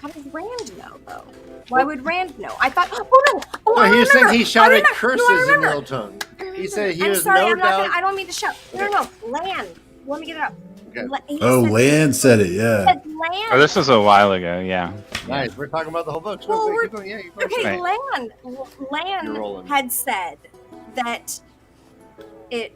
How does Rand know though? Why would Rand know? I thought, No, he was saying he shouted I curses in remember. the old tongue. He said he I'm was sorry, no I'm not doubt. I don't mean to shout. No. Land. Let me get it up. Okay. He Oh, said- Land said it. he Yeah. said Land. Oh, this was a while ago, yeah. Nice. We're talking about the whole book. Well, Keep going. Yeah, keep going. Okay, Right. Land You're rolling. had said that it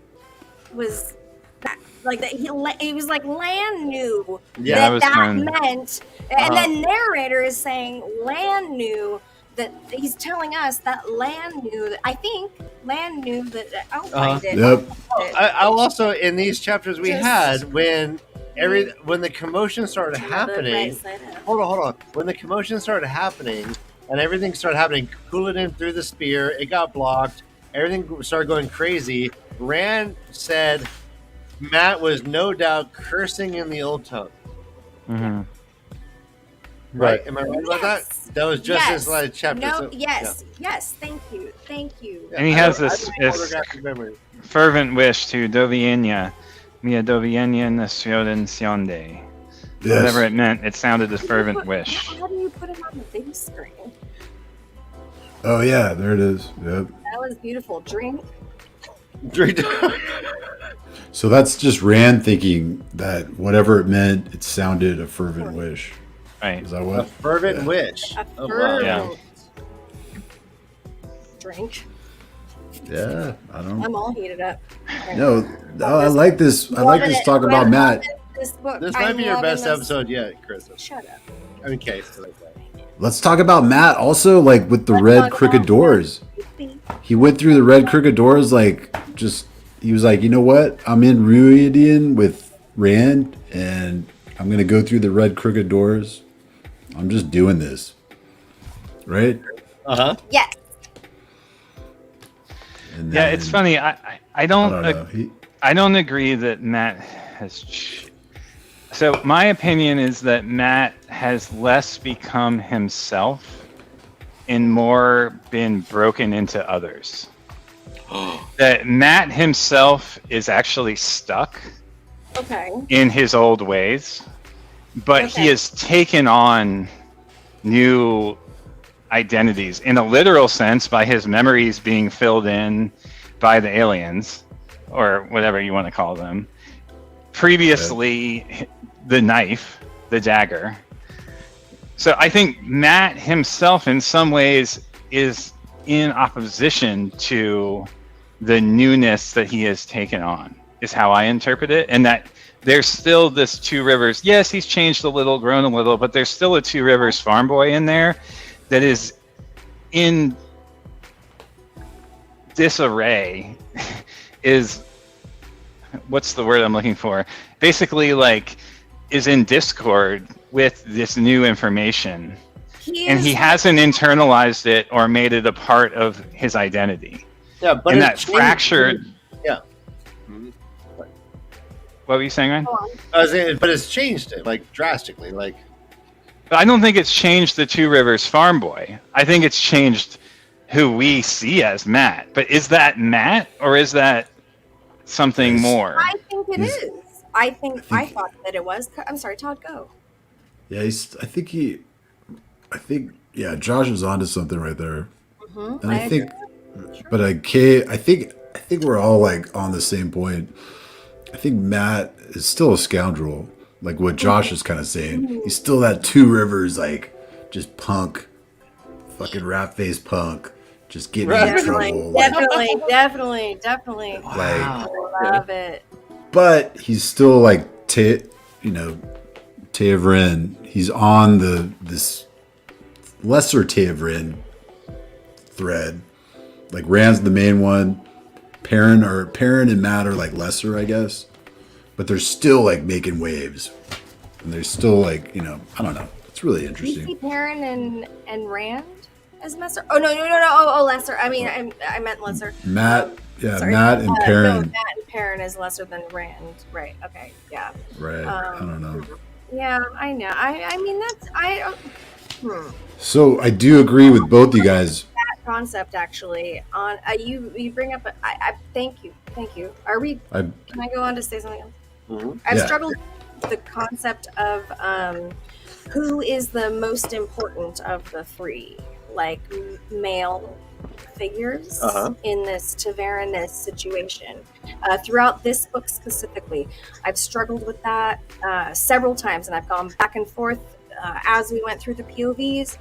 was that, like that it was like Land knew Yeah, that that fun. meant, and then narrator is saying Land knew that he's telling us that Land knew that. I think Land knew that. I'll find it. Yep. I'll also in these chapters we Just- had when the commotion started happening. Hold on. When the commotion started happening and everything started happening, Couladin threw the spear. It got blocked. Everything started going crazy. Rand said Matt was no doubt cursing in the old tongue. Mm-hmm. Right? Am I right about that? Yes. That was just Yes. his last chapter. No, so- yes. Thank you. yeah. And he I has don't- this- I don't have this- photographic memory. Fervent wish to Dovienia. Mia Dovienia Nacionen Sionde. Yes. Whatever it meant, it sounded a fervent wish. How do you put it on the big screen? Oh yeah, there it is. Yep. That was beautiful. Drink. So that's just Rand thinking that whatever it meant, it sounded a fervent wish. Right. Is that A what? fervent Yeah. wish. A Oh, wow. Yeah. Drink. Yeah, I don't. I'm all heated up. No, I like this. I like this talk about Matt. This book. This might be your loving best this- episode yet, Chris. Shut up. I mean, Kay, so like that. Let's talk about Matt also, like with the Let's red talk crooked about doors. He went through the red crooked doors, like just he was like, you know what? I'm in Ruidian with Rand, and I'm gonna go through the red crooked doors. I'm just doing this, right? Yes. And Yeah, then- it's funny. I I don't don't know. I don't agree that Matt has. So my opinion is that Matt has less become himself and more been broken into others. That Matt himself is actually stuck Okay. in his old ways, but Okay. he has taken on new identities in a literal sense by his memories being filled in by the aliens or whatever you want to call them. Previously, the knife, the dagger. So I think Matt himself in some ways is in opposition to the newness that he has taken on, is how I interpret it. And that there's still this Two Rivers. Yes, he's changed a little, grown a little, but there's still a Two Rivers farm boy in there that is in disarray. Is what's the word I'm looking for? Basically, like, is in discord with this new information, and he hasn't internalized it or made it a part of his identity. Yeah, but And it's that changed- fractured. Yeah. What were you saying, Ryan? I was saying, but it's changed it like drastically. Like, But I don't think it's changed the Two Rivers farm boy. I think it's changed who we see as Matt. But is that Matt or is that something more? I think it is. I thought that it was. I'm sorry, Todd, go. Yeah, I think yeah, Josh is onto something right there. And I think, but I think we're all like on the same point. I think Matt is still a scoundrel, like what Josh is kind of saying. He's still that Two Rivers, like just punk, fucking rat face punk, just getting in trouble. Like, Definitely. like, I love it. but he's still like, TAVERN. He's on this lesser TAVERN thread. Like Rand's the main one. Perrin and Matt are like lesser, I guess. But they're still like making waves. And they're still like, I don't know. It's really Do you interesting. see Perrin and Rand as lesser? Oh no! Oh, lesser. I mean, I meant lesser. Matt, Sorry. Matt and No, Perrin. Matt and Perrin is lesser than Rand. Right. Okay. Yeah. Right. I don't know. Yeah, I know. I mean, that's So I do agree with both you guys. that concept actually. On you bring up. I thank you. Are we? Can I go on to say something else? I've Yeah. struggled with the concept of who is the most important of the three, like male figures in this TAVERN situation. Throughout this book specifically, I've struggled with that several times, and I've gone back and forth as we went through the POVs,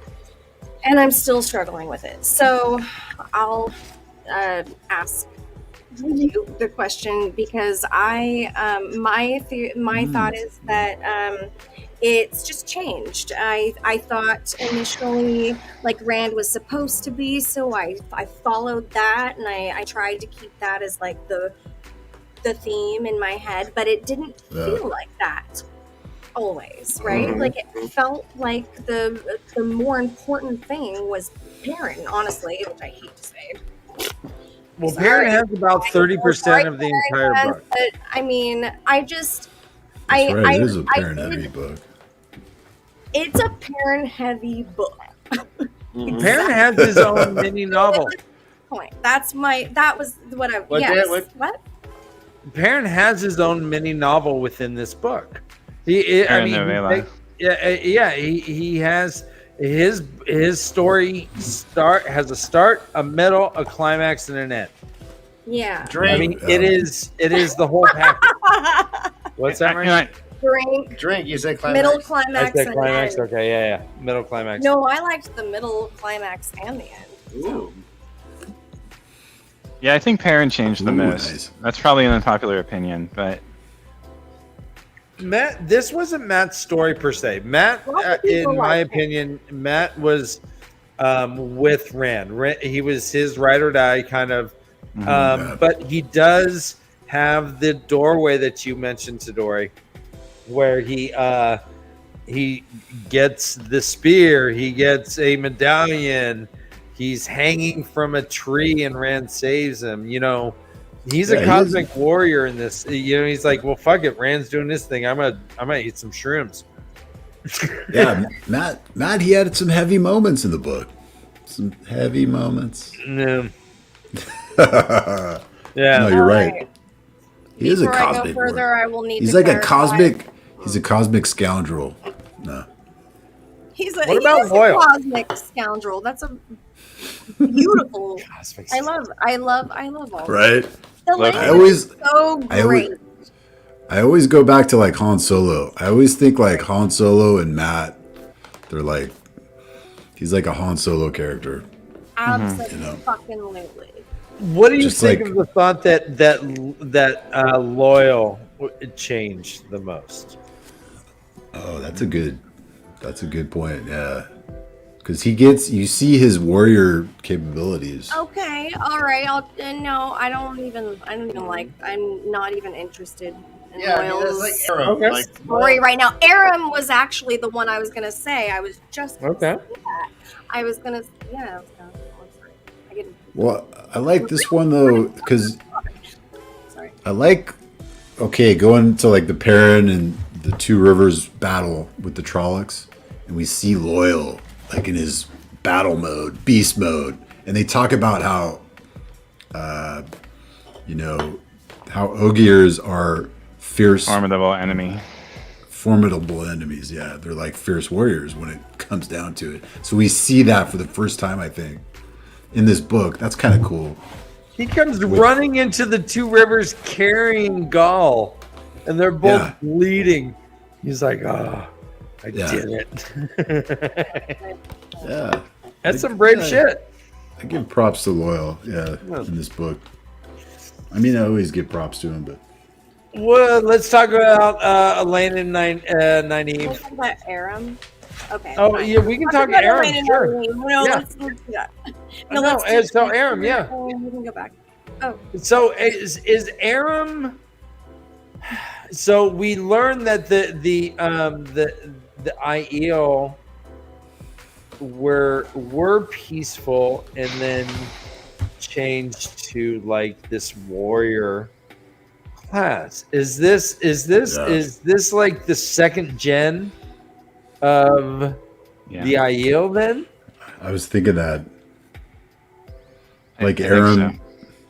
and I'm still struggling with it. So I'll ask you the question, because my thought is that it's just changed. I thought initially like Rand was supposed to be, so I followed that, and I tried to keep that as like the theme in my head, but it didn't feel like that always, right? Like it felt like the more important thing was Perrin, honestly, which I hate to say. Well, Sorry. Perrin has about 30% of the entire book. But I mean, That's right. It is a Perrin heavy book. It's a Perrin heavy book. Perrin has his own mini novel. Point. That was what I. What, yes. Dan, What? Perrin has his own mini novel within this book. He Perrin Novella. he has his story has a start, a middle, a climax, and an end. Yeah. I mean, it is the whole package. What's that, Ryan? Drink. You said climax. Middle I climax. said and climax. end. Okay, yeah. Middle climax. No, I liked the middle climax and the end. Ooh. Yeah, I think Perrin changed the Ooh, most. nice. That's probably an unpopular opinion, but Matt, this wasn't Matt's story per se. Matt, Lots of people in my like it. opinion, Matt was with Rand. He was his ride or die kind of. Yeah. But he does have the doorway that you mentioned, Tadori, where he gets the spear, he gets a medallion, he's hanging from a tree, and Rand saves him. You know, he's Yeah, a he cosmic warrior in this. You know, he's like, well, fuck it, Rand's doing this thing. I'm gonna eat some shrooms. Yeah, Matt, he had some heavy moments in the book. Some heavy moments. No. No, Yeah. you're right. He is a Before I go cosmic. further, warrior. I will need He's to like a clarify. cosmic. He's a cosmic scoundrel. No. He's What about a loyal? cosmic scoundrel. That's a beautiful. Cosmic I love all. Right. The Look, language I always- is so great. I always go back to like Han Solo. I always think like Han Solo and Matt. They're like, he's like a Han Solo character. Absolutely. You know. Fucking. What do you Just think like- of the thought that loyal changed the most? Oh, that's a good point. Yeah, because you see his warrior capabilities. Okay, all right. No, I don't even like. I'm not even interested in Yeah, I mean, that's Loyal's like Aram. Okay. Like, story right now. Aram was actually the one I was gonna say. I was just gonna Okay. say that. I was gonna. Yeah. I'm sorry. I get. Well, I like this one though because Sorry. I like. Okay, going to like the Perrin and the Two Rivers battle with the Trollocs, and we see Loyal like in his battle mode, beast mode, and they talk about how, how Ogiers are fierce, formidable enemy. formidable enemies. Yeah, they're like fierce warriors when it comes down to it. So we see that for the first time, I think, in this book. That's kind of cool. He comes running into the Two Rivers carrying Gaul, and they're both Yeah. bleeding. He's like, "Oh, I Yeah. did it." Yeah, That's some brave shit. I give props to Loyal. Yeah, in this book. I mean, I always give props to him, but Well, let's talk about Elaine and Can we Nynaeve. talk about Aram? Okay. Oh, fine. yeah, we can Let's talk about Aram, Elaine and sure. Nynaeve. No, Yeah. let's do that. No, let's and so Aram, yeah. We can go back. Oh, So is Aram? So we learned that the Aiel were peaceful and then changed to like this warrior class. Is this like the second gen of Yeah. the Aiel then? I was thinking that. I Like think Aram,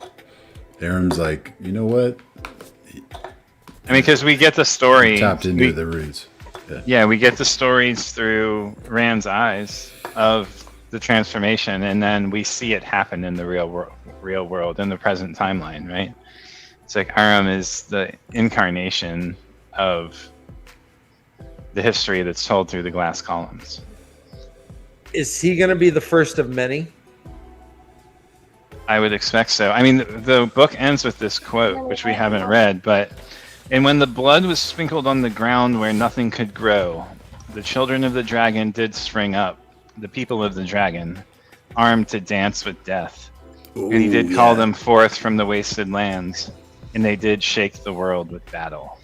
so. Aram's like, you know what? I mean, because we get the story. Tapped into we- the roots. Yeah, we get the stories through Rand's eyes of the transformation, and then we see it happen in the real world, in the present timeline, right? It's like Aram is the incarnation of the history that's told through the glass columns. Is he going to be the first of many? I would expect so. I mean, the book ends with this quote, which we haven't read, but and when the blood was sprinkled on the ground where nothing could grow, the children of the dragon did spring up, the people of the dragon, armed to dance with death. And he did Ooh, call yeah. them forth from the wasted lands, and they did shake the world with battle.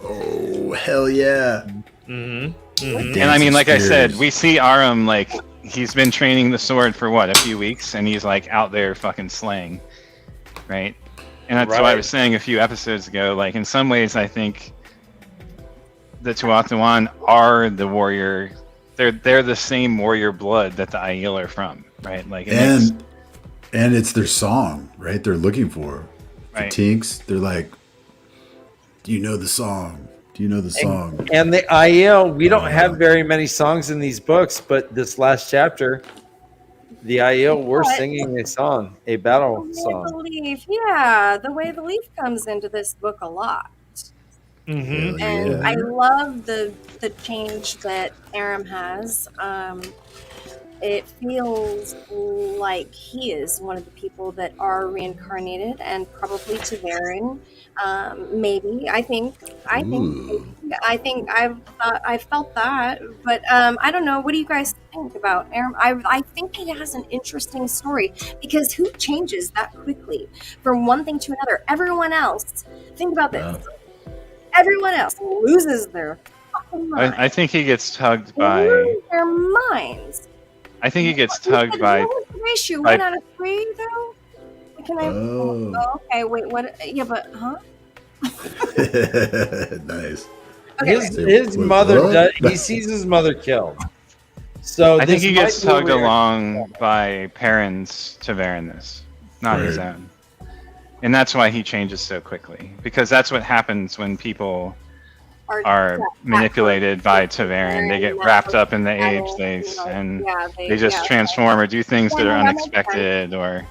Oh, hell yeah. Mm-hmm. And I mean, like I said, Spears. we see Aram, like, he's been training the sword for what, a few weeks, and he's like out there fucking slaying, right? And that's why I was saying a few episodes ago, like, in some ways I think the Tuathuan are the warrior, they're the same warrior blood that the Aiel are from, right? Like, and it's their song, right? They're looking for. Right. The Tinks, they're like, do you know the song? Do you know the song? And the Aiel, we don't have very many songs in these books, but this last chapter, the Aiel were singing a song, a battle song. The leaf, yeah, the way the leaf comes into this book a lot. Hell And yeah. I love the change that Aram has. It feels like he is one of the people that are reincarnated, and probably TAVERN. Maybe I think I've felt that, but I don't know. What do you guys think about Aram? I think he has an interesting story, because who changes that quickly from one thing to another? Everyone else. Think about this. Everyone else loses their fucking mind. I think he gets tugged by. Lose their minds. I think he gets tugged by. What was the ratio? 1 out of 3, though. Can I? Oh. Okay. Wait. What? Yeah, but huh? Nice. Okay. His mother, he sees his mother killed. So I think he gets this might be tugged weird. along by Perrin's TAVERNness, not his Right. own. And that's why he changes so quickly, because that's what happens when people are manipulated by TAVERN. They get wrapped up in the age, and they just transform or do things that are unexpected or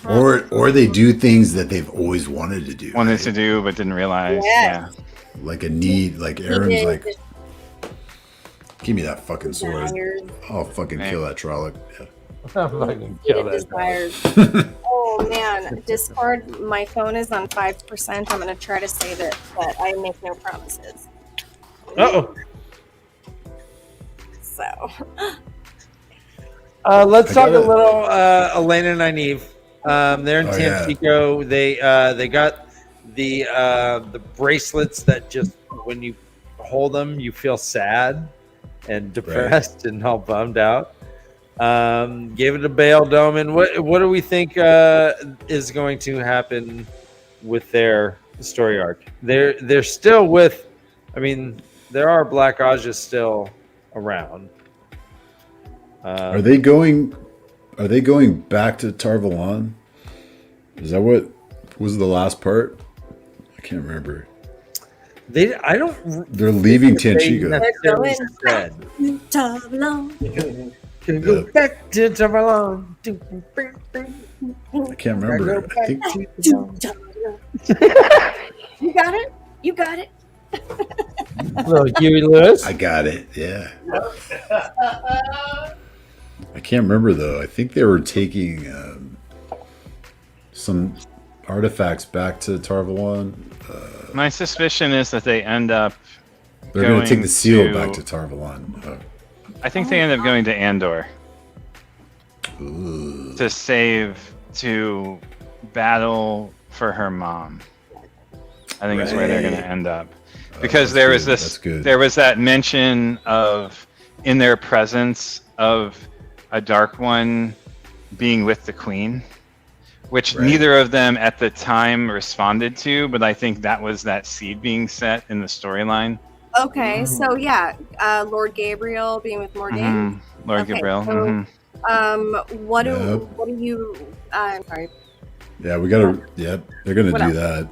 Or they do things that they've always wanted to do. wanted to do but didn't realize. Yes. Yeah. Like a need, like Aram's like, give me that fucking sword. I'll fucking kill that Trolloc. Yeah. Fucking kill that. Desires. Oh man, Discord. My phone is on 5%. I'm gonna try to save it, but I make no promises. Uh-oh. So. Let's talk a little Elena and Nynaeve. They're in Tampico. They got the bracelets that just when you hold them, you feel sad and depressed and all bummed out. Gave it a bail dome. And what do we think is going to happen with their story arc? They're still with. I mean, there are Black Ajas still around. Are they going back to Tarvalon? Is that what was the last part? I can't remember. I don't. They're leaving Tanchico. They're going back to Tarvalon. Can go back to Tarvalon. I can't remember. I think You got it. You got it. Little Huey Lewis. I got it. Yeah. I can't remember though. I think they were taking some artifacts back to Tarvalon. My suspicion is that they end up. They're going to take the seal back to Tarvalon. I think they end up going to Andor to battle for her mom. I think that's where they're going to end up, because there was there was that mention of in their presence of a Dark One being with the Queen, which neither of them at the time responded to, but I think that was that seed being set in the storyline. Okay, so yeah, Lord Gabriel being with Morgan. Lord Gabriel. So, what do you? I'm sorry. Yeah, we gotta. Yep, they're gonna do that.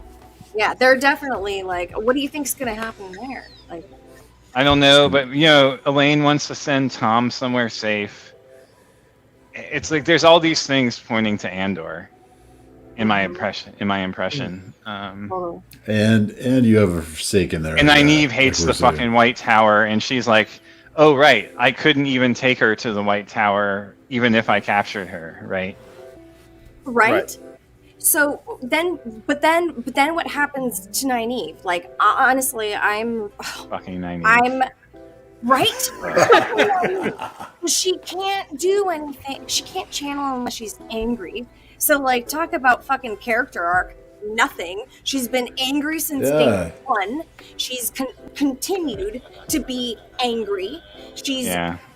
Yeah, they're definitely like. What do you think's gonna happen there? Like, I don't know, but Elaine wants to send Tom somewhere safe. It's like there's all these things pointing to Andor, in my impression. And you have a Forsaken there. And Nynaeve hates the fucking White Tower, and she's like, "Oh right, I couldn't even take her to the White Tower, even if I captured her." Right. So then what happens to Nynaeve? Like, honestly, I'm fucking Nynaeve. I'm right. She can't do anything. She can't channel unless she's angry. So, like, talk about fucking character arc. Nothing. She's been angry since day one. She's continued to be angry. She's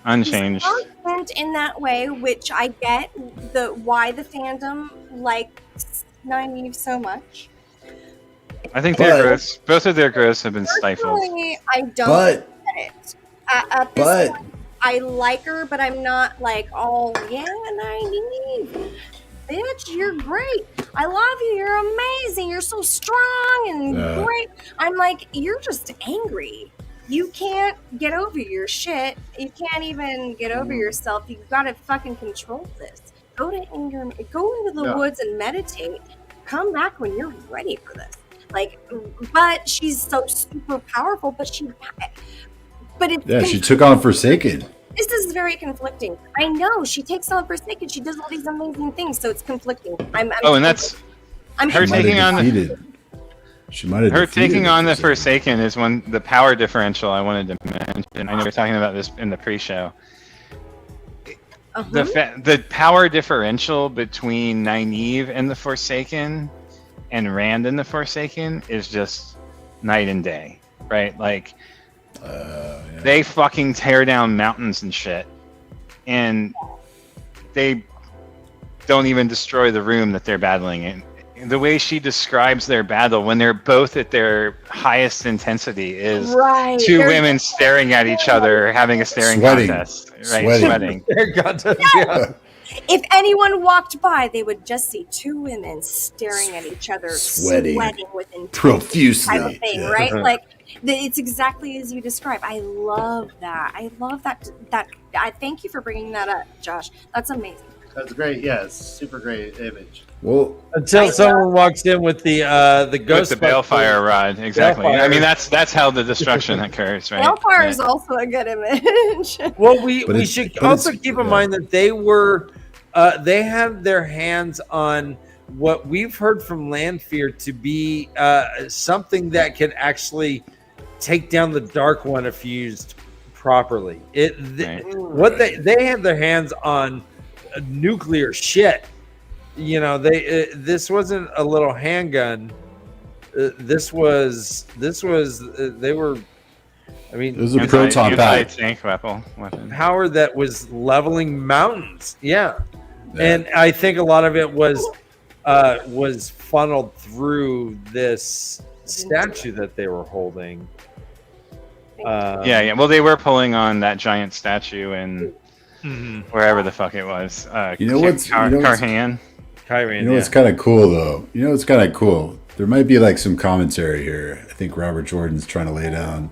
unchanged. She's constant in that way, which I get why the fandom likes Nynaeve so much. I think their growths, both of their growths have been stifled. I don't get it. At this point, I like her, but I'm not like, oh yeah, Nynaeve. bitch, you're great. I love you. You're amazing. You're so strong and great. I'm like, you're just angry. You can't get over your shit. You can't even get over yourself. You've got to fucking control this. Go into the woods and meditate. Come back when you're ready for this. Like, but she's so super powerful. But she took on Forsaken. This is very conflicting. I know she takes on Forsaken. She does all these amazing things, so it's conflicting. I'm her taking on. She might have. Her taking on the Forsaken is the power differential I wanted to mention. I know we were talking about this in the pre-show. The power differential between Nynaeve and the Forsaken and Rand and the Forsaken is just night and day, right? Like, they fucking tear down mountains and shit, and they don't even destroy the room that they're battling in. The way she describes their battle when they're both at their highest intensity is two women staring at each other, having a staring contest. Right? Sweating. If anyone walked by, they would just see two women staring at each other, sweating with profusely, type of thing, right? Like, it's exactly as you describe. I love that. I thank you for bringing that up, Josh. That's amazing. That's great. Yeah, it's super great image. Well, until someone walks in with the ghost, with the balefire rod. Exactly. I mean, that's how the destruction occurs, right? Balefire is also a good image. Well, we should also keep in mind that they have their hands on what we've heard from Lanfear to be something that can actually take down the Dark One if used properly. What they have their hands on nuclear shit. You know, this wasn't a little handgun. This was they were. I mean, it was a proton pack tank weapon. Power that was leveling mountains. Yeah. And I think a lot of it was funneled through this statue that they were holding. Well, they were pulling on that giant statue and wherever the fuck it was. Carhan. You know what's kind of cool though? You know what's kind of cool? There might be like some commentary here. I think Robert Jordan's trying to lay down.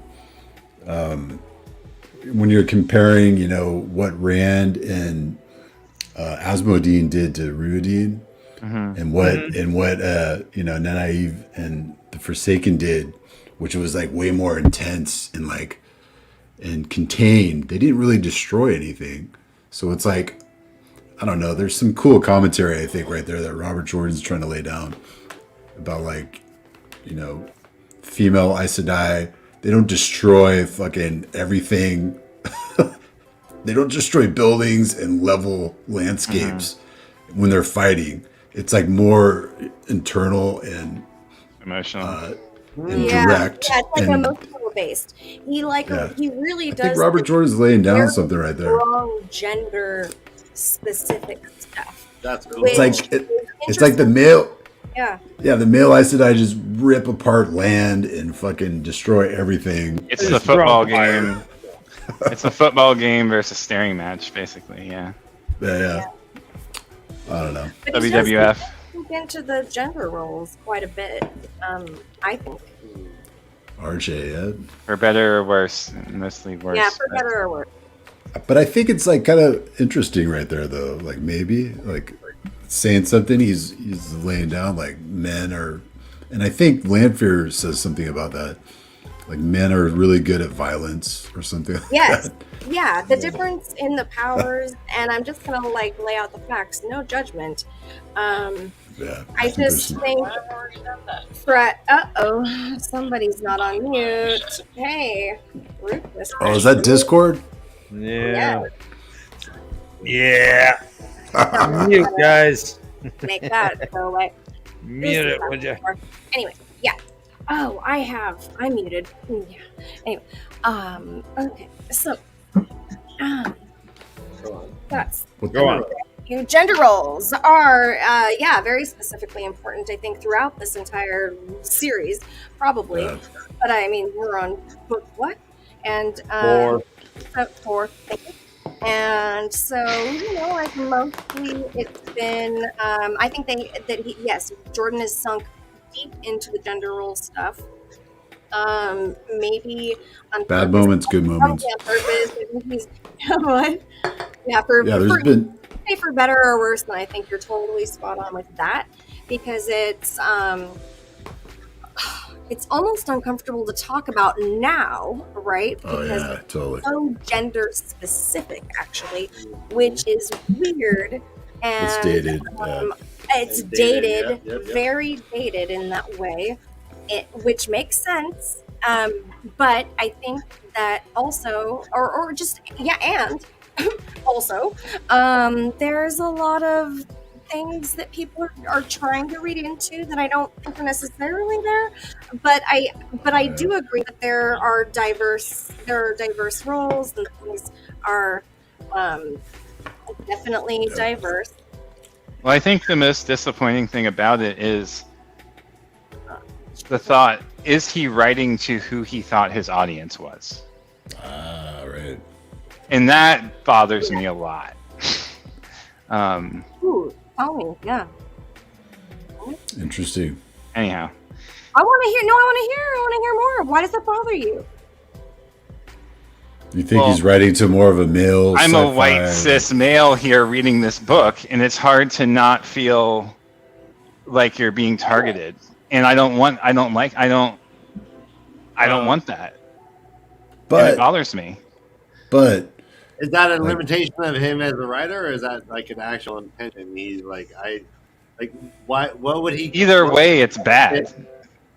When you're comparing, you know, what Rand and Asmodee did to Ruidin, and what you know, Nynaeve and the Forsaken did, which was like way more intense and contained. They didn't really destroy anything. So it's like, I don't know, there's some cool commentary, I think, right there that Robert Jordan's trying to lay down about, like, you know, female Aes Sedai. They don't destroy fucking everything. They don't destroy buildings and level landscapes when they're fighting. It's like more internal and emotional and direct. Yeah, it's like emotional based. He really does. I think Robert Jordan's laying down something right there. Strong gender specific stuff. That's cool. It's like the male. Yeah. Yeah, the male Aes Sedai just rip apart land and fucking destroy everything. It's the football game. It's a football game versus staring match, basically. Yeah. Yeah. I don't know. But WWF. Into the gender roles quite a bit. I think. RJ, yeah. For better or worse, mostly worse. Yeah, for better or worse. But I think it's like kind of interesting right there, though. Like maybe like saying something he's laying down like men are, and I think Lanfear says something about that. Like men are really good at violence or something. Yes. Yeah. The difference in the powers, and I'm just gonna like lay out the facts. No judgment. I just think. Somebody's not on mute. Hey, Rufus. Oh, is that Discord? Yeah. Mute, guys. Make that go away. Mute it, would you? Anyway, yeah. Oh, I muted. Yeah. Anyway, okay. So, that's go on. Gender roles are, very specifically important. I think throughout this entire series, probably. But I mean, we're on book what? And 4. Thank you. And so, like mostly it's been, I think Jordan is sunk deep into the gender role stuff. Maybe on Bad purpose. moments, good moments. On purpose. I think he's, what? Yeah, for better or worse, and I think you're totally spot on with that, because it's almost uncomfortable to talk about now, right? Because totally. it's so gender specific, actually, which is weird. And It's dated. it's dated, very dated in that way, which makes sense. But I think that also, and also, there's a lot of things that people are trying to read into that I don't think are necessarily there. But I do agree that there are diverse roles, and things are definitely diverse. Well, I think the most disappointing thing about it is the thought, is he writing to who he thought his audience was? Right. And that bothers me a lot. Ooh, tell me, yeah. Interesting. Anyhow. I want to hear more. Why does that bother you? You think he's writing to more of a male? I'm a white cis male here reading this book, and it's hard to not feel like you're being targeted. And I don't want that. But and it bothers me. But is that a limitation of him as a writer, or is that like an actual intention? He's like, what would he? Either way, it's bad.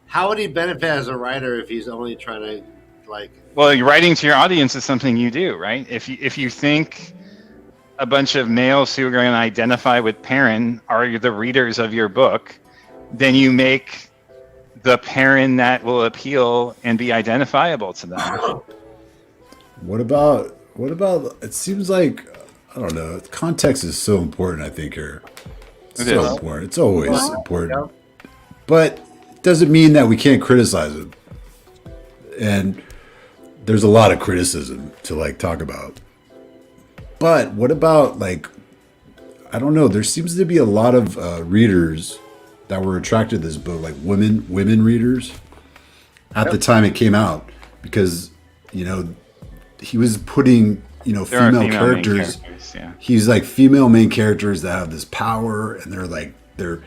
How would he benefit as a writer if he's only trying to like? Well, writing to your audience is something you do, right? If you think a bunch of males who are going to identify with Perrin are the readers of your book, then you make the Perrin that will appeal and be identifiable to them. What about? It seems like, I don't know. Context is so important. I think here. It's so important. It's always important. But it doesn't mean that we can't criticize it. And there's a lot of criticism to like talk about. But what about like, I don't know. There seems to be a lot of readers that were attracted to this book, like women readers, at the time it came out, because he was putting female characters. Yeah. He's like female main characters that have this power, and they're like they're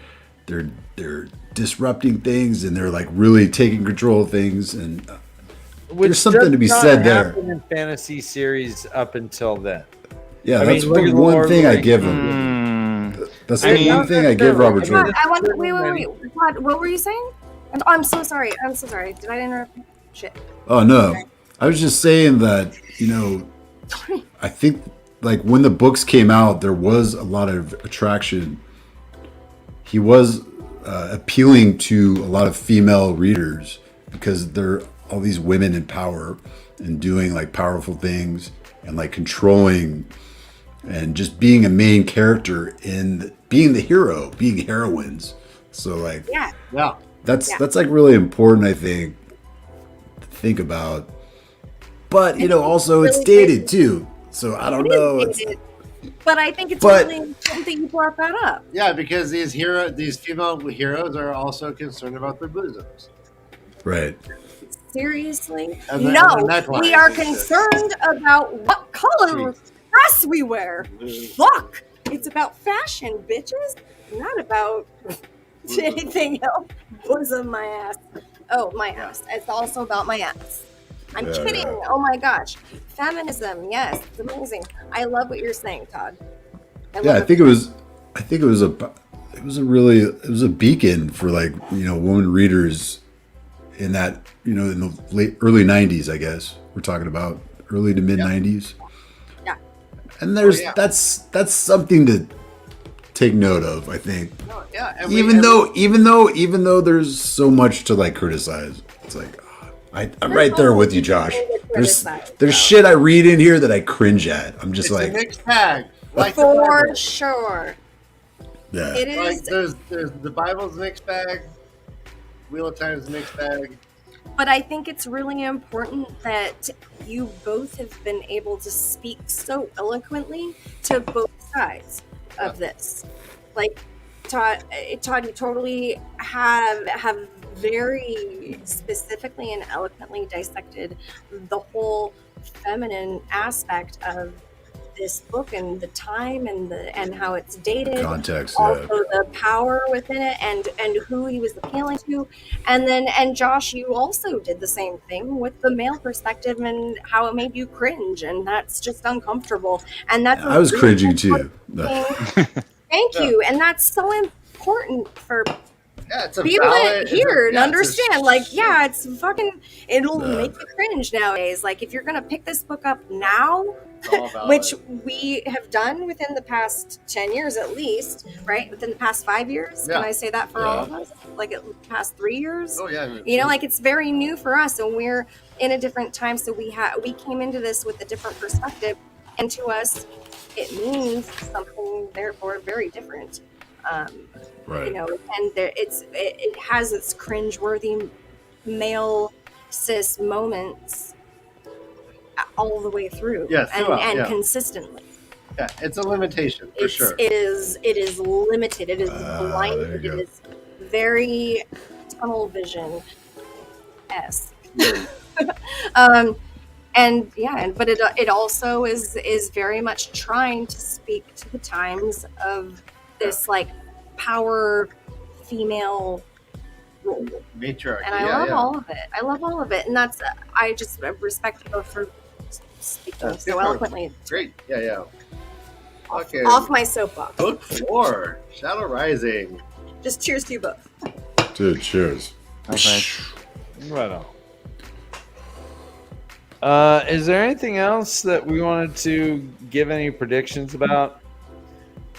disrupting things, and they're like really taking control of things, and there's something to be said there. In fantasy series up until then. Yeah, that's the one thing I give him. That's the one thing I give Robert Jordan. Wait. What were you saying? I'm so sorry. Did I interrupt you? Shit. Oh no, I was just saying that I think like when the books came out, there was a lot of attraction. He was appealing to a lot of female readers because they're all these women in power and doing like powerful things and like controlling and just being a main character in being the hero, being heroines. So like, yeah, that's like really important, I think, to think about. But also it's dated too, so I don't know. But I think it's really important that you brought that up. Yeah, because these female heroes are also concerned about their bosoms. Right. Seriously? No, we are concerned about what color dress we wear. Fuck! It's about fashion, bitches. Not about anything else. Bosom, my ass. Oh, my ass. It's also about my ass. I'm kidding. Oh my gosh. Feminism. Yes. It's amazing. I love what you're saying, Todd. I think it was a beacon for like, women readers in that, in the early 90s, I guess. We're talking about early to mid 90s. Yeah. And that's something to take note of, I think. Oh, yeah. Even though there's so much to like criticize. It's like, I'm right there with you, Josh. There's shit I read in here that I cringe at. I'm just it's like a mixed bag. Like for sure. Yeah. It is. Like there's the Bible's a mixed bag. Wheel of Time's a mixed bag. But I think it's really important that you both have been able to speak so eloquently to both sides of this. Like, Todd, you totally have very specifically and eloquently dissected the whole feminine aspect of this book and the time and how it's dated, Context, also the power within it, and who he was appealing to, and Josh, you also did the same thing with the male perspective and how it made you cringe, and that's just uncomfortable. And that's I was really cringing too. Thank you, and that's so important for it's a people valid, to hear and it's a understand. Like, yeah, it's fucking, it'll Yeah. make you cringe nowadays. Like, if you're gonna pick this book up now, all valid. which we have done within the past 10 years at least, right? Within the past 5 years. Yeah. Can I say that for all of us? Like, the past 3 years? Oh yeah. You know, like, it's very new for us, and we're in a different time. So we came into this with a different perspective, and to us, it means something therefore very different. Right. You know, and it has its cringeworthy male cis moments all the way through, Yeah, throughout, and yeah. consistently. Yeah, it's a limitation for sure. It is limited. It is blinded. there you It go. is very tunnel vision esque. And yeah, but it also is very much trying to speak to the times of this like power female role. Matriarchy. And I love all of it. I love all of it, and that's I just respect you both for speaking That's so good. eloquently. Great. Yeah. Okay. Off my soapbox. Book 4, Shadow Rising. Just cheers to you both. Dude, cheers. Okay. Right on. Is there anything else that we wanted to give any predictions about?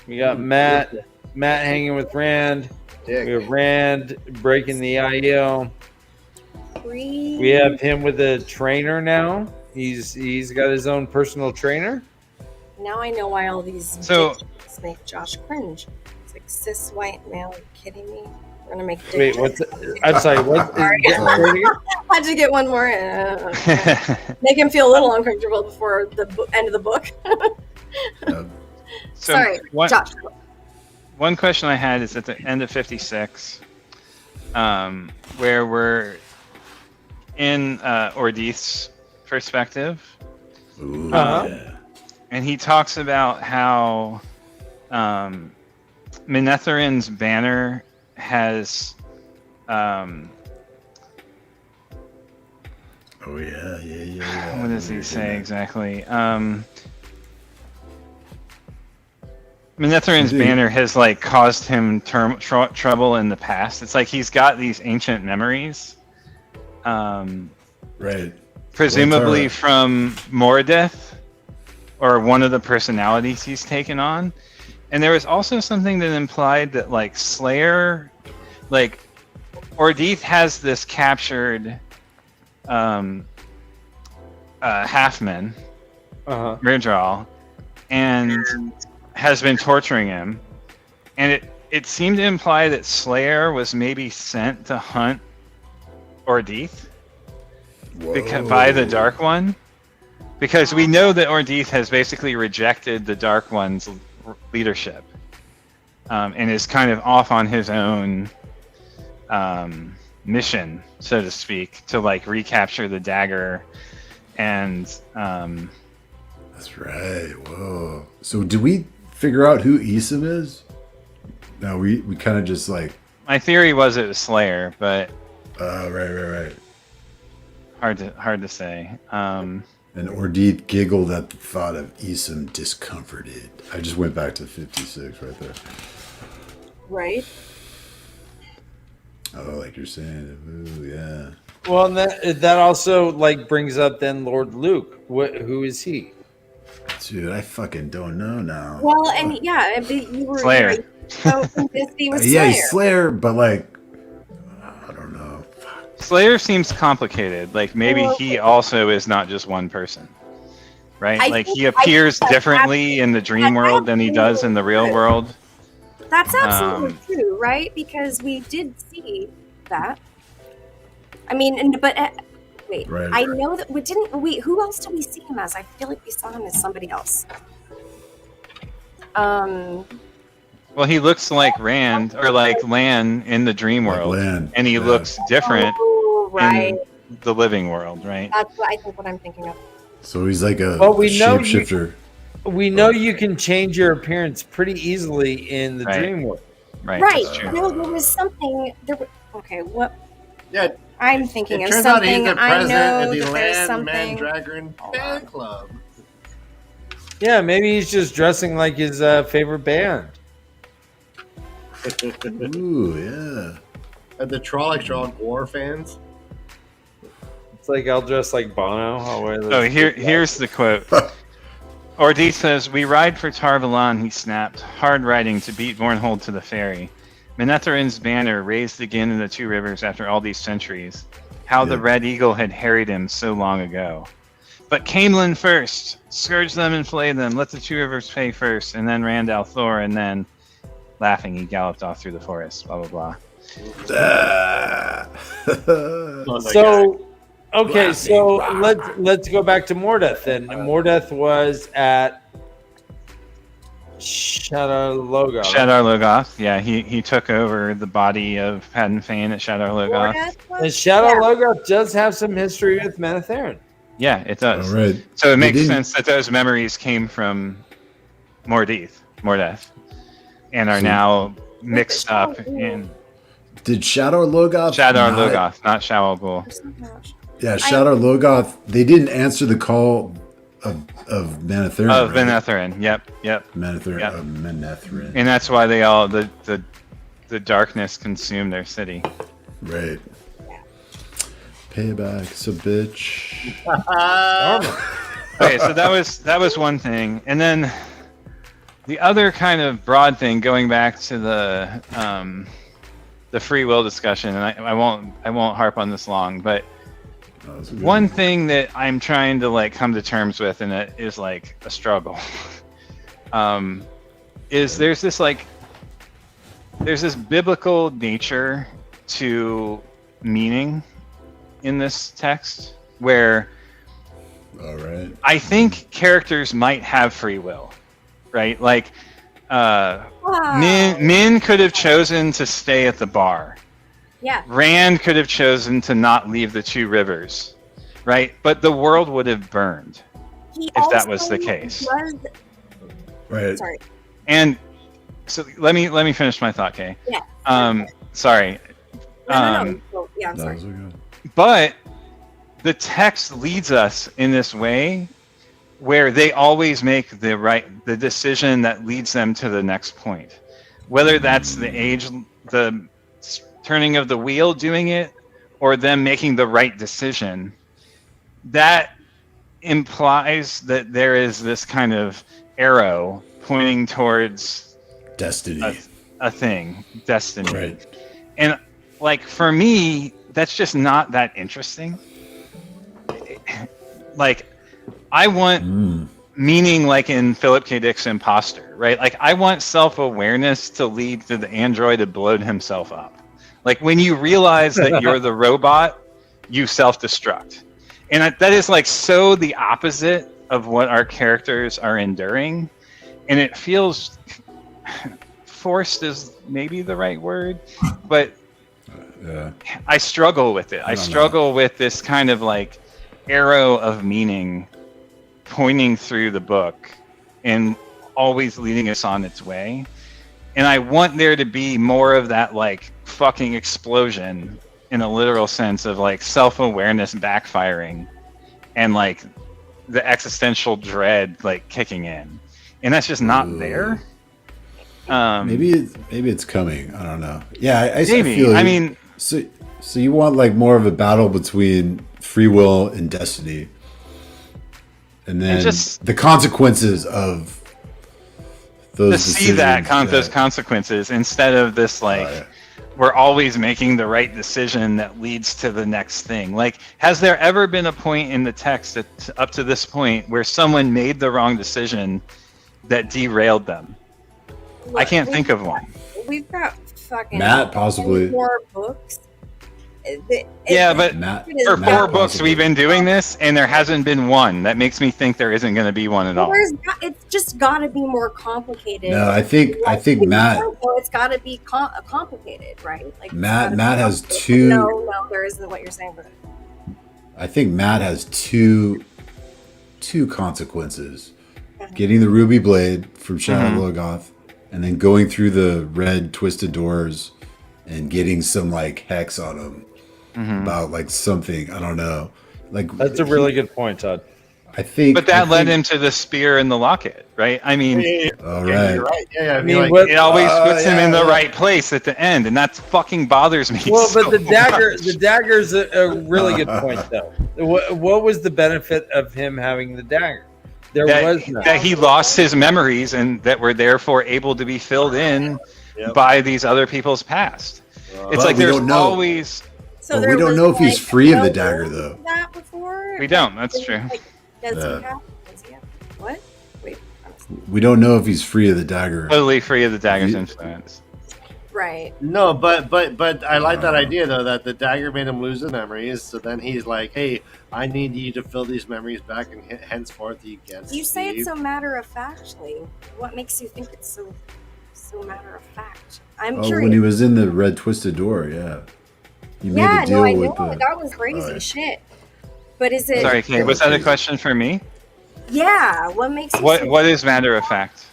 We got Matt hanging with Rand. Dick. We have Rand breaking the IEO. We We have him with a trainer now. He's got his own personal trainer. Now I know why all these So- dicks make Josh cringe. It's like cis white male. Are you kidding me? We're gonna make dick Wait, jokes. what's? I'm sorry. What? Sorry. Had to get one more in. Make him feel a little uncomfortable before the end of the book. So Sorry, Josh. one question I had is at the end of 56, where we're in Ordith's perspective, Ooh, Uh-huh. yeah. and he talks about how Minetherin's banner has Oh yeah. what does he say exactly? Minetherin's Indeed. banner has like caused him trouble in the past. It's like he's got these ancient memories, Right. presumably Well, from Mordeth, or one of the personalities he's taken on. And there was also something that implied that like Slayer, like Ordith has this captured halfman, Mirdral, and has been torturing him. And it seemed to imply that Slayer was maybe sent to hunt Ordith by the Dark One. Because we know that Ordith has basically rejected the Dark One's leadership, and is kind of off on his own mission, so to speak, to like recapture the dagger. And That's right. Whoa. So did we figure out who Isam is? No, we kind of just like. my theory was it was Slayer, but Right. hard to say. And Ordith giggled at the thought of Isam discomforted. I just went back to 56 right there. Right? Oh, like you're saying. Ooh, yeah. Well, and that also like brings up then Lord Luke. Who is he? Dude, I fucking don't know now. Well, and yeah, but you were Slayer. so convinced he was Yeah, Slayer. he's Slayer, but like, I don't know. Slayer seems complicated. Like maybe he also is not just one person, right? I Like think- he I appears think that's differently in the dream world than he does in the real world. That's absolutely true, right? Because we did see that. I mean, but wait, Right. I know that we didn't. Who else did we see him as? I feel like we saw him as somebody else. Well, he looks like Rand or like Lan in the dream Like world, Lan, and he yeah. looks different Right. in the living world, right? That's what I think. What I'm thinking of. So he's like a, Well, we a know shapeshifter. We know you can change your appearance pretty easily in the Right. dream world. Right. Right. That's true. No, there was something. Okay. What? Yeah, I'm thinking it of turns out he's something. the I president know of the that there's Land something. Mandragon fan club. Yeah, maybe he's just dressing like his favorite band. Ooh, yeah. And the Trolloc War fans. It's like I'll dress like Bono. I'll wear So here's the quote. Ordith says, "We ride for Tar-Valon," he snapped, hard riding to beat Vornhold to the ferry. Manetherin's banner raised again in the Two Rivers after all these centuries. How the Yeah. Red Eagle had harried him so long ago. But Camelin first! Scourge them and flay them, let the Two Rivers pay first, and then Rand al'Thor, and then... Laughing, he galloped off through the forest, blah, blah, blah. Ah. So, okay, so let's go back to Mordeth then. Mordeth was at Shadar Logoth. Shadar Logoth, yeah, he took over the body of Padden Fane at Shadar Logoth. And Shadar Logoth does have some history with Manetheren. Yeah, it does. All right. So it makes didn't- sense that those memories came from Mordeth, and are now mixed up in Did Shadar Logoth? Shadar not- Logoth, not Shawal Ghul. Yeah, Shadar Logoth. They didn't answer the call of Manetheren. Of right? Manetheren, yep. Manetheren. Yep. Manetheren. And that's why they all the darkness consumed their city. Right. Payback's a bitch. Okay, so that was one thing, and then the other kind of broad thing, going back to the free will discussion, and I won't harp on this long, but That was a good one thing that I'm trying to like come to terms with, and it is like a struggle, is there's this biblical nature to meaning in this text where All right. I think characters might have free will, right? Like, Min could have chosen to stay at the bar. Yeah. Rand could have chosen to not leave the Two Rivers, right? But the world would have burned if that was the case. Right. Sorry. And so let me finish my thought, Kay. Yeah. Sorry. No. Oh, yeah, I'm That sorry. was a good. But the text leads us in this way where they always make the decision that leads them to the next point. Whether that's the turning of the wheel doing it, or them making the right decision, that implies that there is this kind of arrow pointing towards Destiny. a thing, destiny. Right. And like for me, that's just not that interesting. Like, I want meaning, like in Philip K. Dick's Imposter, right? Like, I want self-awareness to lead to the android to blow himself up. Like, when you realize that you're the robot, you self-destruct. And that is like so the opposite of what our characters are enduring. And it feels forced is maybe the right word, but Yeah. I struggle with it. I struggle with this kind of like arrow of meaning pointing through the book and always leading us on its way. And I want there to be more of that like fucking explosion in a literal sense of like self-awareness backfiring and like the existential dread like kicking in. And that's just not there. Maybe it's coming. I don't know. Yeah, I Maybe. feel. I mean, so you want like more of a battle between free will and destiny, and then just the consequences of those. to see that decisions those consequences instead of this like yeah. we're always making the right decision that leads to the next thing. Like, has there ever been a point in the text that, up to this point where someone made the wrong decision that derailed them? I can't think of one. We've got fucking Matt, possibly. 4 books Yeah, but Matt, for Matt 4 books possibly. we've been doing this, and there hasn't been one. That makes me think there isn't going to be one at all. It's just got to be more complicated. No, I think Matt. It's got to be complicated, right? Like Matt has complicated. two. No, there isn't what you're saying. But I think Matt has two consequences: getting the ruby blade from Shadow Logoth, and then going through the red twisted doors and getting some like hex on him about like something. I don't know. Like That's a really good point, Todd. I think. But that led him to the spear and the locket, right? I mean, All Yeah, right. you're right. Yeah, I mean, mean, what- it always puts him in the yeah. right place at the end, and that fucking bothers me. Well, but so the much. dagger's a really good point, though. What was the benefit of him having the dagger? There was none. that he lost his memories and that were therefore able to be filled in Yep. by these other people's past. It's But like we there's don't know. always so But there we don't was, know if he's like, free of the no dagger, rules though. of That before we don't. That's true. Like, does Yeah. he have? Does he have? What? Wait. We don't know if he's free of the dagger. Totally free of the dagger's You- influence. Right. No, but I like that idea though that the dagger made him lose the memories. So then he's like, "Hey, I need you to fill these memories back, and henceforth he gets." You say it's Steve. so matter of factly. What makes you think it's so matter of fact? I'm Oh, curious. when he was in the red twisted door, yeah. He made Yeah, a deal no, I know with the. that was crazy Alright. shit. But is it? Sorry, Kay, was that a question for me? Yeah. What makes you say What is matter of fact?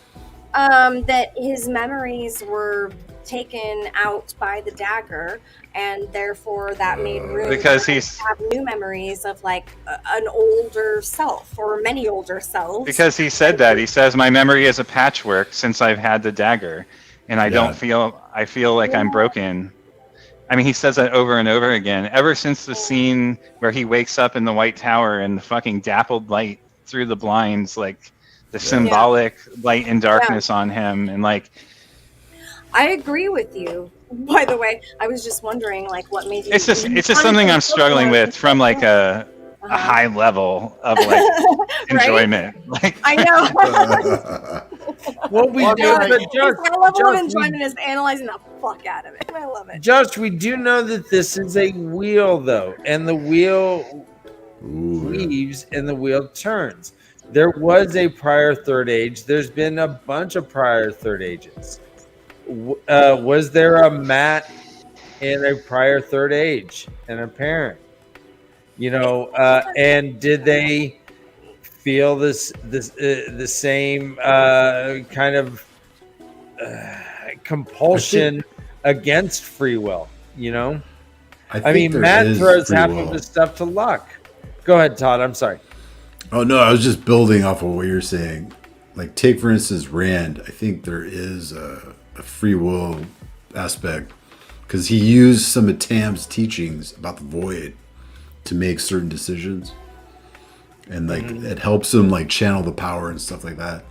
that his memories were taken out by the dagger, and therefore that made room Because for him he's- to have new memories of like an older self or many older selves. Because he said that. He says my memory is a patchwork since I've had the dagger, and I don't feel. I feel like I'm broken. I mean, he says that over and over again. Ever since the scene where he wakes up in the White Tower and the fucking dappled light through the blinds, like the symbolic light and darkness on him, and like I agree with you. By the way, I was just wondering, like, what made you? it's just something I'm struggling with from like a high level of like Right? enjoyment. Like I know. What we Well, do, no, but His Josh, level of Josh, enjoyment is analyzing the fuck out of it. I love it. Josh, we do know that this is a wheel, though, and the wheel Ooh, yeah. weaves and the wheel turns. There was a prior third age. There's been a bunch of prior third ages. Was there a Matt in a prior third age and a parent? You know, and did they feel the same kind of compulsion against free will? You know, I think mean, there Matt is throws free half will. of his stuff to luck. Go ahead, Todd. I'm sorry. Oh no, I was just building off of what you're saying. Like, take for instance Rand. I think there is a free will aspect because he used some of Tam's teachings about the void to make certain decisions, and like it helps him like channel the power and stuff like that.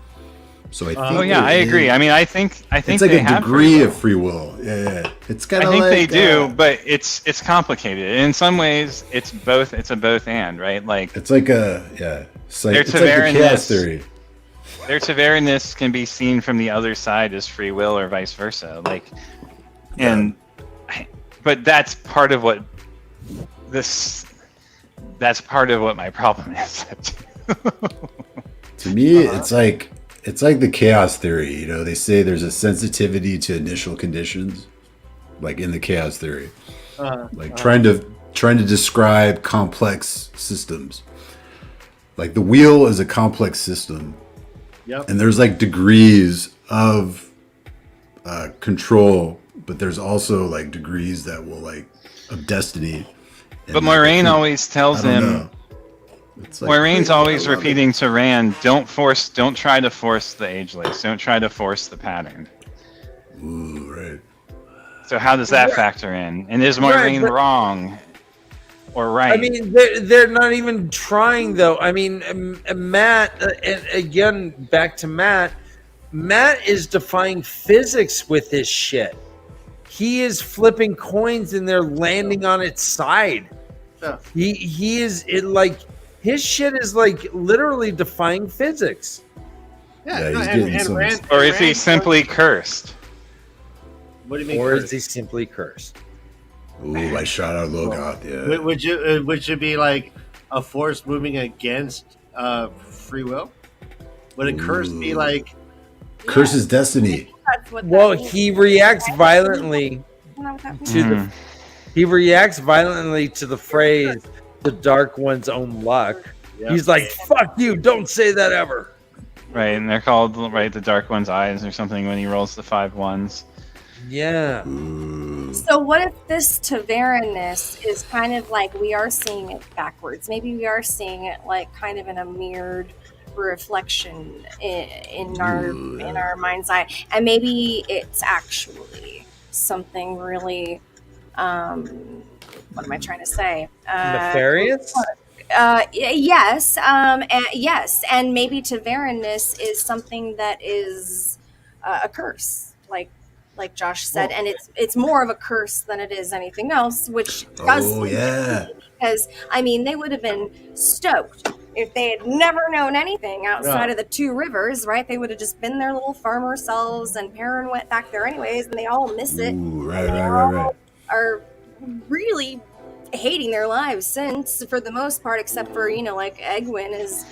So I think. oh yeah, I agree. I mean, I think it's like they a have degree of free will. Yeah. It's kind I of. think like, they do, but it's complicated. In some ways, it's both. It's a both and, right? Like It's like a It's like, Their it's like the chaos Taverness- theory. their Taverness can be seen from the other side as free will or vice versa. Like, but that's part of what that's part of what my problem is. To me, it's like the chaos theory. You know, they say there's a sensitivity to initial conditions, like in the chaos theory, like trying to describe complex systems. Like the wheel is a complex system, and there's like degrees of control, but there's also like degrees that will like of destiny. And But like, I Moiraine think- always tells I don't him. know. It's like Moiraine's crazy. always I love it. repeating to Rand, don't try to force the ageless. Don't try to force the pattern. Ooh, right. So how does that factor in? And is Right, Moiraine but- wrong or right? I mean, they're not even trying, though. I mean, Matt, and again, back to Matt. Matt is defying physics with this shit. He is flipping coins and they're landing on its side. Yeah. He is it like his shit is like literally defying physics. Yeah, he's getting some- or is he simply cursed? What do you mean? Or is cursed? he simply cursed? Ooh, I shot out Logoth. Yeah. Would you be like a force moving against free will? Would a curse be Ooh. like Curse is destiny. That's what Well, that means. he reacts violently Isn't that what that means? to the. He reacts violently to the phrase "the Dark One's own luck." Yep. He's like, "Fuck you! Don't say that ever." Right, and they're called the Dark One's eyes or something when he rolls the 5 ones. Yeah. Ooh. So what if this Tavernness is kind of like we are seeing it backwards? Maybe we are seeing it like kind of in a mirrored reflection in our mind's eye, and maybe it's actually something really. What am I trying to say? Nefarious. Yes, yes, and maybe Tavernness is something that is a curse, like Josh said, and it's more of a curse than it is anything else, which does. Oh yeah. Because I mean, they would have been stoked if they had never known anything outside of the 2 rivers, right? They would have just been their little farmer selves, and Perrin went back there anyways, and they all miss it. Ooh, right. Are really hating their lives since, for the most part, except for like Egwene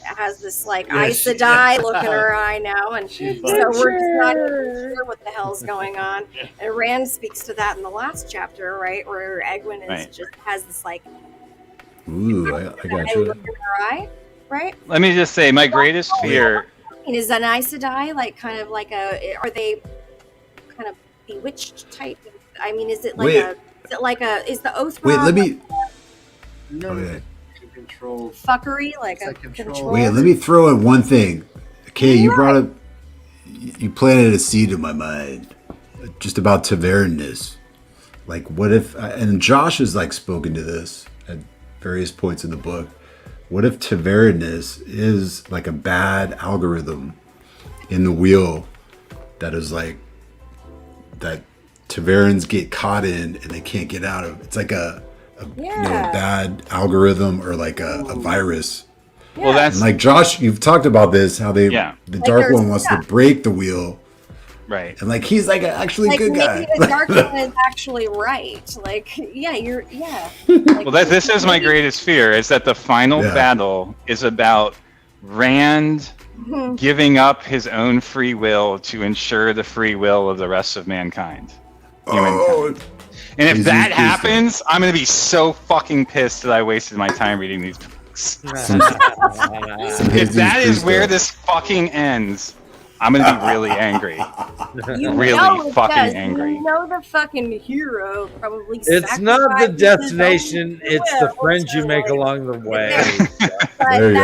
has this like Aes Sedai look in her eye now, and so we're just not even sure what the hell's going on. And Rand speaks to that in the last chapter, right, where Egwene is just has this like Ooh, I got look you. in her eye, right? Let me just say, my greatest fear. Is an Aes Sedai like kind of like are they kind of bewitched type? I mean, is it like is the Oath Wait, Rod let me. no Okay. control? fuckery, like It's a like control. control? Wait, let me throw in one thing. Okay, you brought up. You planted a seed in my mind, just about Tavernness. Like, what if? And Josh has like spoken to this at various points in the book. What if Tavernness is like a bad algorithm in the wheel that is like that Taverns get caught in and they can't get out of? It's like a bad algorithm or like a virus. Well, that's And like Josh, you've talked about this, how the Dark One wants to break the wheel. right. And like he's like an actually good guy. Maybe the Dark One is actually right. Like, Like, Well, this is my greatest fear: is that the final battle is about Rand giving up his own free will to ensure the free will of the rest of mankind. Humankind. And if that happens, I'm gonna be so fucking pissed that I wasted my time reading these books. If that is where this fucking ends, I'm gonna be really angry. Really fucking angry. You know the fucking hero probably. It's not the sacrificed his destination; own it's the will, friends you so, make like, along the way. But There you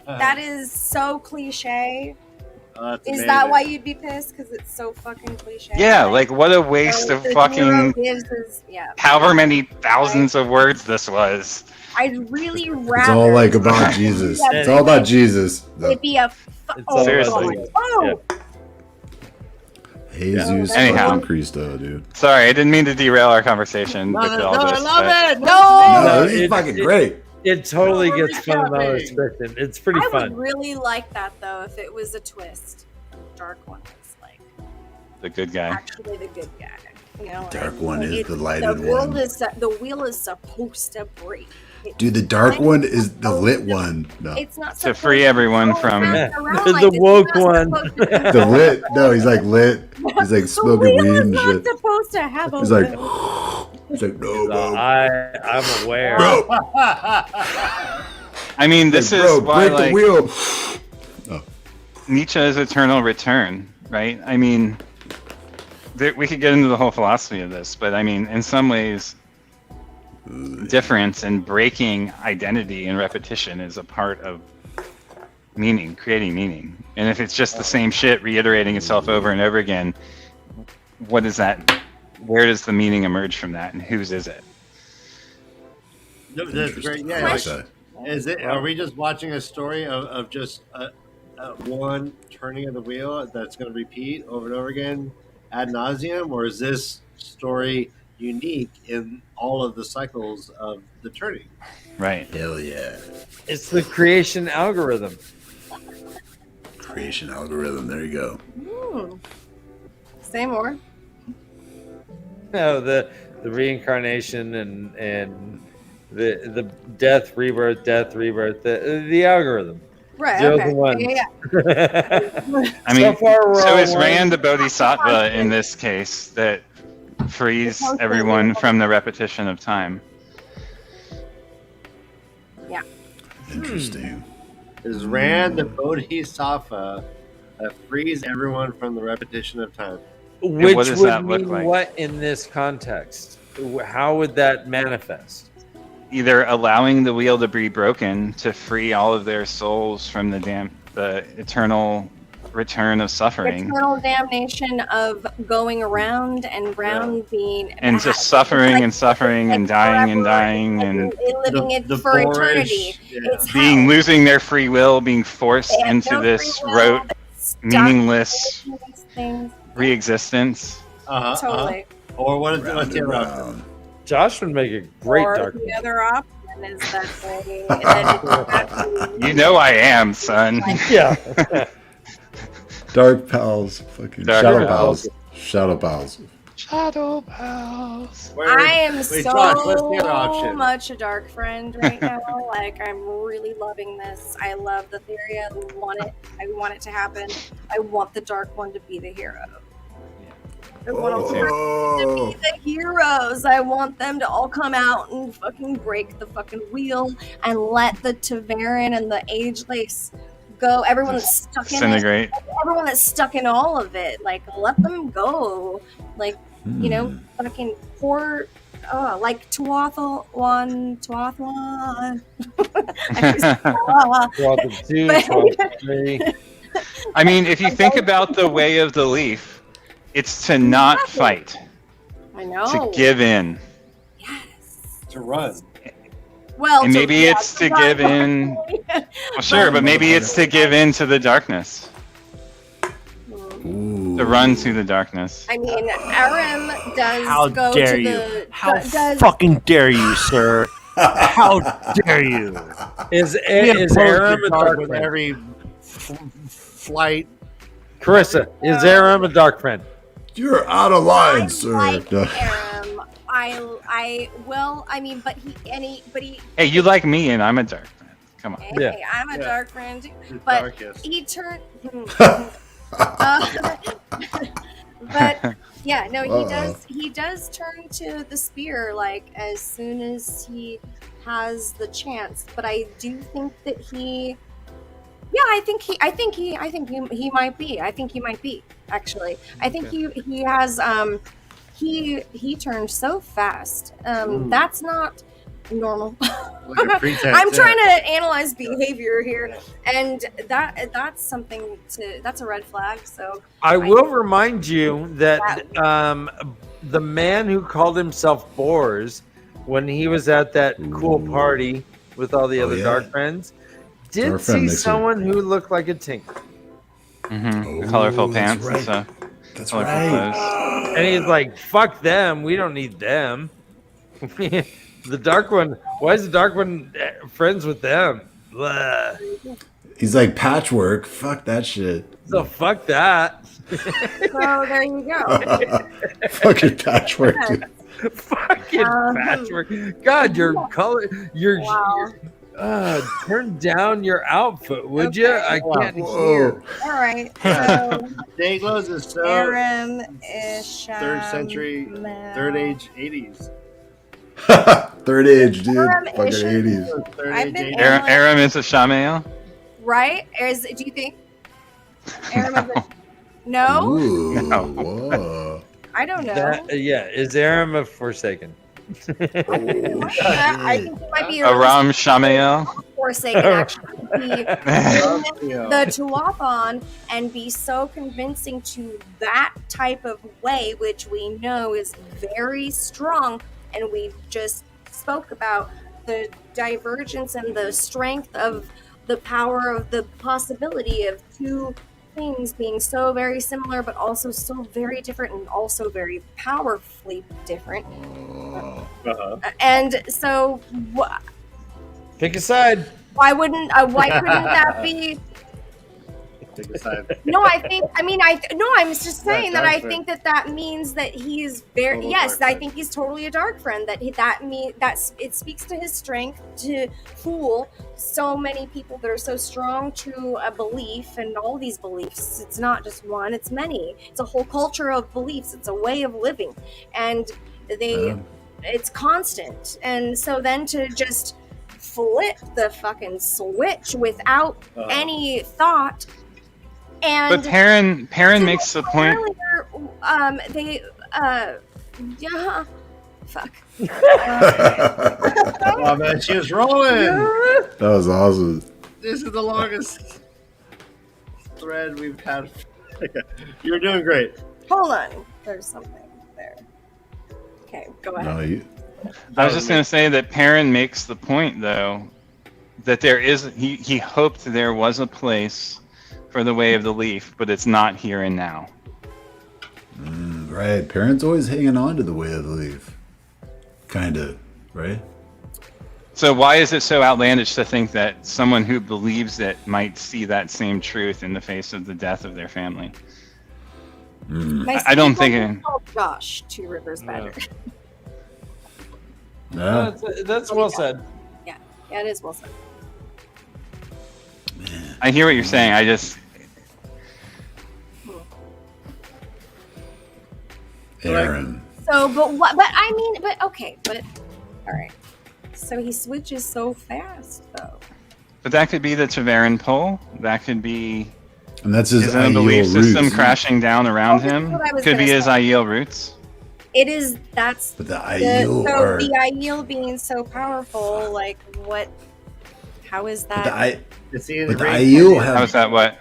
that is so cliche. That's Is amazing. that why you'd be pissed? Because it's so fucking cliche. Yeah, like what a waste So of the hero fucking gives his, however many thousands of words this was. I'd really It's rather. all like about Jesus. It's all about Jesus. It'd be a. It's all Seriously. about Oh, Jesus Anyhow. fucking Cristo, dude. Sorry, I didn't mean to derail our conversation. with all this, I love but- it. No, this is it- fucking it- great. It totally No, we're gets fun about recapping. restriction. It's pretty I fun. would really like that though if it was a twist. Dark One was like The good guy. actually the good guy. You know, Dark like, One is it- the lighted world one. the wheel is supposed to break. Dude, the Dark One is the lit one. No. It's not To free everyone go from- around The like this. woke It's not one. supposed to- The lit. No, he's like lit. He's like the smoking wheel weed is and not shit. supposed to have a He's like, wheel. he's like, no, bro. I'm aware. Bro, I mean, this like, is bro, why, break the like, wheel. Nietzsche's eternal return, right? I mean, we could get into the whole philosophy of this, but I mean, in some ways, difference and breaking identity and repetition is a part of meaning, creating meaning. And if it's just the same shit reiterating itself over and over again, what is that? Where does the meaning emerge from that, and whose is it? No, that's great. Interesting. Yeah, I like like, that. is it? Are we just watching a story of just one turning of the wheel that's going to repeat over and over again ad nauseum, or is this story unique in all of the cycles of the turning? Right. Hell yeah. It's the creation algorithm. Creation algorithm. There you go. Say more. No, the reincarnation and the death, rebirth, the algorithm. Right. Zeros Okay. and ones. Yeah. I mean, far we're so all is one. Rand the Bodhisattva in this case that frees everyone from the repetition of time? Interesting. Is Rand the Bodhisattva that frees everyone from the repetition of time? Which what does would that look mean like? what in this context? How would that manifest? Either allowing the wheel to be broken to free all of their souls from the eternal return of suffering, Eternal damnation of going around and round being and just suffering and suffering and dying and dying and living it the for boorish- eternity. yeah. It's being hell. losing their free will, being forced They have into no this free will, rote, stuck meaningless in these things. re-existence. Totally. Or what's the Round and other option? round. Josh would make a great Or dark. the other option is that they that it's You know I am, son. Yeah. Dark pals. Fucking Dark shadow pals. pals. Shadow pals. Shadow pals. Where- I am Wait, so Josh, what's the other option? much a dark friend right now. Like I'm really loving this. I love the theory. I want it to happen. I want the dark one to be the hero. I want them to Oh. be the heroes. I want them to all come out and fucking break the fucking wheel and let the TAVERN and the Age Lace go. Everyone that's stuck in it. Disintegrate. Everyone that's stuck in all of it. Like let them go. Like you know, fucking poor. Oh, like Tuathlon. Twelve to 2, 12 to 3. I mean, if you think about the way of the leaf, it's to not fight, I know. to give in. Yes. To run. Well, And maybe it's to give in. Well, sure, but maybe it's to give in to the darkness, Ooh. to run to the darkness. I mean, Aram does How go dare to you? the. How does, fucking dare you, sir? How dare you? Is Impose Aram your a dog dark with friend? every flight? Carissa, is Aram a dark friend? You're out of line, I sir. like No. Aram. I will. I mean, but he. Hey, you like me, and I'm a dark friend. Come on. Hey, Yeah. I'm a Yeah. dark friend, too. The But darkest. he turned. But yeah, no, he does turn to the spear like as soon as he has the chance. But I do think that he. Yeah, I think he might be. I think he might be actually. I think he has he turned so fast. That's not normal. Like a pretense, I'm yeah. trying to analyze behavior here, and that's something that's a red flag. So I will remind you that the man who called himself Boars, when he was at that cool party with all the other yeah. dark friends, did Our friend see Nixon. someone who looked like a tinker. The colorful Ooh, that's pants and right. stuff. That's Colorful right. clothes. And he's like, fuck them. We don't need them. The dark one, why is the dark one friends with them? Blah. He's like patchwork. Fuck that shit. So fuck that. so there you go. Fucking patchwork, dude. Fucking patchwork. God, your color, your Wow. turn down your outfit, would you? I can't hear. Whoa. All right. So Dayglows is so Aram is third century, third age, 80s. Third age, dude. Aram Fucking Isha. 80s. Third I've age, been 80s. Aram is a Shamael. right? Do you think Aram is no? Ooh, No. whoa. I don't know. Yeah, is Aram a Forsaken? I think he might be Aram Shamael. Forsaken actually. Yeah. The Tuathlon and be so convincing to that type of way, which we know is very strong, and we just spoke about the divergence and the strength of the power of the possibility of two things being so very similar but also so very different and also very powerfully different. And so Pick a side. why couldn't that be Take a side. No, I'm just saying that dark I friend. think that means that he's very, Total yes, dark I friend. think he's totally a dark friend. It speaks to his strength to fool so many people that are so strong to a belief, and all these beliefs. It's not just one, it's many. It's a whole culture of beliefs. It's a way of living, and it's constant. And so then to just flip the fucking switch without any thought. And But Perrin makes the point. earlier, yeah, fuck. Oh man, she was rolling. That was awesome. This is the longest thread we've had. You're doing great. Hold on, there's something there. Okay, go ahead. No, you, I was just going to say that Perrin makes the point, though, that he hoped there was a place for the Way of the Leaf, but it's not here and now. right. Parents always hanging on to the Way of the Leaf. Kind of, right? So why is it so outlandish to think that someone who believes it might see that same truth in the face of the death of their family? I don't think it... Josh, Two Rivers better. Yeah. That's well said. Yeah, it is well said. I hear what you're saying. I just... Aaron. So, but okay, but all right. So he switches so fast, though. But that could be the TAVERN pole. That could be And that's his his own Aiel belief system roots. crashing down around Oh, him. that's what I was Could be gonna his say. Aiel roots. It is. That's But the the, Aiel so are... the Aiel being so powerful. Like, what? How is But that? It's the the great Aiel point. How's have... that what?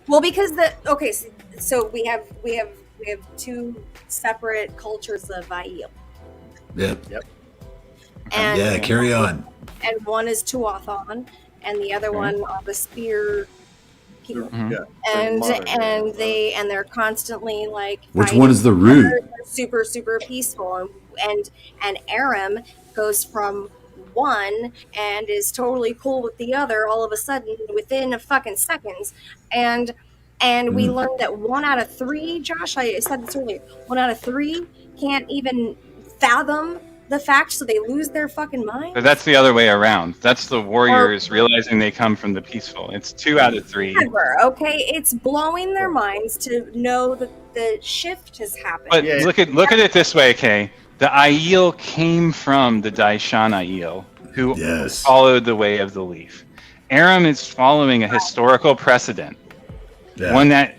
Well, because so we have two separate cultures of Aiel, Yep. and Yeah, carry on. and one is Tuathon, and the other one are the spear people. Mhm. Yeah. And they're constantly like Which fighting one is the each root? other. They're super peaceful, and Aram goes from one and is totally cool with the other all of a sudden within a fucking seconds, and we learned that 1 out of 3, Josh, I said this earlier, 1 out of 3 can't even fathom the fact, so they lose their fucking mind. But that's the other way around. That's the warriors realizing they come from the peaceful. It's 2 out of 3. Whatever, okay, it's blowing their minds to know that the shift has happened. But Yeah. look at it this way, Kay. The Aiel came from the Daishan Aiel, who Yes. followed the Way of the Leaf. Aram is following a historical precedent. Yeah. One that,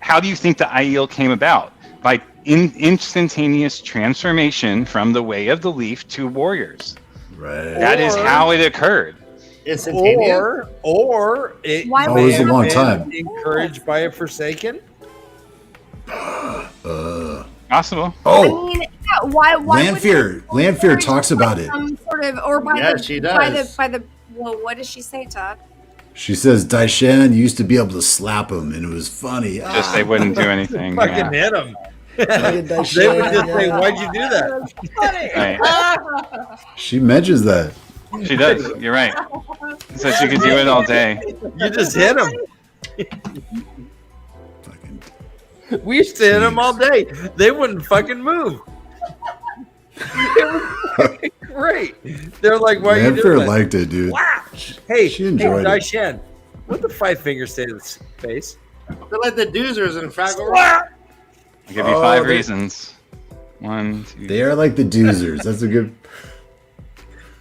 how do you think the Aiel came about? By instantaneous transformation from the Way of the Leaf to warriors. Right. That is how it occurred. Instantaneous. Or it Why Oh, would it was a you long have time. been encouraged by a Forsaken. Possible. I Oh, mean, yeah, why Lanfear talks about it. Some sort of, or by Yeah, the, she by does. the, well, what does she say, Todd? She says Daishan used to be able to slap him, and it was funny. Just they wouldn't do anything. Fucking Yeah. hit him. Fucking They would Daishan, just say, yeah. "Why'd you do that?" Right. She mentions that. She does. You're right. So she could do it all day. You just hit him. Fucking We used to hit them all day. They wouldn't fucking move. It was fucking great. They're like, "Why are you Lanfear doing that?" liked it, dude. Wow. Hey, She enjoyed it. Daishan, what the 5 fingers say to the face? They're like the doozers in Fraggle Rock. I'll give you Oh, 5 they- reasons. 1, 2. They are like the doozers. That's a good.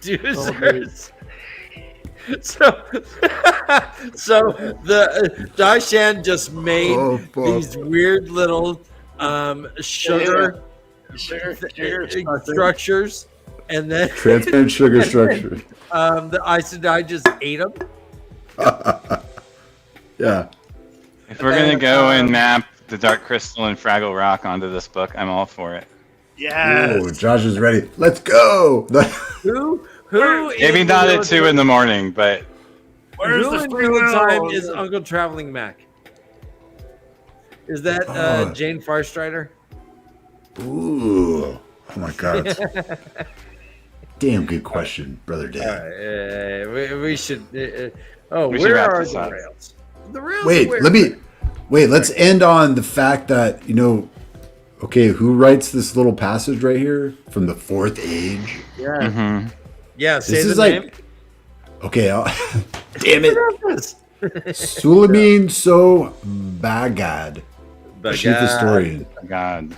Doozers. So the Daishan just made Oh, fuck. these weird little sugar Sugar structures, and then Transparent sugar structure. the Aes Sedai just ate them. Yeah. If we're going to go and map the Dark Crystal and Fraggle Rock onto this book, I'm all for it. Yes. Oh, Josh is ready. Let's go. Who? Maybe in not real at 2 in the morning, but Where's Who the in free real time will? is Uncle Traveling Mac? Is that Jane Farstrider? Ooh. Oh my God. Damn good question, brother Dan. We should. We should where wrap are this the up. rails? The real's Wait, weird. let's end on the fact that, okay, who writes this little passage right here from the Fourth Age? Yeah. Mm-hmm. Yeah, say This the is name. like, okay, damn it. This. Suleiman So Bagad, the chief Bagad. historian. God.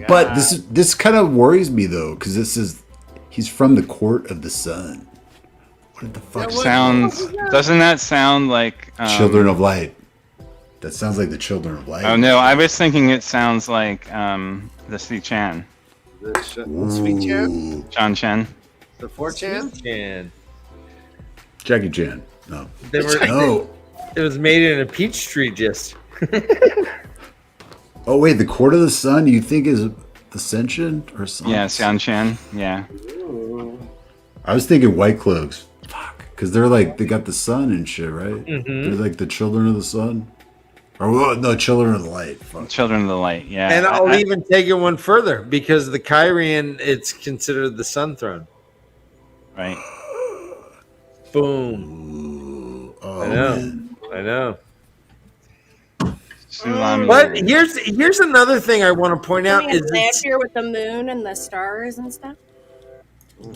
But this kind of worries me though, because he's from the court of the sun. What the fuck? Doesn't that sound like Children of Light. That sounds like the Children of Light. Oh no, I was thinking it sounds like the Si Chan. The Sweet Chan? John Chen. The 4chan? And Jackie Chan. No. they were. No. It was made in a Peachtree gist. Oh wait, the court of the sun you think is Ascension or something? Yeah, Xian Chen. Yeah. I was thinking White Cloaks. Fuck. Because they got the sun and shit, right? Mhm. They're like the children of the sun. Or no, children of the light. Fuck. Children of the Light. Yeah. And I'll even take it one further because the Kyrian, it's considered the Sun Throne. Right. Boom. Oh, I know. man. I know. Sulami. But here's another thing I want to point out Something is in land here with the moon and the stars and stuff.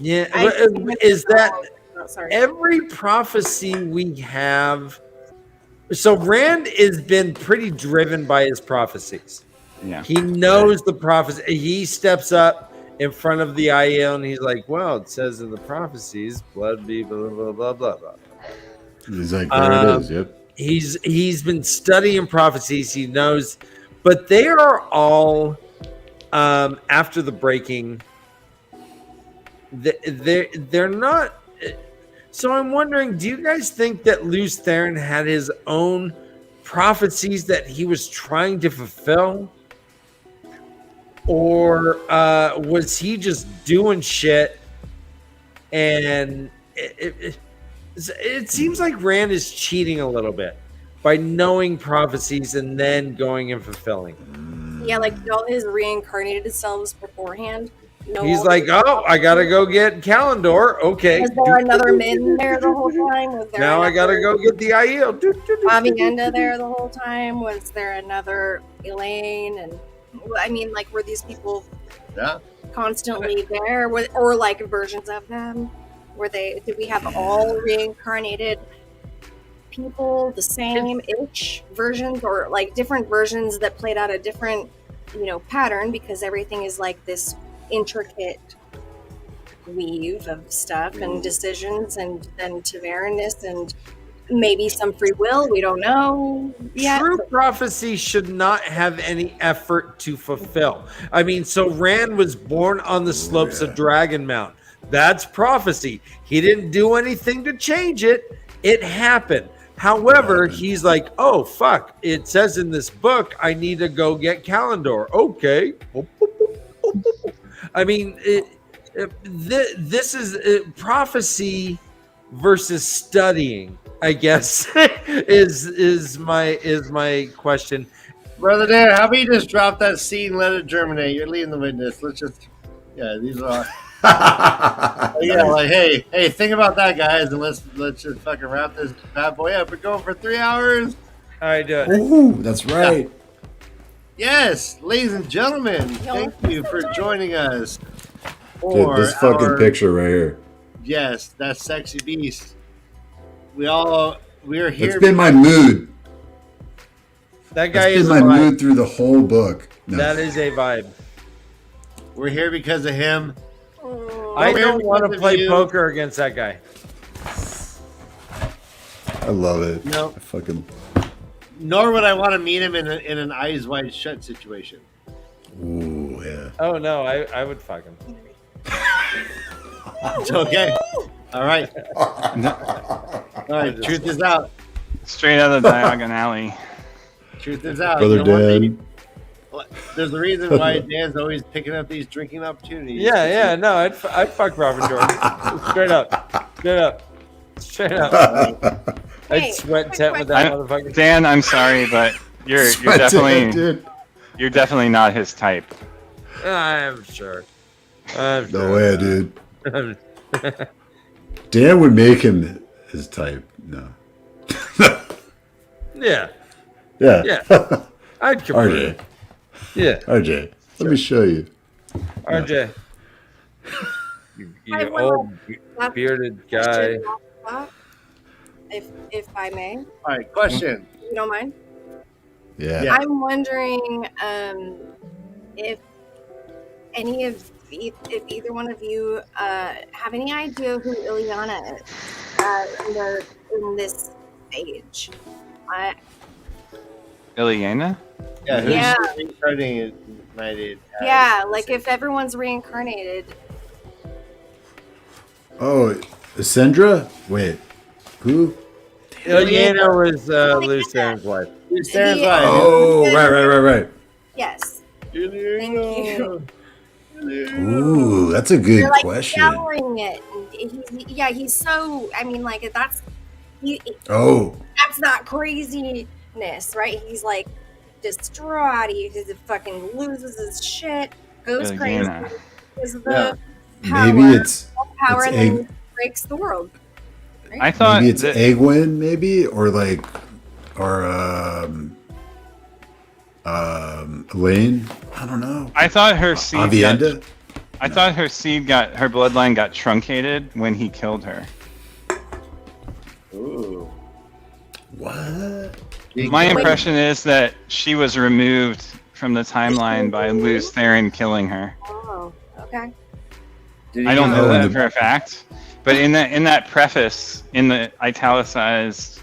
is that Oh, sorry. every prophecy we have. So Rand has been pretty driven by his prophecies. Yeah. He knows the prophecy. He steps up in front of the Aiel and he's like, "Well, it says in the prophecies, blood be blah blah blah blah blah." He's like, there it is. Yep. He's been studying prophecies. He knows, but they are all after the breaking. They're not. So I'm wondering, do you guys think that Lews Theron had his own prophecies that he was trying to fulfill? Or was he just doing shit? And it seems like Rand is cheating a little bit by knowing prophecies and then going and fulfilling. Yeah, like all his reincarnated selves beforehand. No, He's like, oh, I gotta go get Kalendor. Okay. Was there another Min there the whole time? Was there Now I gotta go get the Aiel. Avienda there the whole time? Was there another Elaine? And I mean, like, were these people Yeah. constantly there, or like versions of them? Were they? Did we have all reincarnated people, the same-ish versions, or like different versions that played out a different, pattern? Because everything is like this intricate weave of stuff and decisions, and then Tavernus and maybe some free will. We don't know yet. True prophecy should not have any effort to fulfill. I mean, so Rand was born on the slopes of Dragon Mount. That's prophecy. He didn't do anything to change it. It happened. However, he's like, oh, fuck. It says in this book, I need to go get Kalendor. Okay. I mean, this is prophecy versus studying, I guess, is my question. Brother Dan, how about you just drop that seed and let it germinate? You're leading the witness. Let's just, these are. Like, hey, think about that, guys, and let's just fucking wrap this bad boy up. We're going for 3 hours. All right, do it. Ooh, that's right. Yes, ladies and gentlemen, thank you for joining us. Dude, this fucking picture right here. Yes, that sexy beast. We're here. It's been my mood. That guy It's is been a my vibe. mood through the whole book. No. That is a vibe. We're here because of him. I We're don't here want to because of play you. poker against that guy. I love it. No. I fucking. Nor would I want to meet him in an eyes wide shut situation. Ooh, yeah. Oh no, I would fuck him. It's okay. All right. All right. Truth is out. Straight out of the Diagon Alley. Truth is out. Brother You know what? Dan. There's a reason why Dan's always picking up these drinking opportunities. Yeah. No, I'd fuck Robin Jordan. Straight up. I'd Hey, sweat quick tent with that I- motherfucker. Dan, I'm sorry, but you're Dude. definitely not his type. I'm sure. No way, dude. Dan would make him his type. No. Yeah. Yeah. Yeah. I'd compete. RJ. Yeah. RJ. Let me show you. RJ. You I have one old last bearded guy. question off the top, if I may, All right, question. if you don't mind. Yeah. Yeah. I'm wondering if if either one of you have any idea who Ileana is in this age. Ileana? Yeah, who's Yeah. reincarnated? Yeah, like if everyone's reincarnated. Oh, Sandra? Wait. Who? Ileana was Luce Theron's wife. Sarah's wife. Oh, right. Yes. Thank you. Ooh, that's a good You're like question. yelling it. And he's so. I mean, like that's. Oh, That's not craziness, right? He's like distraught. He fucking loses his shit, goes crazy Ileana. because of the maybe it's power, and Egg. then breaks the world. Right? I thought Maybe it's that- Egwin, maybe, or Elaine. I don't know. I thought her seed Avienda. I thought her bloodline got truncated when he killed her. Ooh. What? My impression is that she was removed from the timeline by Luce Theron killing her. Oh, okay. I don't know that the- for a fact, but in that preface, in the italicized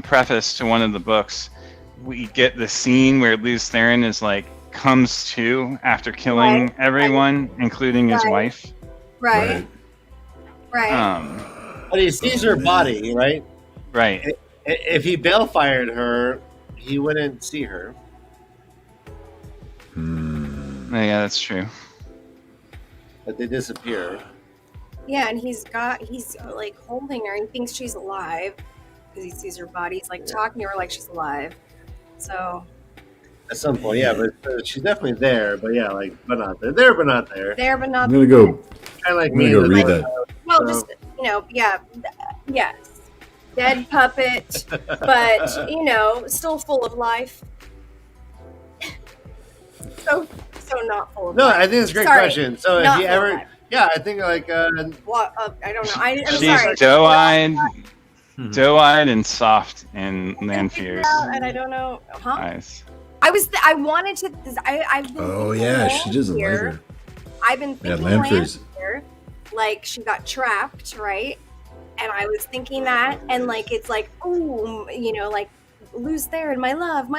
preface to one of the books, we get the scene where Luce Theron is like comes to after killing everyone, including his wife. Right. But he sees her body, right? Right. If he bail-fired her, he wouldn't see her. Yeah, that's true. But they disappear. Yeah, and he's like holding her. He thinks she's alive because he sees her body. He's like talking to her like she's alive. So At some point, yeah, but she's definitely there. But yeah, like, but not there. There, but not there. there, but not. I'm gonna go. Kind of like I'm me. gonna go read like, that. Well, just yes, dead puppet, but still full of life. so not full of No, life. I think it's a great Sorry, question. So if not you full of ever, life. yeah, I think like, What? I don't know. I'm She's sorry. doe-eyed and soft in Lanfear's And I don't know. Huh? eyes. I wanted to. I've been. Oh thinking yeah, she doesn't like Lanfear. her. I've been Yeah, thinking Lanfear's. Lanfear, like she got trapped, right? And I was thinking that, and like it's like, ooh, like Luce Theron, my love,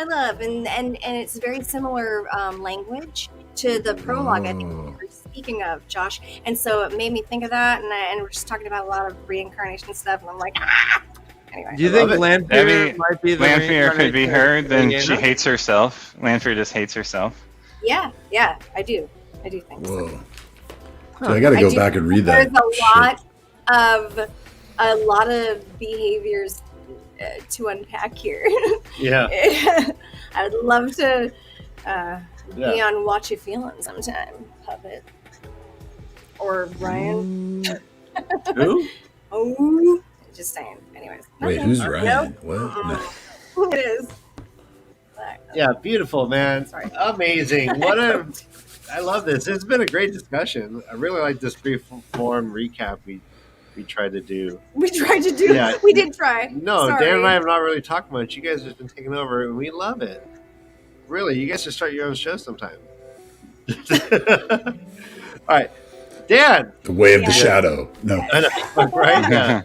and it's very similar language to the prologue. I think we were speaking of, Josh, and so it made me think of that, and we're just talking about a lot of reincarnation stuff, and I'm like, ah. Anyway. Do you think Lanfear Lanfear might be the Lanfear could be her, then Ileana? she hates herself. Lanfear just hates herself. Yeah, I do think so. Whoa. So I got to I go do back and read There's that. a lot of behaviors to unpack here. yeah, I'd love to be Yeah. on Watch You Feeling sometime, puppet. Or Ryan. who? Oh, just saying. Anyways. Wait, nothing. who's Ryan? Nope. What? No. It is. Yeah, beautiful, man. Sorry. Amazing. I love this. It's been a great discussion. I really like this brief form recap we tried to do. We tried to do. Yeah. We did try. No, Sorry. Dan and I have not really talked much. You guys have just been taking over, and we love it. Really, you guys should start your own show sometime. All right, Dan. The way of the Yeah. shadow. No. I know, right? Yeah.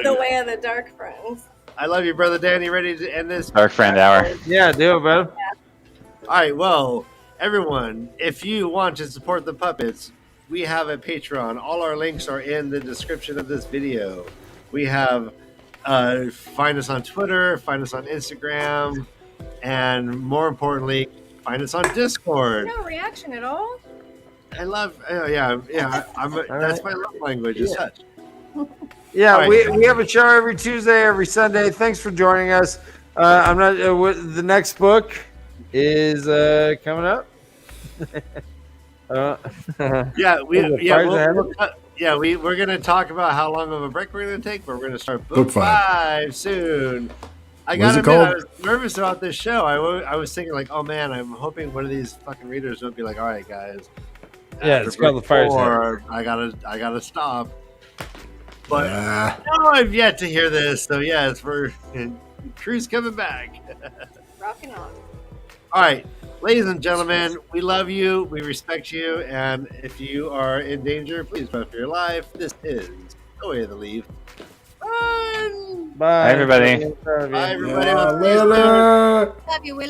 The way of the dark friends. I love you, brother Dan. You ready to end this? Dark friend hour. Yeah, do it, bro. All right, well, everyone, if you want to support the puppets, we have a Patreon. All our links are in the description of this video. We have, find us on Twitter, find us on Instagram, and more importantly, find us on Discord. No reaction at all. I love, that's my love language is touch. Yeah, All right. we have a show every Tuesday, every Sunday. Thanks for joining us. I'm not. The next book is coming up. Yeah, Is it Fire's Ahead? Yeah, we're gonna talk about how long of a break we're gonna take, but we're gonna start book Book 5. 5 soon. I What is gotta it admit, I called? was nervous about this show. I was thinking like, oh man, I'm hoping one of these fucking readers will be like, all right, guys. Yeah, after it's called book the Fire's 4, I gotta stop. But Ah, no, I've yet to hear this. So yes, crew's coming back. Rocking on. All right, ladies and gentlemen, we love you, we respect you, and if you are in danger, please run for your life. This is The Way of the Leaf. Bye. Bye, everybody. Love you. Bye, everybody. yeah, We'll see you soon. later. Love you. We